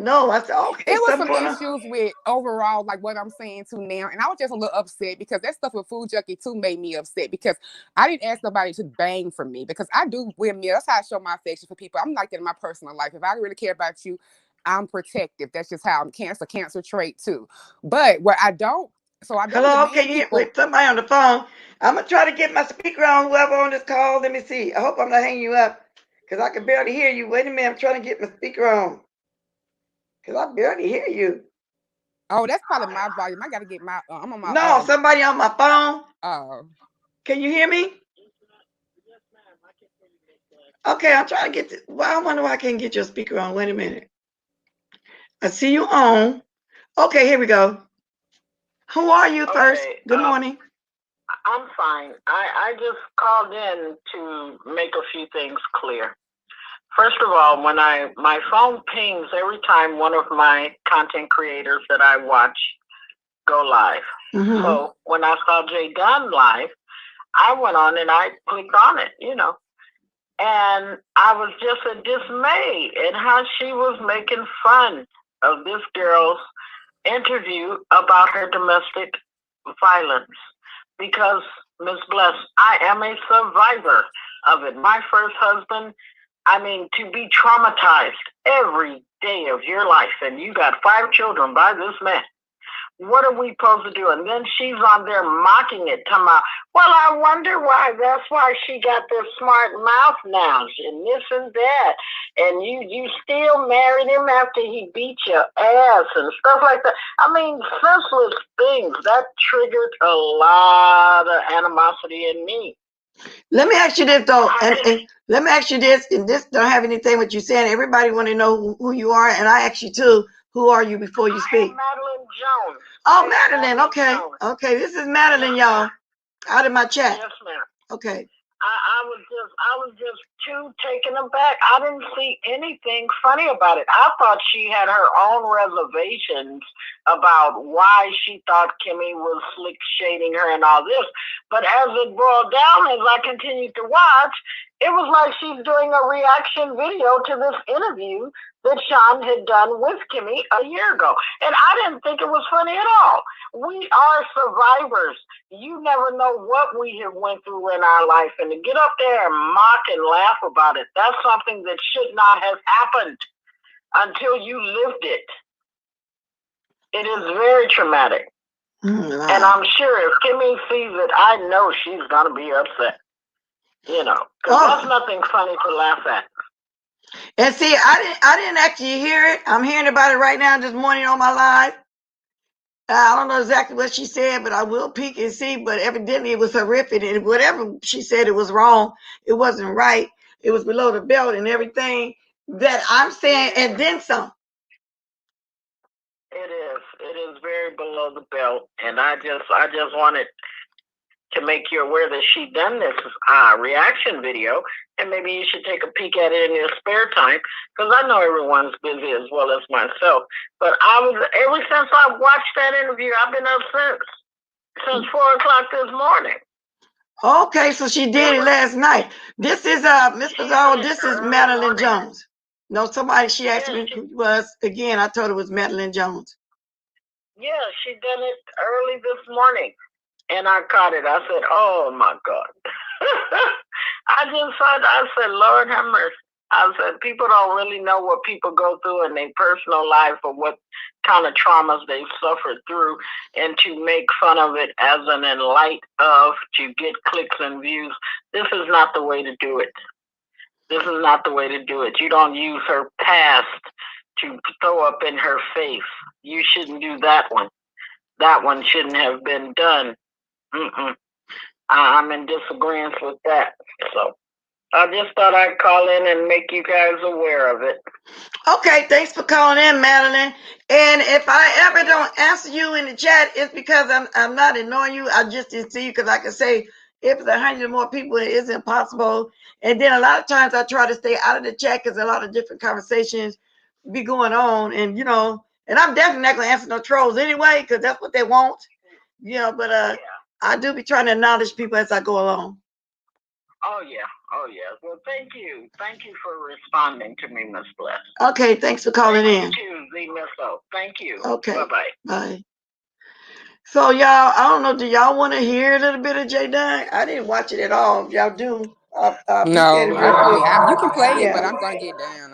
know. I said, okay, It was something some going on. issues with overall, like what I'm saying to now, and I was just a little upset because that stuff with Food Junkie too made me upset because I didn't ask nobody to bang for me because I do win me. That's how I show my affection for people. I'm like that in my personal life. If I really care about you, I'm protective. That's just how I'm cancer trait too. But where I don't, so I don't Hello, demand can you hear people. wait, somebody on the phone? I'm gonna try to get my speaker on whoever on this call. Let me see. I hope I'm not hanging you up because I can barely hear you. Wait a minute, I'm trying to get my speaker on because I barely hear you. Oh, that's probably my volume. I got to get my. I'm on my. No, somebody on my phone. Uh, Can you hear me? Okay, I'm trying to get. Well, I wonder why I can't get your speaker on. Wait a minute. I see you on. Okay, here we go. Who are you first? Okay, Good morning. I'm fine. I just called in to make a few things clear. First of all, when my phone pings every time one of my content creators that I watch go live. Mhm. So when I saw Jay Dunn live, I went on and I clicked on it, and I was just dismayed at how she was making fun of this girl's interview about her domestic violence. Because, Miss Bless, I am a survivor of it. My first husband, I mean, to be traumatized every day of your life, and you got 5 children by this man. What are we supposed to do? And then she's on there mocking it, talking about, well, I wonder why. That's why she got this smart mouth now, and this and that. And you still married him after he beat your ass and stuff like that. I mean, senseless things. That triggered a lot of animosity in me. Let me ask you this though, and let me ask you this, and this don't have anything what you're saying. Everybody want to know who you are, and I ask you too. Who are you before you speak? I'm Madeline Jones. Oh, Madeline. Okay, Jones. Okay. This is Madeline, y'all. Out of my chat. Yes, ma'am. Okay. I was just too taken aback. I didn't see anything funny about it. I thought she had her own reservations about why she thought Kimmy was slick shading her and all this. But as it boiled down, as I continued to watch, it was like she's doing a reaction video to this interview that Sean had done with Kimmy a year ago. And I didn't think it was funny at all. We are survivors. You never know what we have went through in our life. And to get up there and mock and laugh about it, that's something that should not have happened until you lived it. It is very traumatic. Wow. And I'm sure if Kimmy sees it, I know she's going to be upset. Because that's nothing funny to laugh at. And see, I didn't actually hear it. I'm hearing about it right now this morning on my live. I don't know exactly what she said, but I will peek and see. But evidently it was horrific, and whatever she said, it was wrong. It wasn't right. It was below the belt and everything that I'm saying, and then some. It is. It is very below the belt, and I just wanted to make you aware that she done this reaction video, and maybe you should take a peek at it in your spare time, because I know everyone's busy as well as myself. But ever since I watched that interview, I've been up since 4 o'clock this morning. Okay, so she did it last night. This is Miss Pizarro. This is Madeline Jones. No, she asked me who it was. Again, I told her it was Madeline Jones. Yeah, she done it early this morning. And I caught it. I said, oh, my God. I said, Lord have mercy. I said, people don't really know what people go through in their personal life or what kind of traumas they've suffered through, and to make fun of it as an in light of to get clicks and views. This is not the way to do it. This is not the way to do it. You don't use her past to throw up in her face. You shouldn't do that one. That one shouldn't have been done. I'm in disagreement with that. So I just thought I'd call in and make you guys aware of it. Okay, thanks for calling in, Madeline. And if I ever don't answer you in the chat, it's because I'm not ignoring you. I just didn't see you, because like I say, if it's 100 more people, it isn't possible. And then a lot of times I try to stay out of the chat because a lot of different conversations be going on, and and I'm definitely not gonna answer no trolls anyway, because that's what they want. But I do be trying to acknowledge people as I go along. Oh yeah. Well, thank you for responding to me, Miss Bless. Okay, thanks for calling in. Too, Z Misso. Thank you. Okay. Bye-bye. Bye. So y'all, I don't know, do y'all want to hear a little bit of Jay Dunn? I didn't watch it at all. If y'all do, No, you can play it, but I'm gonna get down.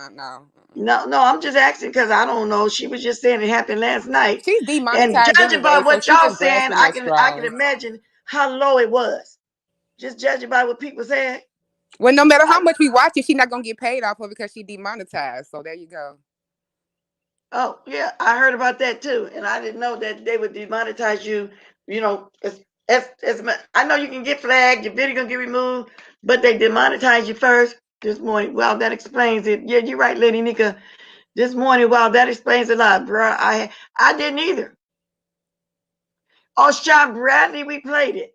No, I'm just asking because I don't know. She was just saying it happened last night. She's And demonetized judging by anyway, so what she's y'all just saying, grasping I at can straws. imagine how low it was. Just judging by what people said. Well, no matter how much we watch it, she's not gonna get paid off of it because she demonetized. So there you go. Oh yeah, I heard about that too, and I didn't know that they would demonetize you. I know you can get flagged, your video gonna get removed, but they demonetize you first this morning. Well, that explains it. Yeah, you're right, Lady Nika. This morning, wow, that explains a lot, bro. I didn't either. Oh, Sean Bradley replayed it.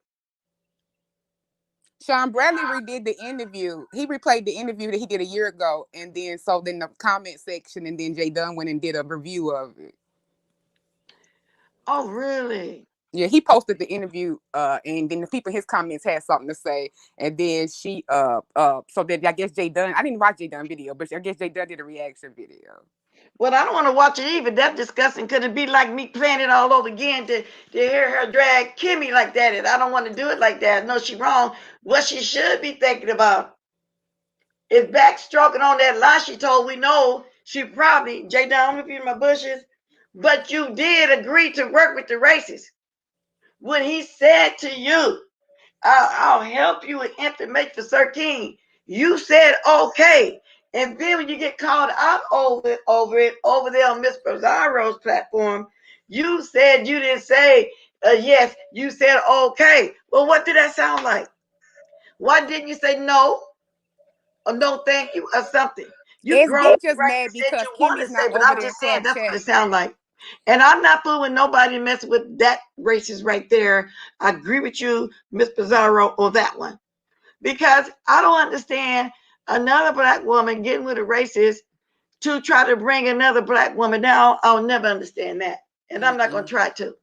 Sean Bradley redid the interview. He replayed the interview that he did a year ago, and then then the comment section, and then Jay Dunn went and did a review of it. Oh, really? Yeah, he posted the interview, and then the people in his comments had something to say, and then so that I guess Jay Dunn. I didn't watch Jay Dunn video, but I guess Jay Dunn did a reaction video. Well, I don't want to watch it either. That's disgusting. Could it be like me playing it all over again to hear her drag Kimmy like that? And I don't want to do it like that. No, she wrong. What she should be thinking about is backstroking on that lie she told. We know she probably, Jay Dunn, I'm in my bushes, but you did agree to work with the racists. When he said to you, I'll help you with information for Sir King, you said okay. And then when you get called out over there on Miss Pizarro's platform, you said you didn't say yes, you said okay. Well, what did that sound like? Why didn't you say no or no thank you or something? You grown SB just right mad and said because you want to Kimmy's say, not but over I'm there in just saying club that's what chat. it sounds like. And I'm not fooling nobody messing with that racist right there. I agree with you, Miss Pizarro, on that one. Because I don't understand another black woman getting with a racist to try to bring another black woman down. I'll never understand that. And I'm not going to try to.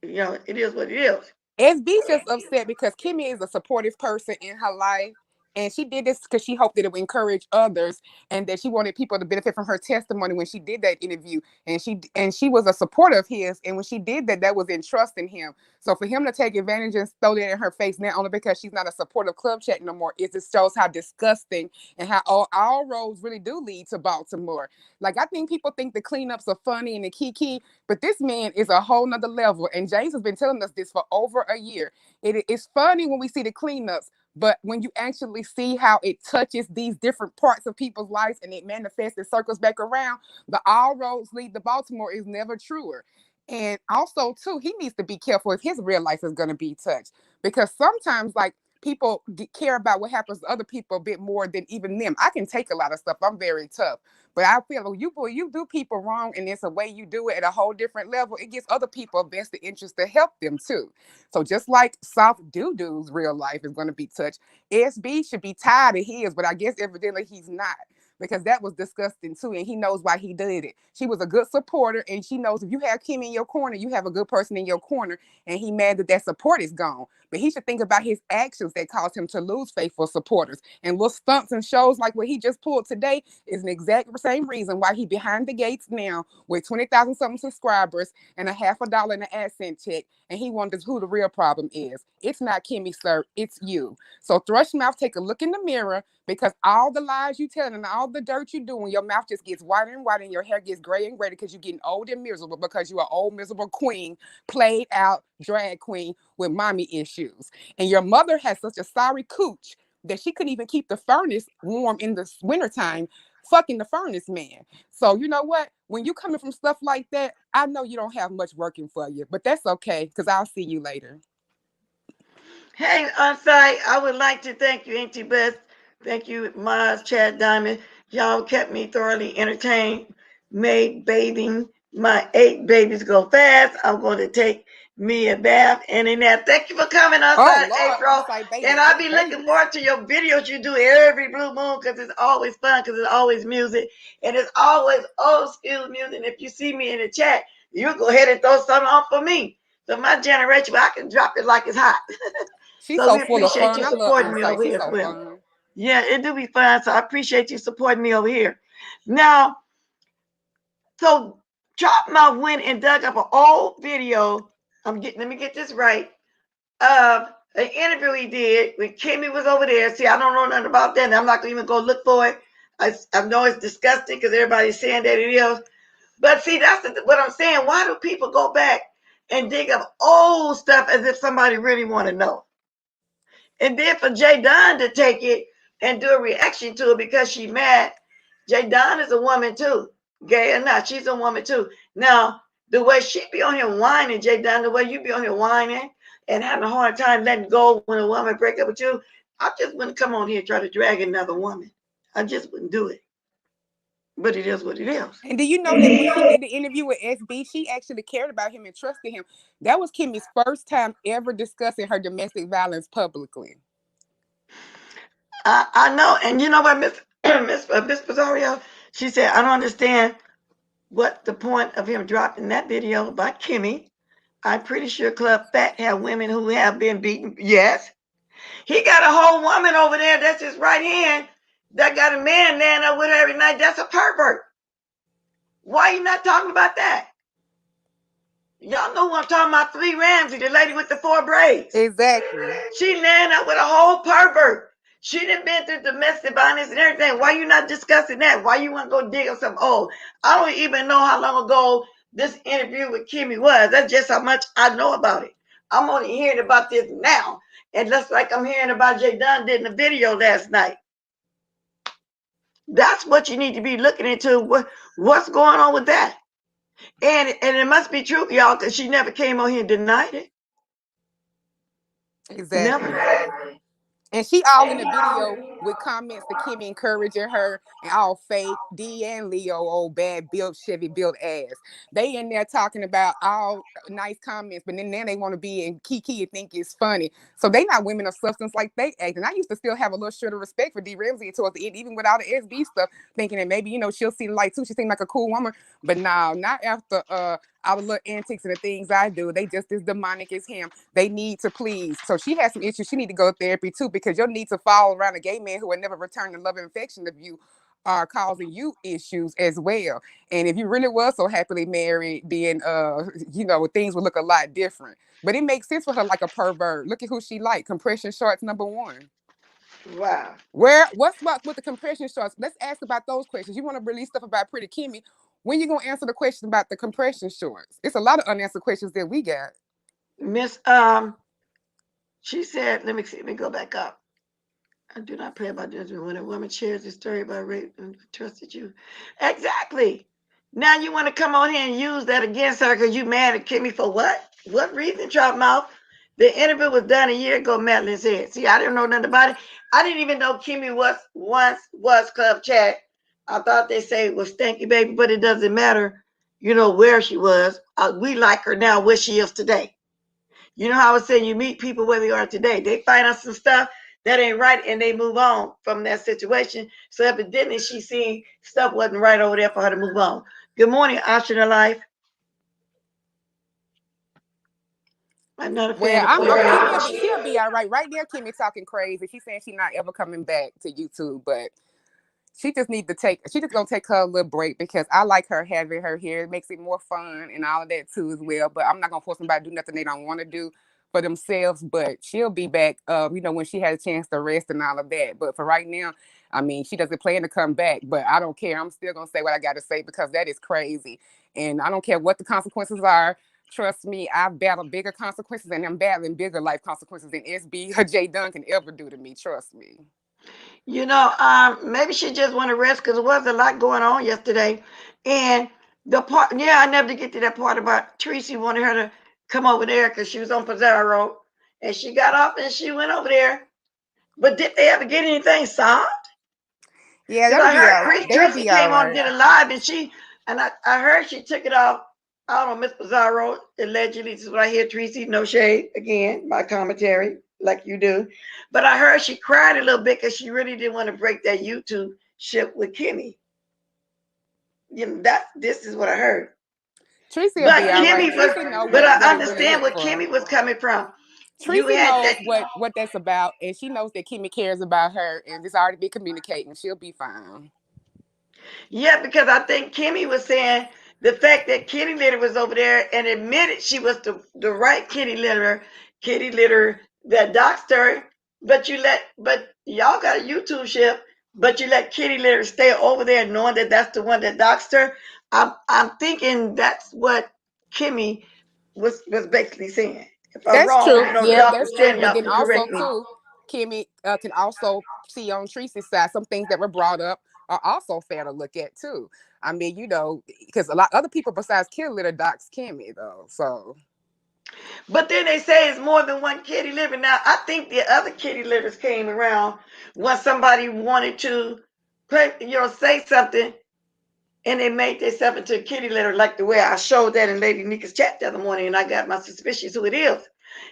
You know, it is what it is. SB's just upset because Kimmy is a supportive person in her life. And she did this because she hoped that it would encourage others, and that she wanted people to benefit from her testimony when she did that interview. And she was a supporter of his. And when she did that, that was in trusting him. So for him to take advantage and throw that in her face now, only because she's not a supportive club chat no more, it just shows how disgusting and how all roads really do lead to Baltimore. Like, I think people think the cleanups are funny and the kiki, but this man is a whole nother level. And James has been telling us this for over a year. It's funny when we see the cleanups, but when you actually see how it touches these different parts of people's lives and it manifests and circles back around, the all roads lead to Baltimore is never truer. And also, too, he needs to be careful if his real life is going to be touched, because sometimes, like, people care about what happens to other people a bit more than even them. I can take a lot of stuff. I'm very tough. But I feel like you do people wrong, and it's a way you do it at a whole different level. It gives other people a vested interest to help them too. So just like Soft Doo-Doo's real life is going to be touched, SB should be tired of his, but I guess evidently he's not, because that was disgusting too, and he knows why he did it. She was a good supporter, and she knows if you have Kim in your corner, you have a good person in your corner, and he mad that that support is gone. But he should think about his actions that caused him to lose faithful supporters. And little stunts and shows like what he just pulled today is an exact same reason why he behind the gates now with 20,000 something subscribers and a $50 in an AdSense check. And he wonders who the real problem is. It's not Kimmy, sir. It's you. So thrush mouth, take a look in the mirror, because all the lies you tell and all the dirt you do, and your mouth just gets whiter and whiter and your hair gets gray and gray because you're getting old and miserable, because you're an old miserable queen, played out drag queen with mommy issues. And your mother has such a sorry cooch that she couldn't even keep the furnace warm in the wintertime, fucking the furnace man. So you know what? When you coming from stuff like that, I know you don't have much working for you, but that's okay, because I'll see you later. Hey, Unsite, I would like to thank you, Auntie Beth. Thank you, Maz, Chad Diamond. Y'all kept me thoroughly entertained, made bathing my 8 babies go fast. I'm going to take me a bath and in that. Thank you for coming, Oh Unsite Lord, April. on-site baby, And I'll 8 be looking babies. forward to your videos you do every blue moon, because it's always fun, because it's always music. And it's always old school music. And if you see me in the chat, you go ahead and throw something on for me. So my generation, I can drop it like it's hot. She's So so we full of appreciate fun. you I love supporting me on-site. over She's here as so well. fun. Yeah, it do be fun. So I appreciate you supporting me over here. Now, so Chop Mouth went and dug up an old video. Let me get this right. Of an interview he did when Kimmy was over there. See, I don't know nothing about that. I'm not gonna even go look for it. I know it's disgusting because everybody's saying that it is. But see, that's what I'm saying. Why do people go back and dig up old stuff as if somebody really want to know? And then for Jay Dunn to take it and do a reaction to it because she mad. Jay Dunn is a woman too, gay or not. She's a woman too. Now, the way she be on here whining, Jay Dunn, the way you be on here whining and having a hard time letting go when a woman break up with you, I just wouldn't come on here and try to drag another woman. I just wouldn't do it. But it is what it is. And do you know that when she did the interview with SB, she actually cared about him and trusted him. That was Kimmy's first time ever discussing her domestic violence publicly. I know, and you know what, Miss Pizzario, she said, I don't understand what the point of him dropping that video about Kimmy. I'm pretty sure Club Fat have women who have been beaten. Yes, he got a whole woman over there. That's his right hand. That got a man laying up with her every night. That's a pervert. Why are you not talking about that? Y'all know who I'm talking about. 3 Ramsey, the lady with the 4 braids. Exactly. She laying up with a whole pervert. She done been through domestic violence and everything. Why you not discussing that? Why you want to go dig up some old? I don't even know how long ago this interview with Kimmy was. That's just how much I know about it. I'm only hearing about this now. And just like I'm hearing about Jay Dunn did in the video last night. That's what you need to be looking into. What's going on with that? And it must be true, y'all, because she never came on here and denied it. Exactly. Never. And she all in the video with comments to Kimmy encouraging her and all fake. D and Leo, old bad built Chevy built ass. They in there talking about all nice comments, but then they want to be in Kiki and think it's funny. So they not women of substance like they act. And I used to still have a little shred of respect for D Ramsey towards the end, even with all the SB stuff, thinking that maybe, she'll see the light too. She seemed like a cool woman. But now, not after all the little antics and the things I do. They just as demonic as him. They need to please. So she has some issues. She need to go to therapy too, because your need to follow around a gay man who will never return the love and affection of you are causing you issues as well. And if you really was so happily married, then things would look a lot different. But it makes sense for her like a pervert. Look at who she like. Compression shorts #1. Wow. What's up with the compression shorts? Let's ask about those questions. You want to release stuff about Pretty Kimmy. When you gonna answer the question about the compression shorts? It's a lot of unanswered questions that we got. Miss she said, let me go back up. I do not pray about judgment when a woman shares a story about rape and trusted you. Exactly. Now you want to come on here and use that against her because you mad at Kimmy for what? What reason, Trout Mouth? The interview was done a year ago, Madeline said. See, I didn't know nothing about it. I didn't even know Kimmy was Club Chat. I thought they say it was Stanky Baby, but it doesn't matter, where she was. We like her now, where she is today. You know how I was saying you meet people where they are today. They find out some stuff that ain't right and they move on from that situation. So evidently she seen stuff wasn't right over there for her to move on. Good morning, Option of Life. I'm not a fan of Kimmy. She'll be all right. Right there, Kimmy talking crazy. She's saying she's not ever coming back to YouTube, but she just gonna take her a little break because I like her having her here. It makes it more fun and all of that too as well. But I'm not gonna force somebody to do nothing they don't want to do for themselves. But she'll be back, when she has a chance to rest and all of that. But for right now, I mean, she doesn't plan to come back. But I don't care. I'm still gonna say what I gotta say because that is crazy. And I don't care what the consequences are. Trust me, I've battled bigger consequences and I'm battling bigger life consequences than SB or Jay Dunn can ever do to me. Trust me. Maybe she just want to rest because there was a lot going on yesterday. And I never did get to that part about Tracy wanted her to come over there because she was on Pizarro. And she got off and she went over there. But did they ever get anything solved? Yeah, I heard Tracy came on and did a live and I heard she took it off. I don't know, Miss Pizarro, allegedly, this is what I hear, Tracy, no shade, again, my commentary, like you do. But I heard she cried a little bit because she really didn't want to break that YouTube ship with Kimmy. This is what I heard. Tracy will be all right. Tracy knows but I understand where Kimmy was coming from. Tracy knows what that's about, and she knows that Kimmy cares about her, and it's already been communicating. She'll be fine. Yeah, because I think Kimmy was saying the fact that Kitty Litter was over there and admitted she was the right Kitty Litter that doxed her, but y'all got a YouTube ship, but you let Kitty Litter stay over there knowing that that's the one that doxed her. I'm thinking that's what Kimmy was basically saying. If I'm wrong, true. That's true. But then also too, Kimmy can also see on Tracy's side some things that were brought up are also fair to look at too. I mean, because a lot of other people besides Kitty Litter dox Kimmy though. So. But then they say it's more than one kitty litter. Now, I think the other kitty litters came around when somebody wanted to say something and they made themselves into a kitty litter like the way I showed that in Lady Nika's chat the other morning, and I got my suspicions who it is.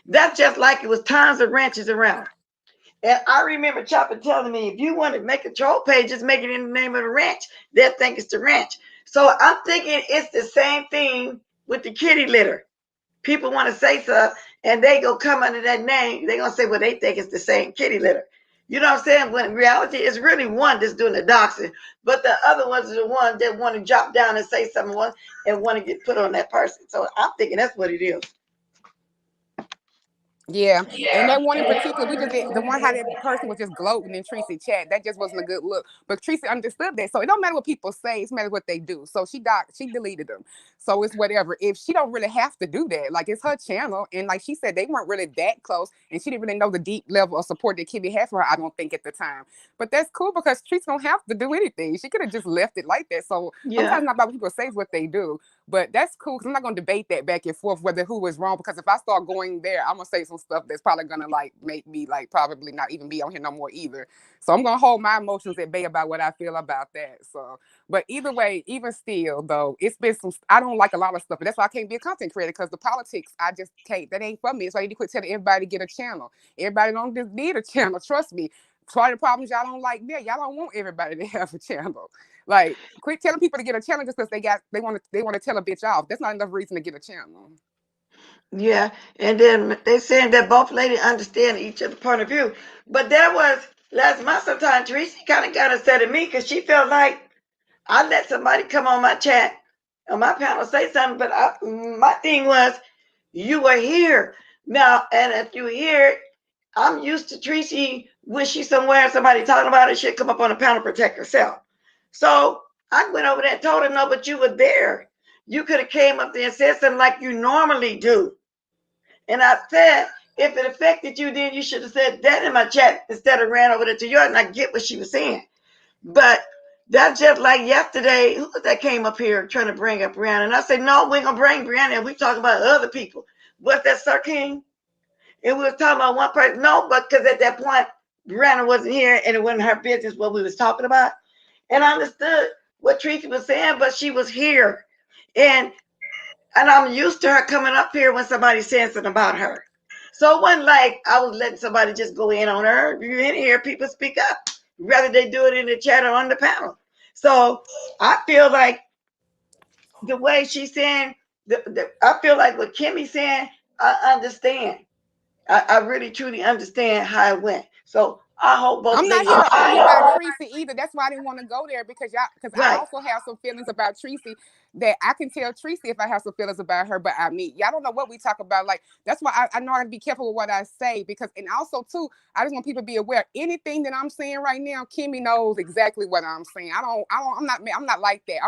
That's just like it was tons of ranches around. And I remember Chopper telling me, if you want to make a troll page, just make it in the name of the ranch. They'll think it's the ranch. So I'm thinking it's the same thing with the kitty litter. People want to say stuff, and they go come under that name. They're going to say, well, they think it's the same kitty litter. You know what I'm saying? When in reality, it's really one that's doing the doxing, but the other ones are the ones that want to drop down and say something and want to get put on that person. So I'm thinking that's what it is. Yeah, and that one in particular, we just did the one how that person was just gloating in Tracy chat. That just wasn't a good look. But Tracy understood that, so it don't matter what people say; it's matter what they do. So she deleted them. So it's whatever. If she don't really have to do that, like it's her channel, and like she said, they weren't really that close, and she didn't really know the deep level of support that Kimmy had for her. I don't think at the time, but that's cool because Tracy don't have to do anything. She could have just left it like that. So sometimes not about what people say, is what they do. But that's cool because I'm not gonna debate that back and forth whether who was wrong. Because if I start going there, I'm gonna say some stuff that's probably gonna like make me like probably not even be on here no more either. So I'm gonna hold my emotions at bay about what I feel about that. So, but either way, even still though, it's been some. I don't like a lot of stuff, and that's why I can't be a content creator because the politics I just can't. That ain't for me. So I need to quit telling everybody to get a channel. Everybody don't just need a channel. Trust me. Part of the problems y'all don't like there. Y'all don't want everybody to have a channel. Like, quit telling people to get a channel just because they want to tell a bitch off. That's not enough reason to get a channel. Yeah, and then they saying that both ladies understand each other's point of view. But there was last month sometime Teresa kind of got upset at me because she felt like I let somebody come on my chat on my panel say something, but my thing was you were here now, and if you were here, I'm used to Tracy when she's somewhere, somebody talking about it, she'll come up on the panel, protect herself. So I went over there and told her, no, but you were there. You could have came up there and said something like you normally do. And I said, if it affected you, then you should have said that in my chat instead of ran over there to yours. And I get what she was saying. But that's just like yesterday, who was that came up here trying to bring up Brianna? And I said, no, we ain't going to bring Brianna. And we talking about other people. What's that, Sir King? And we was talking about one person. No, but because at that point, Brianna wasn't here and it wasn't her business what we was talking about. And I understood what Tracy was saying, but she was here. And I'm used to her coming up here when somebody's saying something about her. So it wasn't like I was letting somebody just go in on her. If you're in here, people speak up. Rather they do it in the chat or on the panel. So I feel like the way she's saying, I feel like what Kimmy's saying, I understand. I really truly understand how it went. So I hope both I'm not ladies. here to argue about Tracy either. That's why I didn't want to go there because I Right. also have some feelings about Tracy that I can tell Tracy if I have some feelings about her, but I mean, y'all don't know what we talk about. Like, that's why I know I gotta be careful with what I say because, and also too, I just want people to be aware. Anything that I'm saying right now, Kimmy knows exactly what I'm saying. I'm not like that.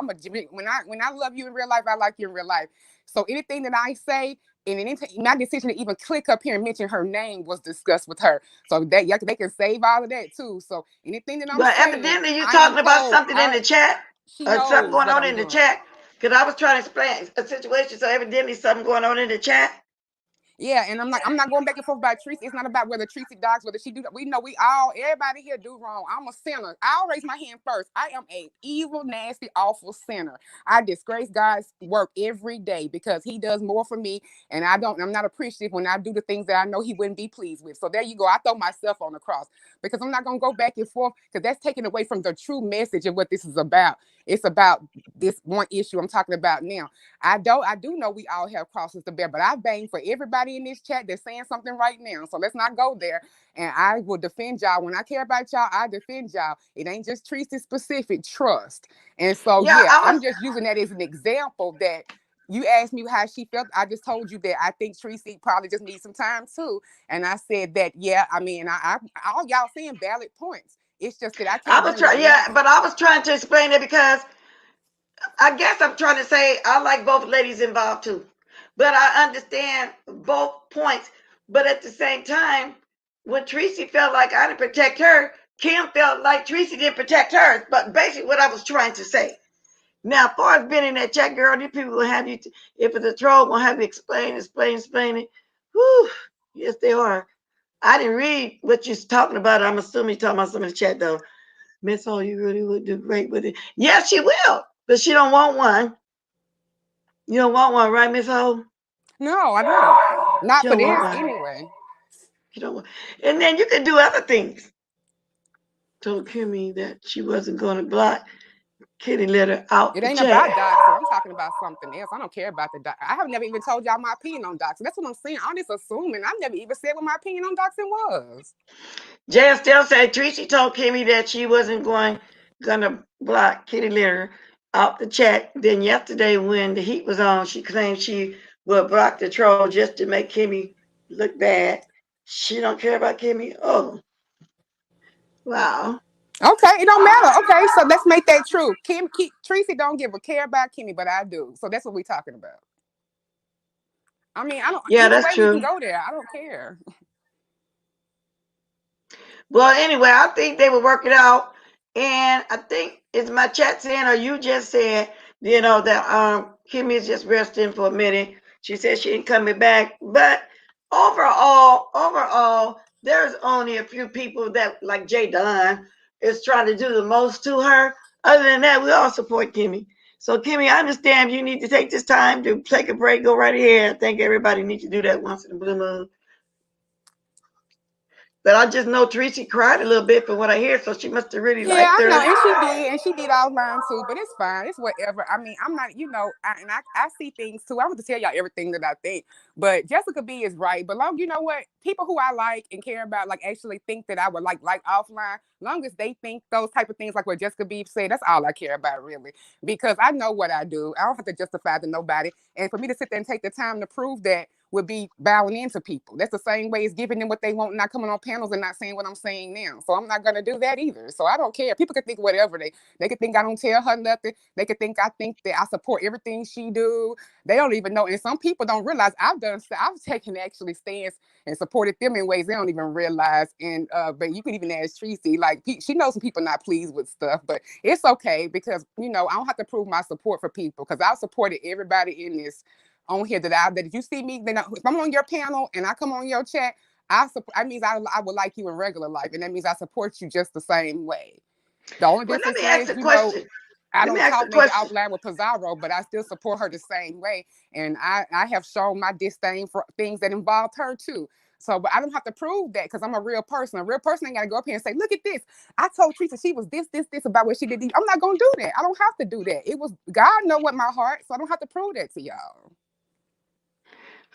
When I love you in real life, I like you in real life. So anything that I say, and my decision to even click up here and mention her name was discussed with her. So that they can save all of that too. So anything that I'm But saying, evidently you I am talking about told. something in the chat She or something knows going what on I'm in the doing. chat. Because I was trying to explain a situation. So evidently something going on in the chat. Yeah, and I'm not going back and forth about Tracy. It's not about whether Tracy dogs, whether she do that. We know everybody here do wrong. I'm a sinner. I'll raise my hand first. I am a evil, nasty, awful sinner. I disgrace God's work every day because he does more for me. And I'm not appreciative when I do the things that I know he wouldn't be pleased with. So there you go. I throw myself on the cross because I'm not going to go back and forth because that's taken away from the true message of what this is about. It's about this one issue I'm talking about now. I do know we all have crosses to bear, but I bang for everybody in this chat that's saying something right now. So let's not go there. And I will defend y'all. When I care about y'all, I defend y'all. It ain't just Tracy specific, trust. And so Yeah, yeah, I I'm was. just using that as an example that you asked me how she felt. I just told you that I think Tracy probably just needs some time too. And I said that, yeah, I mean, I all y'all saying valid points. It's just that I I can't was bring up trying. Yeah, nothing. but I was trying to explain it because I guess I'm trying to say I like both ladies involved too, but I understand both points. But at the same time, when Tracy felt like I didn't protect her, Kim felt like Tracy didn't protect her. But basically, what I was trying to say. Now, as far as being in that chat, girl, these people will have you. If it's a troll, gonna have you explain it. Whew. Yes, they are. I didn't read what you're talking about. I'm assuming you're talking about some in the chat though. Miss O, you really would do great with it. Yes, she will. But she don't want one. You don't want one, right, Miss Ho? No, I don't. Not You for don't want this one. anyway. You don't want. And then you can do other things. Told Kimmy that she wasn't going to block Kitty, let her out It the ain't chat. about doxing. I'm talking about something else. I don't care about the dox. I have never even told y'all my opinion on doxing. That's what I'm saying. I'm just assuming. I never even said what my opinion on doxing was. Jay still said Tracy told Kimmy that she wasn't gonna block Kitty Litter out the chat. Then yesterday when the heat was on, she claimed she would block the troll just to make Kimmy look bad. She don't care about Kimmy. Oh, wow. Okay, it don't matter. Okay, so let's make that true. Tracy don't give a care about Kimmy, but I do. So that's what we're talking about. I mean, I don't. Yeah, Either that's way, we can true. go there. I don't care. Well, anyway, I think they will work it out. And I think is my chat saying, or you just said, that Kimmy is just resting for a minute. She said she ain't coming back. But overall, there's only a few people that like Jay Dunn is trying to do the most to her. Other than that, we all support Kimmy. So Kimmy, I understand you need to take this time to take a break, go right ahead. I think everybody needs to do that once in a blue moon. But I just know Tracy cried a little bit for what I hear, so she must have really Yeah, liked I her. know, and she did offline too. But it's fine, it's whatever. I mean, I'm not, I see things too. I want to tell y'all everything that I think. But Jessica B is right. But long, you know what, people who I like and care about, like actually think that I would like offline. Long as they think those type of things, like what Jessica B said, that's all I care about really. Because I know what I do. I don't have to justify to nobody. And for me to sit there and take the time to prove that would be bowing into people. That's the same way as giving them what they want, not coming on panels and not saying what I'm saying now. So I'm not gonna do that either. So I don't care. People can think whatever they could think I don't tell her nothing. They could think I think that I support everything she do. They don't even know. And some people don't realize I've taken actually stands and supported them in ways they don't even realize. And but you could even ask Tracy, like she knows some people not pleased with stuff, but it's okay because I don't have to prove my support for people because I've supported everybody in this on here that if you see me, then if I'm on your panel and I come on your chat, I means I would like you in regular life, and that means I support you just the same way. The only Well, let difference me ask is, a question. I Let me don't ask a talk maybe question. out loud with Pizarro, but I still support her the same way, and I have shown my disdain for things that involved her too. So, but I don't have to prove that because I'm a real person. A real person ain't got to go up here and say, "Look at this. I told Teresa she was this about what she did." I'm not gonna do that. I don't have to do that. It was God know what my heart, so I don't have to prove that to y'all.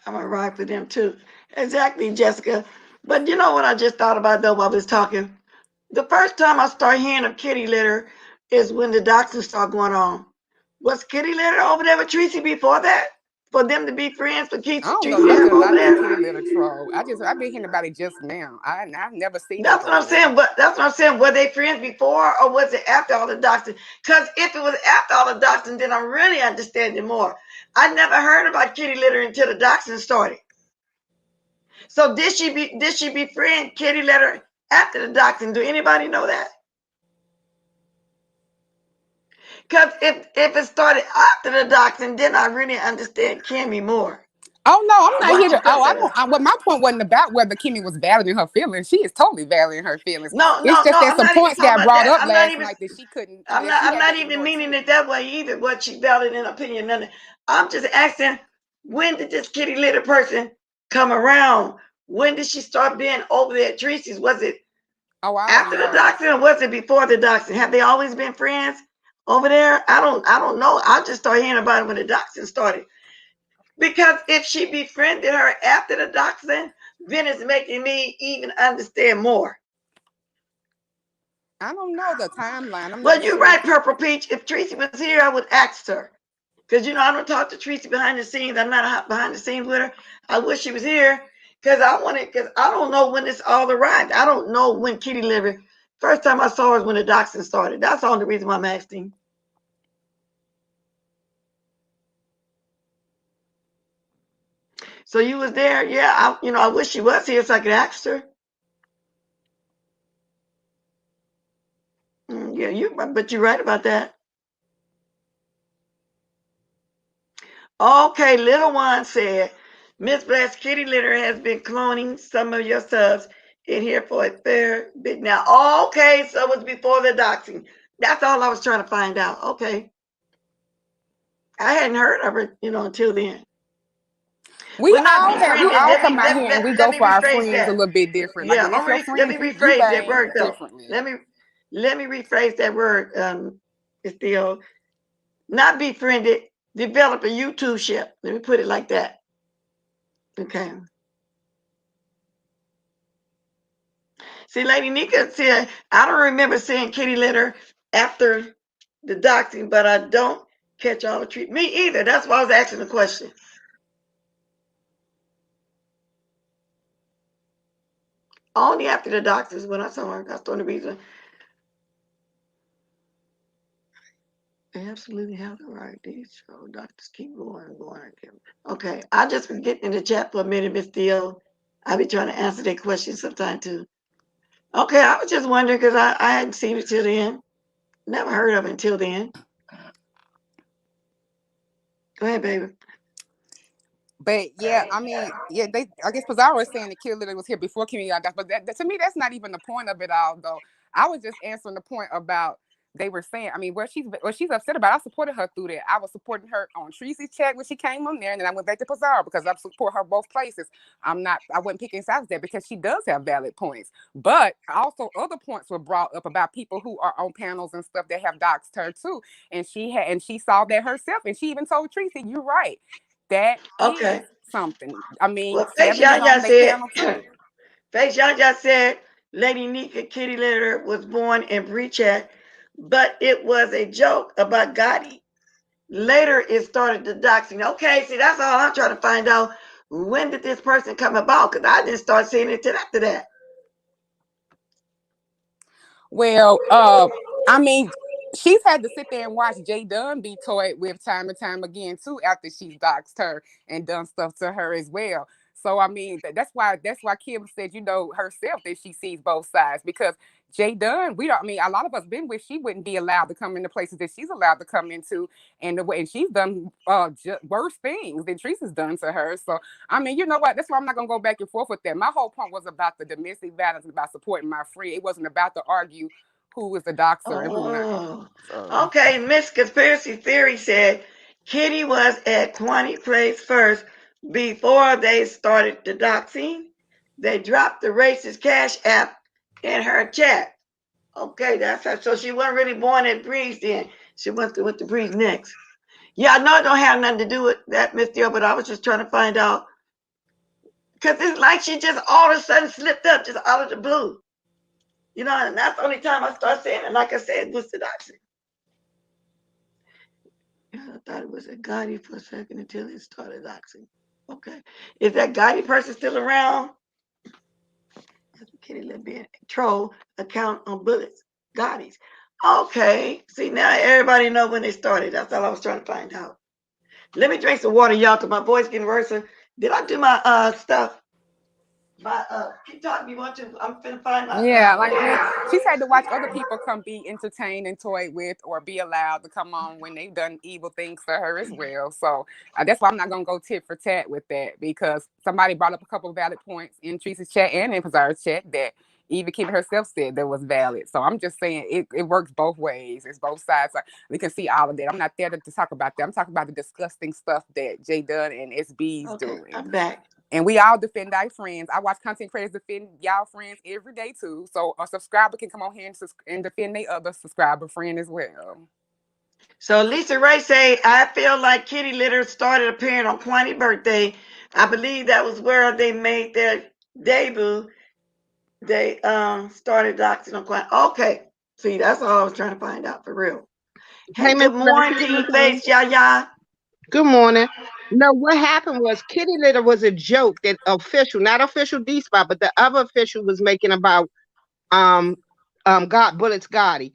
I'm gonna ride for them too. Exactly, Jessica. But you know what I just thought about though while I was talking? The first time I started hearing of kitty litter is when the doctors started going on. Was kitty litter over there with Tracy before that? For them to be friends, for I Tracy don't know to have nothing over about that there? kitty litter troll. I've been hearing about it just now. I've never seen it That's what I'm before. saying. But that's what I'm saying. Were they friends before, or was it after all the doctors? Because if it was after all the doctors, then I'm really understanding more. I never heard about kitty litter until the doctors started. So did she befriend kitty litter after the doctor? Do anybody know that? Because if it started after the doctor, then I really understand Kimmy more. Oh no, I'm not What here you to. Oh, I consider? don't. Well, my point wasn't about whether Kimmy was valuing her feelings. She is totally valuing her feelings. No, It's no, just no. that I'm some not even points talking got about brought that. up I'm not last even. night that she couldn't, I'm that not. she I'm had to not even ignore meaning too. it that way either. What she valid in opinion. Nothing. I'm just asking. When did this kitty litter person come around? When did she start being over there at Tracy's? Was it Oh, I don't after the know. doctor, or was it before the doctor? Have they always been friends over there? I don't know. I just started hearing about it when the doctor started. Because if she befriended her after the doctor, then it's making me even understand more. I don't know the timeline. I'm Well, not you're sure. right, Purple Peach. If Tracy was here, I would ask her. Because, I don't talk to Tracy behind the scenes. I'm not behind the scenes with her. I wish she was here because because I don't know when this all arrived. I don't know when Kitty Liver, first time I saw her was when the doctor started. That's the only reason why I'm asking. So you was there? Yeah, I wish she was here so I could ask her. Yeah, but you're right about that. Okay, little one said, Miss Blast Kitty Litter has been cloning some of your subs in here for a fair bit now. Okay, so it was before the doxing. That's all I was trying to find out. Okay. I hadn't heard of her, until then. We We're not all befriended. come out here and we Let go me for our rephrase friends a that. little bit different. Like Yeah, when it's your let friends, me you rephrase that bang word though. differently. Let me rephrase that word. It's still not befriended. Develop a YouTube ship. Let me put it like that. Okay. See, Lady Nika said, I don't remember seeing kitty litter after the doxing, but I don't catch all the treat. Me either. That's why I was asking the question. Only after the doxing when I saw her. That's the only reason. They absolutely have the right. These show doctors keep going and going. Okay, I just been getting in the chat for a minute, Miss Theo. I be trying to answer their questions sometime too. Okay, I was just wondering because I hadn't seen it till then. Never heard of it until then. Go ahead, baby. But yeah, I mean, yeah, I guess Pizarro was saying the kid literally was here before Kimmy got that, but to me, that's not even the point of it all, though. I was just answering the point about they were saying. I mean, what she's upset about. I supported her through that. I was supporting her on Tracy's chat when she came on there, and then I went back to Pizarro because I support her both places. I wasn't picking sides there because she does have valid points, but also other points were brought up about people who are on panels and stuff that have doxed her too, and she saw that herself, and she even told Tracy, "You're right." That Okay. is something. I mean, Well, Face Seven is Yaya on their said, panel too. Face Yaya said, Lady Nika Kitty Litter was born in Breachat, but it was a joke about Gotti. Later, it started the doxing. Okay, see, that's all I'm trying to find out. When did this person come about? Because I didn't start seeing it till after that. Well, I mean, she's had to sit there and watch Jay Dunn be toyed with time and time again too after she's doxed her and done stuff to her as well. So I mean, that's why Kim said, herself that she sees both sides because Jay Dunn, we don't. I mean, a lot of us been with. She wouldn't be allowed to come into places that she's allowed to come into, and the way and she's done worse things than Teresa's done to her. So I mean, you know what? That's why I'm not gonna go back and forth with that. My whole point was about the domestic violence, about supporting my friend. It wasn't about to argue who is the doxer and who not. So. Okay, Miss Conspiracy Theory said Kitty was at Quanny Place first before they started the doxing. They dropped the racist cash app in her chat. Okay, that's her. So she wasn't really born at Breeze then. She went to Breeze next. Yeah, I know it don't have nothing to do with that, Miss Theo, but I was just trying to find out. Because it's like she just all of a sudden slipped up just out of the blue. And that's the only time I start saying it. Like I said, was the doxing. I thought it was a Gotti for a second until it started doxing. Okay. Is that Gotti person still around? Kitty let be a troll account on bullets. Gotti's. Okay. See, now everybody know when they started. That's all I was trying to find out. Let me drink some water, y'all, because my voice getting worse. Did I do my stuff? Keep talking if you want to. I'm finna find my I mean, she's had to watch other people come be entertained and toyed with or be allowed to come on when they've done evil things to her as well. So that's why I'm not gonna go tit for tat with that because somebody brought up a couple of valid points in Teresa's chat and in Pizarro's chat that even Kim herself said that was valid. So I'm just saying it works both ways. It's both sides. So we can see all of that. I'm not there to talk about that. I'm talking about the disgusting stuff that Jay Dunn and SB's doing. I'm back. And we all defend our friends. I watch content creators defend y'all friends every day too. So a subscriber can come on here and defend their other subscriber friend as well. So Lisa Ray say, I feel like kitty litter started appearing on Quanny's birthday. I believe that was where they made their debut. They started doxing on Quanny. Okay. See, that's all I was trying to find out for real. Hey, good morning, Face Yaya. Good morning. No, what happened was kitty litter was a joke that official, not official D spot, but the other official was making about God Bullets Gotti.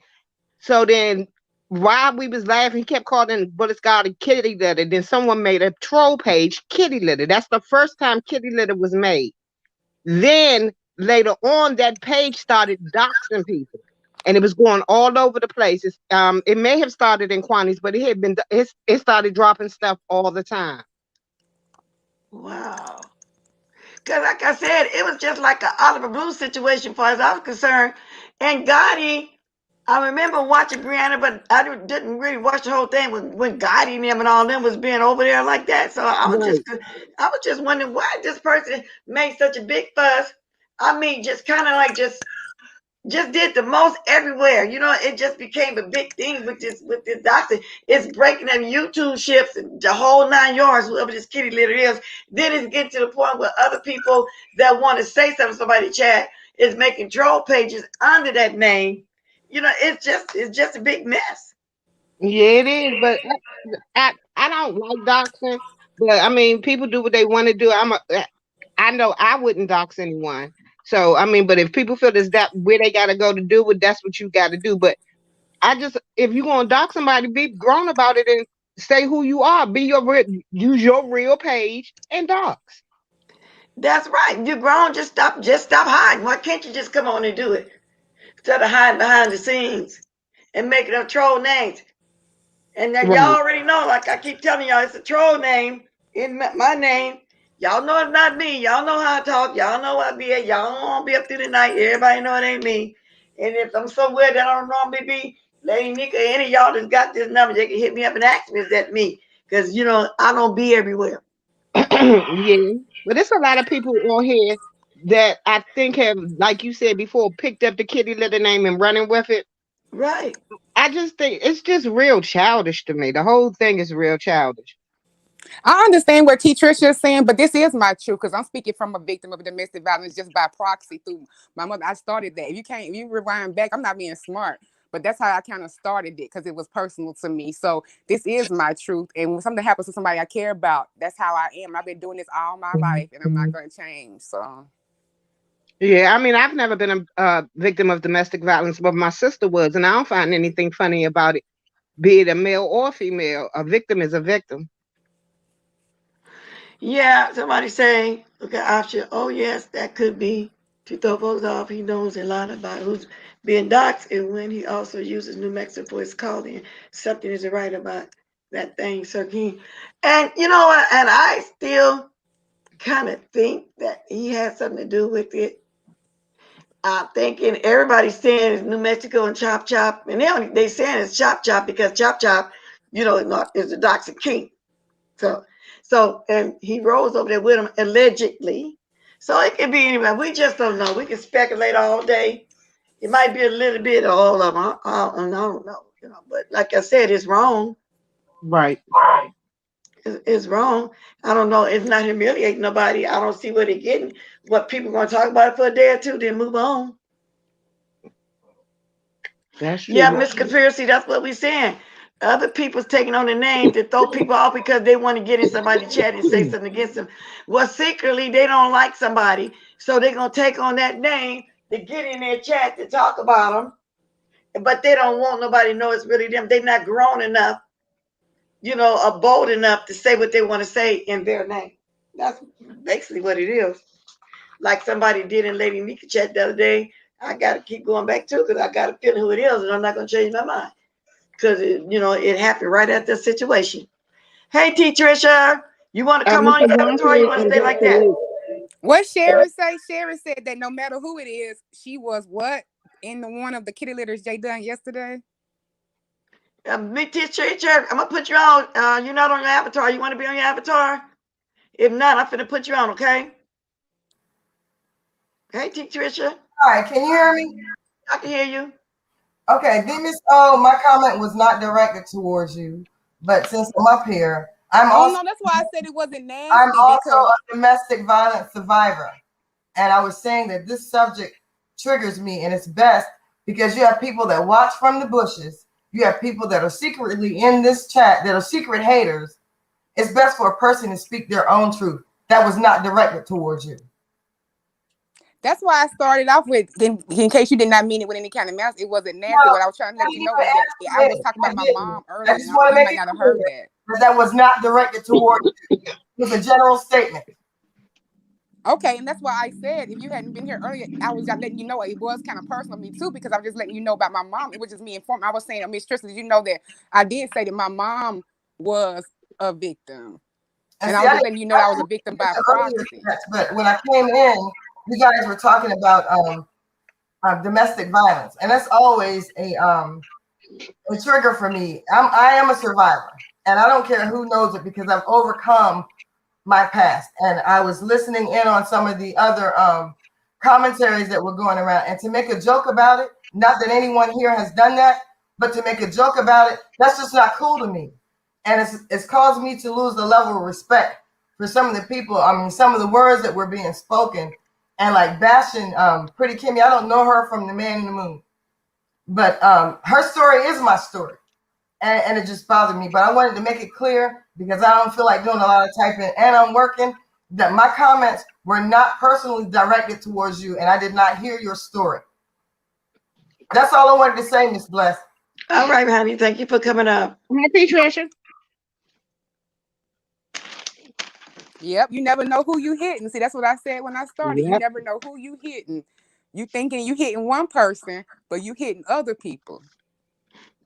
So then while we was laughing, he kept calling Bullets Gotti kitty litter. Then someone made a troll page, kitty litter. That's the first time kitty litter was made. Then later on, that page started doxing people. And it was going all over the place. It may have started in Quantities, but it started dropping stuff all the time. Wow. Because like I said, it was just like an Oliver Blue situation, as far as I was concerned. And Gotti, I remember watching Brianna, but I didn't really watch the whole thing when Gotti and them and all them was being over there like that. So I was just wondering why this person made such a big fuss. I mean, just kind of like just did the most everywhere. You know, it just became a big thing with this doctor. It's breaking them YouTube ships and the whole 9 yards, whoever this kitty litter is. Then it's getting to the point where other people that want to say something, somebody chat, is making troll pages under that name. You know, it's just a big mess. Yeah, it is. But I don't like doxing. But I mean, people do what they want to do. I know I wouldn't dox anyone. So I mean, but if people feel that's that where they got to go to do it, that's what you got to do. But if you want to dox somebody, be grown about it and say who you are. Use your real page and dox. That's right. You're grown. Just stop hiding. Why can't you just come on and do it instead of hiding behind the scenes and making up troll names? And then y'all Right. already know, like I keep telling y'all, it's a troll name in my name. Y'all know it's not me. Y'all know how I talk. Y'all know I be at. Y'all don't want to be up through the night. Everybody know it ain't me. And if I'm somewhere that I don't normally be, Lady Nika, any of y'all that's got this number, they can hit me up and ask me, is that me? Because, you know, I don't be everywhere. Yeah. But there's a lot of people on here that I think have, like you said before, picked up the kitty litter name and running with it. Right. I just think it's just real childish to me. The whole thing is real childish. I understand what T. Tricia is saying, but this is my truth because I'm speaking from a victim of domestic violence just by proxy through my mother. I started that. If you rewind back, I'm not being smart, but that's how I kind of started it because it was personal to me. So this is my truth. And when something happens to somebody I care about, that's how I am. I've been doing this all my life and I'm not going to change. So. Yeah, I mean, I've never been a victim of domestic violence, but my sister was, and I don't find anything funny about it, be it a male or female. A victim is a victim. Yeah, somebody saying, look at option. Oh, yes, that could be to throw folks off. He knows a lot about who's being doxxed and when he also uses New Mexico for his calling. Something isn't right about that thing, Sir King. And you know what? And I still kind of think that he has something to do with it. I'm thinking everybody's saying it's New Mexico and Chop Chop, and they saying it's Chop Chop because Chop Chop, you know, is the doxing king. So, and he rolls over there with him allegedly. So it could be anybody. We just don't know. We can speculate all day. It might be a little bit of all of them. I don't know. You know, but like I said, it's wrong. Right. It's wrong. I don't know. It's not humiliating nobody. I don't see what they're getting. What people going to talk about it for a day or two, then move on. That's Yeah, true. Miss Conspiracy, that's what we're saying. Other people's taking on the name to throw people off because they want to get in somebody's chat and say something against them. Well, secretly, they don't like somebody, so they're going to take on that name to get in their chat to talk about them. But they don't want nobody to know it's really them. They're not grown enough, you know, or bold enough to say what they want to say in their name. That's basically what it is. Like somebody did in Lady Mika chat the other day. I got to keep going back to it because I got a feeling who it is, and I'm not going to change my mind because it happened right at the situation. Hey, T. Trisha, you want to come on Mr. your avatar? Or you Bronson want to and stay like that? Dr. Luke. What Sherry say? Sherry said that no matter who it is, she was what in the one of the kitty litters Jay done yesterday. Me, T. Trisha, I'm gonna put you on. You're not on your avatar. You want to be on your avatar? If not, I'm finna put you on. Okay. Hey, T. Trisha, All right, can you hear me? I can hear you. Okay, then Miss O, my comment was not directed towards you, but since I'm up here, Oh no, that's why I said it wasn't I'm nasty also because a domestic violence survivor, and I was saying that this subject triggers me, and it's best because you have people that watch from the bushes, you have people that are secretly in this chat that are secret haters. It's best for a person to speak their own truth. That was not directed towards you. that's why I started off with. In case you did not mean it with any kind of malice, it wasn't nasty. No, What I was trying to let you know is that I was talking about my mom I earlier. just want to You make might it not have clear heard that. that was not directed towards you. It was a general statement. Okay, and that's why I said if you hadn't been here earlier, I was just letting you know it was kind of personal to me too because I was just letting you know about my mom. It was just me informed. I was saying, Miss Tristan, did you know that I did say that my mom was a victim, and I See, was just letting you know that I was a victim by proxy. but when I came in, you guys were talking about domestic violence, and that's always a trigger for me. I am a survivor, and I don't care who knows it because I've overcome my past. And I was listening in on some of the other commentaries that were going around, and to make a joke about it, not that anyone here has done that, but to make a joke about it, that's just not cool to me. And it's caused me to lose the level of respect for some of the people. I mean, some of the words that were being spoken, and like bashing Pretty Kimmy. I don't know her from The Man in the Moon, but her story is my story, and it just bothered me. But I wanted to make it clear, because I don't feel like doing a lot of typing, and I'm working, that my comments were not personally directed towards you, and I did not hear your story. That's all I wanted to say, Miss Bless. All right, honey. Thank you for coming up. Happy Trisha. Yep, you never know who you hitting. See, that's what I said when I started. You Yep. never know who you hitting. You thinking you hitting one person, but you hitting other people.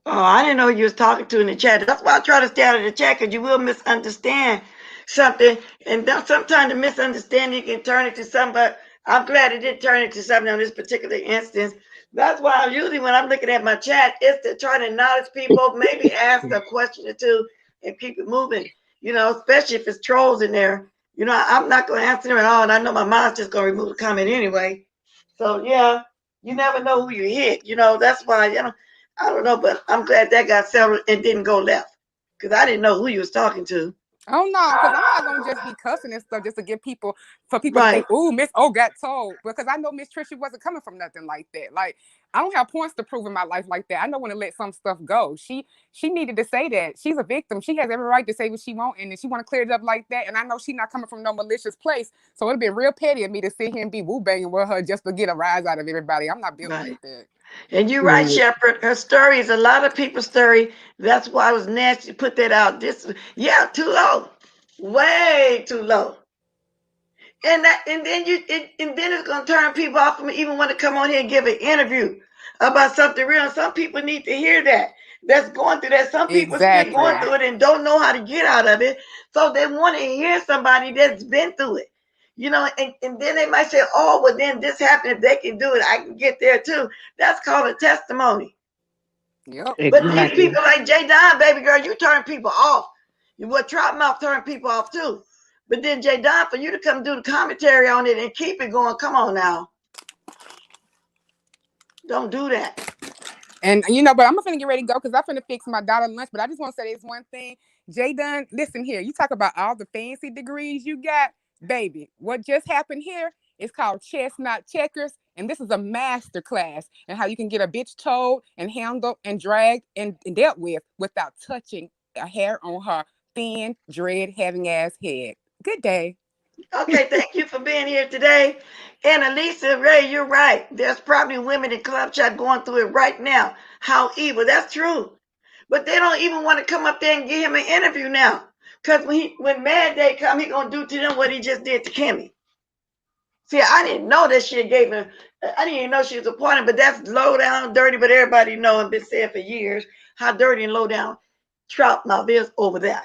Oh, I didn't know you was talking to in the chat. That's why I try to stay out of the chat, because you will misunderstand something. And sometimes the misunderstanding can turn into something, but I'm glad it didn't turn into something on this particular instance. That's why usually when I'm looking at my chat, it's to try to acknowledge people, maybe ask a question or two and keep it moving, especially if it's trolls in there. I'm not going to answer them at all, and I know my mom's just going to remove the comment anyway. So, yeah, you never know who you hit. That's why, I don't know, but I'm glad that got settled and didn't go left, because I didn't know who you was talking to. Oh no, because I'm not gonna just be cussing and stuff just to get people to Right. think, "Ooh, Miss O got told," because I know Miss Trisha wasn't coming from nothing like that. Like, I don't have points to prove in my life like that. I know when to let some stuff go. She needed to say that. She's a victim. She has every right to say what she wants, and if she want to clear it up like that, and I know she's not coming from no malicious place, so it'd be real petty of me to sit here and be woo banging with her just to get a rise out of everybody. I'm not built Right. like that. And you're right, Shepherd. Her story is a lot of people's story. That's why it was nasty to put that out. Too low, way too low. And then it's gonna turn people off from even want to come on here and give an interview about something real. Some people need to hear that. That's going through that. Some people still going through it and don't know how to get out of it. So they want to hear somebody that's been through it. And then they might say, oh, well, then this happened. If they can do it, I can get there too. That's called a testimony. Yep. But these people like Jay Don, baby girl, you turn people off. What Troutmouth turn people off too. But then Jay Don, for you to come do the commentary on it and keep it going, come on now. Don't do that. And but I'm finna get ready to go because I'm finna fix my daughter lunch. But I just want to say this one thing. Jay Dunn, listen here. You talk about all the fancy degrees you got, baby. What just happened here is called chestnut checkers. And this is a master class in how you can get a bitch told and handled and dragged and dealt with without touching a hair on her thin, dread having ass head. Good day. Okay, thank you for being here today. And Elisa Ray, you're right. There's probably women in Club Chat going through it right now. How evil. That's true. But they don't even want to come up there and give him an interview now. Because when Mad Day come, he going to do to them what he just did to Kimmy. See, I didn't know that she gave him, I didn't even know she was appointed, but that's low down, dirty, but everybody know and been said for years how dirty and low down Troutmouth is over there.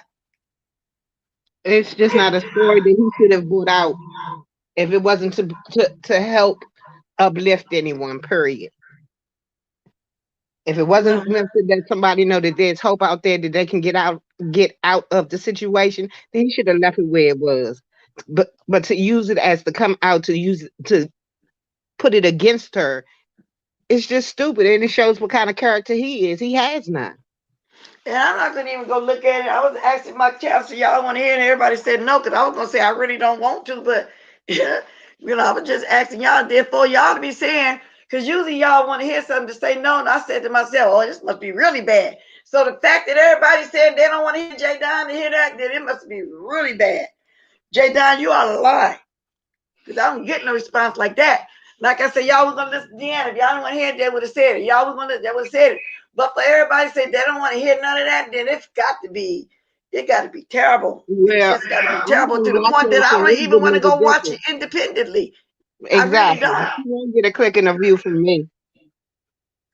It's just not a story that he should have put out if it wasn't to help uplift anyone, period. If it wasn't meant to that somebody know that there's hope out there that they can get out of the situation, then he should have left it where it was. But to use it as to come out to put it against her, it's just stupid, and it shows what kind of character he is. He has none. And I'm not going to even go look at it. I was asking my child, so y'all want to hear it, and everybody said no, because I was going to say I really don't want to, but I was just asking y'all, therefore y'all to be saying, because usually y'all want to hear something to say no, and I said to myself, oh, this must be really bad. So the fact that everybody said they don't want to hear Jay Don to hear that, then it must be really bad. Jay Don, you ought to lie, because I don't get no response like that. Like I said, y'all was going to listen to the end. If y'all don't want to hear it, they would have said it. Y'all was going to listen, they would have said it. But for everybody to say they don't want to hear none of that, then it got to be terrible. Well, it's got to be terrible to the point that I don't even want to go watch it independently. Exactly. I really don't. You won't get a click and a view from me.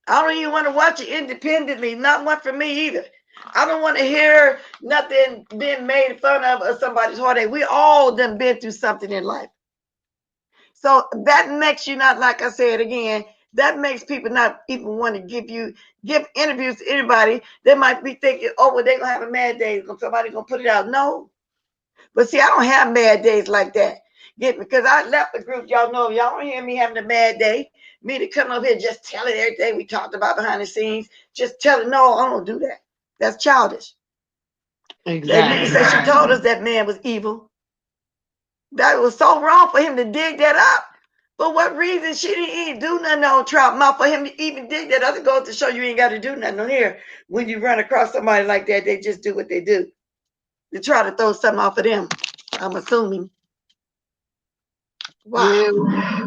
I don't even want to watch it independently. Not one for me either. I don't want to hear nothing being made fun of somebody's heartache. We all done been through something in life. So that makes you not, like I said again, That makes people not even want to give interviews to anybody. They might be thinking, oh, well, they're gonna have a mad day. Somebody gonna put it out. No. But see, I don't have mad days like that. Because I left the group, y'all know, y'all don't hear me having a mad day. Me to come up here just telling everything we talked about behind the scenes, just telling, no, I don't do that. That's childish. Exactly. Nikki said she told us that man was evil. That was so wrong for him to dig that up. For what reason? She didn't even do nothing on Trout Mouth for him to even dig that. Other goes to show you ain't got to do nothing on here. When you run across somebody like that, they just do what they do. They try to throw something off of them, I'm assuming. Wow. Yeah.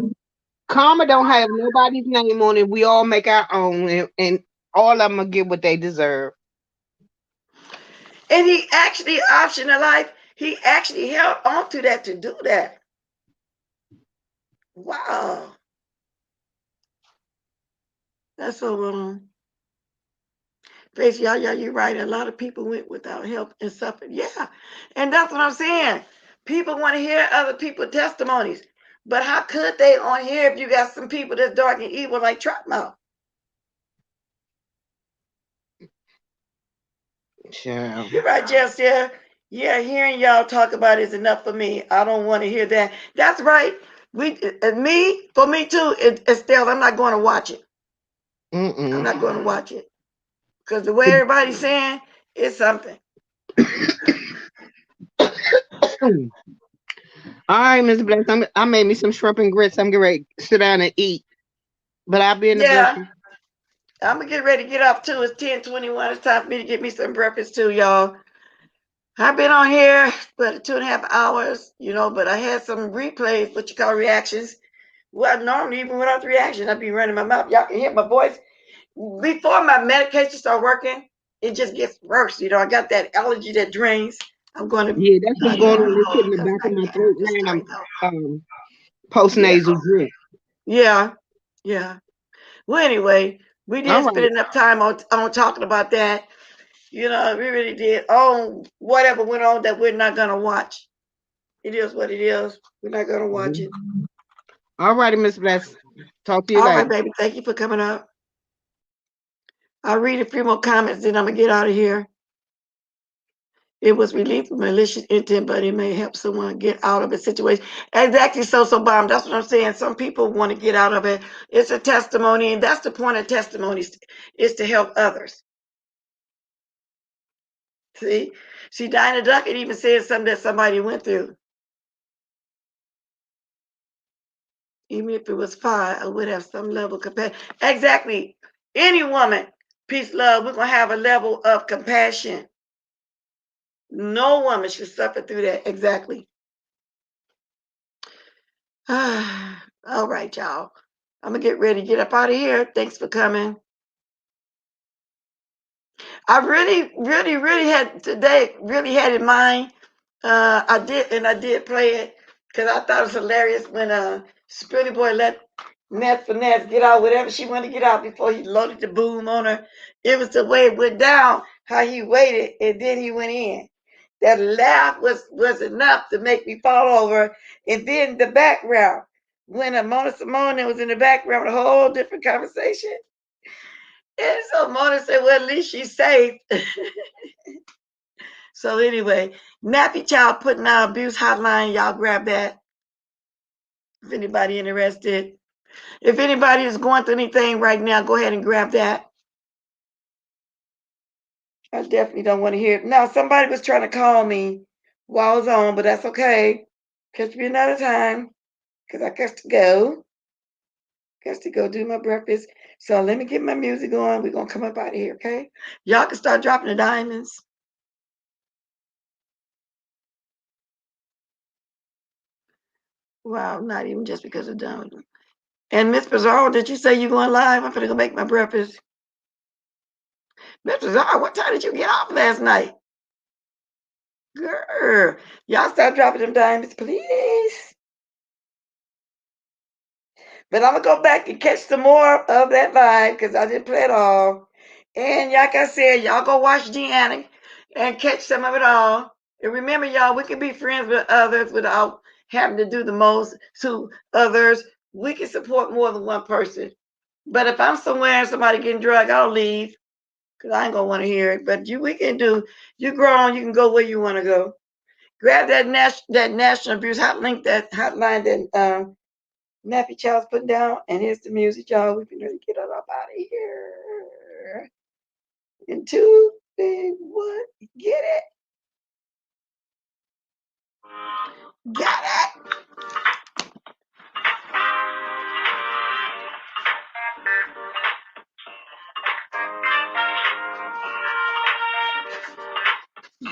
Karma don't have nobody's name on it. We all make our own, and all of them will get what they deserve. And he actually optioned a life. He actually held on to that to do that. Wow. That's so wrong. Face, yeah, you're right. A lot of people went without help and suffered. Yeah. And that's what I'm saying. People want to hear other people's testimonies. But how could they on here if you got some people that's dark and evil like Trotmouth? Yeah. You're right, Jess. Yeah, hearing y'all talk about it is enough for me. I don't want to hear that. That's right. For me too, Estelle, I'm not going to watch it. I'm not going to watch it. Because the way everybody's saying, it's something. All right, Miss Bless. I made me some shrimp and grits. I'm getting ready to sit down and eat. But I'll be in the bushes. I'm going to get ready to get off too. It's 10:21. It's time for me to get me some breakfast too, y'all. I've been on here for 2.5 hours, but I had some replays, what you call reactions. Well, normally, even without the reaction, I'd be running my mouth. Y'all can hear my voice. Before my medication start working, it just gets worse. I got that allergy that drains. I'm going to. Yeah, that's what's going on. It's in the back of my throat now. I'm post-nasal drip. Yeah. Well, anyway, we didn't spend enough time on talking about that. We really did. Oh, whatever went on that we're not going to watch. It is what it is. We're not going to watch it. All righty, Miss Bless. Talk to you later. All right, baby. Thank you for coming up. I'll read a few more comments, then I'm going to get out of here. It was relief of malicious intent, but it may help someone get out of a situation. Exactly, so bomb. That's what I'm saying. Some people want to get out of it. It's a testimony, and that's the point of testimonies, is to help others. See, Dinah Duckett even said something that somebody went through. Even if it was 5, I would have some level of compassion. Exactly. Any woman, peace, love, we're going to have a level of compassion. No woman should suffer through that. Exactly. All right, y'all. I'm going to get ready to get up out of here. Thanks for coming. I really had today, really had in mind. I did play it because I thought it was hilarious when Spilly Boy let Nat Finesse get out whatever she wanted to get out before he loaded the boom on her. It was the way it went down, how he waited, and then he went in. That laugh was enough to make me fall over. And then the background, when Mona Simone was in the background, a whole different conversation. And so Mona said, well, at least she's safe. So anyway, Nappy Child putting out abuse hotline. Y'all grab that. If anybody interested. If anybody is going through anything right now, go ahead and grab that. I definitely don't want to hear it. Now, somebody was trying to call me while I was on, but that's okay. Catch me another time because I got to go. Got to go do my breakfast. So let me get my music on. We're going to come up out of here, okay? Y'all can start dropping the diamonds. Wow, not even just because of diamonds. And Miss Pizarro, did you say you're going live? I'm going to go make my breakfast. Miss Pizarro, what time did you get off last night? Girl, y'all start dropping them diamonds, please. But I'm going to go back and catch some more of that live because I didn't play it all. And like I said, y'all go watch Deanna and catch some of it all. And remember, y'all, we can be friends with others without having to do the most to others. We can support more than one person. But if I'm somewhere and somebody getting drugged, I'll leave because I ain't gonna want to hear it. But we can do. You grown, you can go where you want to go. Grab that national abuse hotline that Nappy Child's putting down, and here's the music, y'all. We can really get it up out of here. In 2, 3, 1, get it. Got it.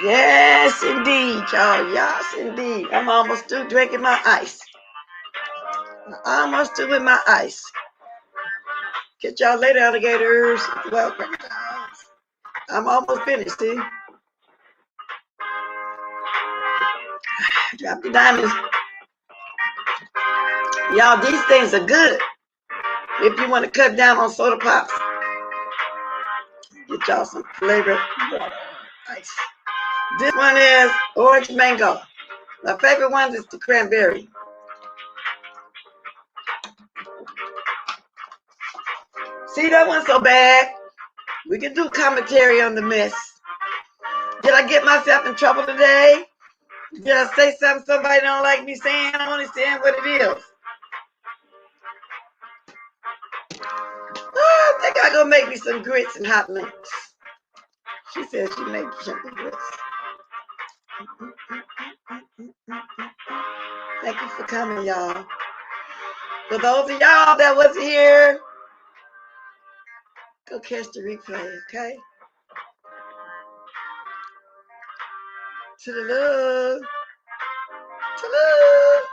Yes, indeed, y'all. Yes, indeed. I'm almost through drinking my ice. Almost through with my ice. Catch y'all later, alligators. Well, crocodiles. I'm almost finished, see? Drop the diamonds. Y'all, these things are good. If you want to cut down on soda pops, get y'all some flavored ice. This one is orange mango. My favorite one is the cranberry. See, that one's so bad. We can do commentary on the mess. Did I get myself in trouble today? Did I say something somebody don't like me saying? I'm only saying what it is. Oh, I think I gonna make me some grits and hot links. She said she made simple grits. Thank you for coming, y'all. For those of y'all that wasn't here, go catch the replay, okay? To the love. To love.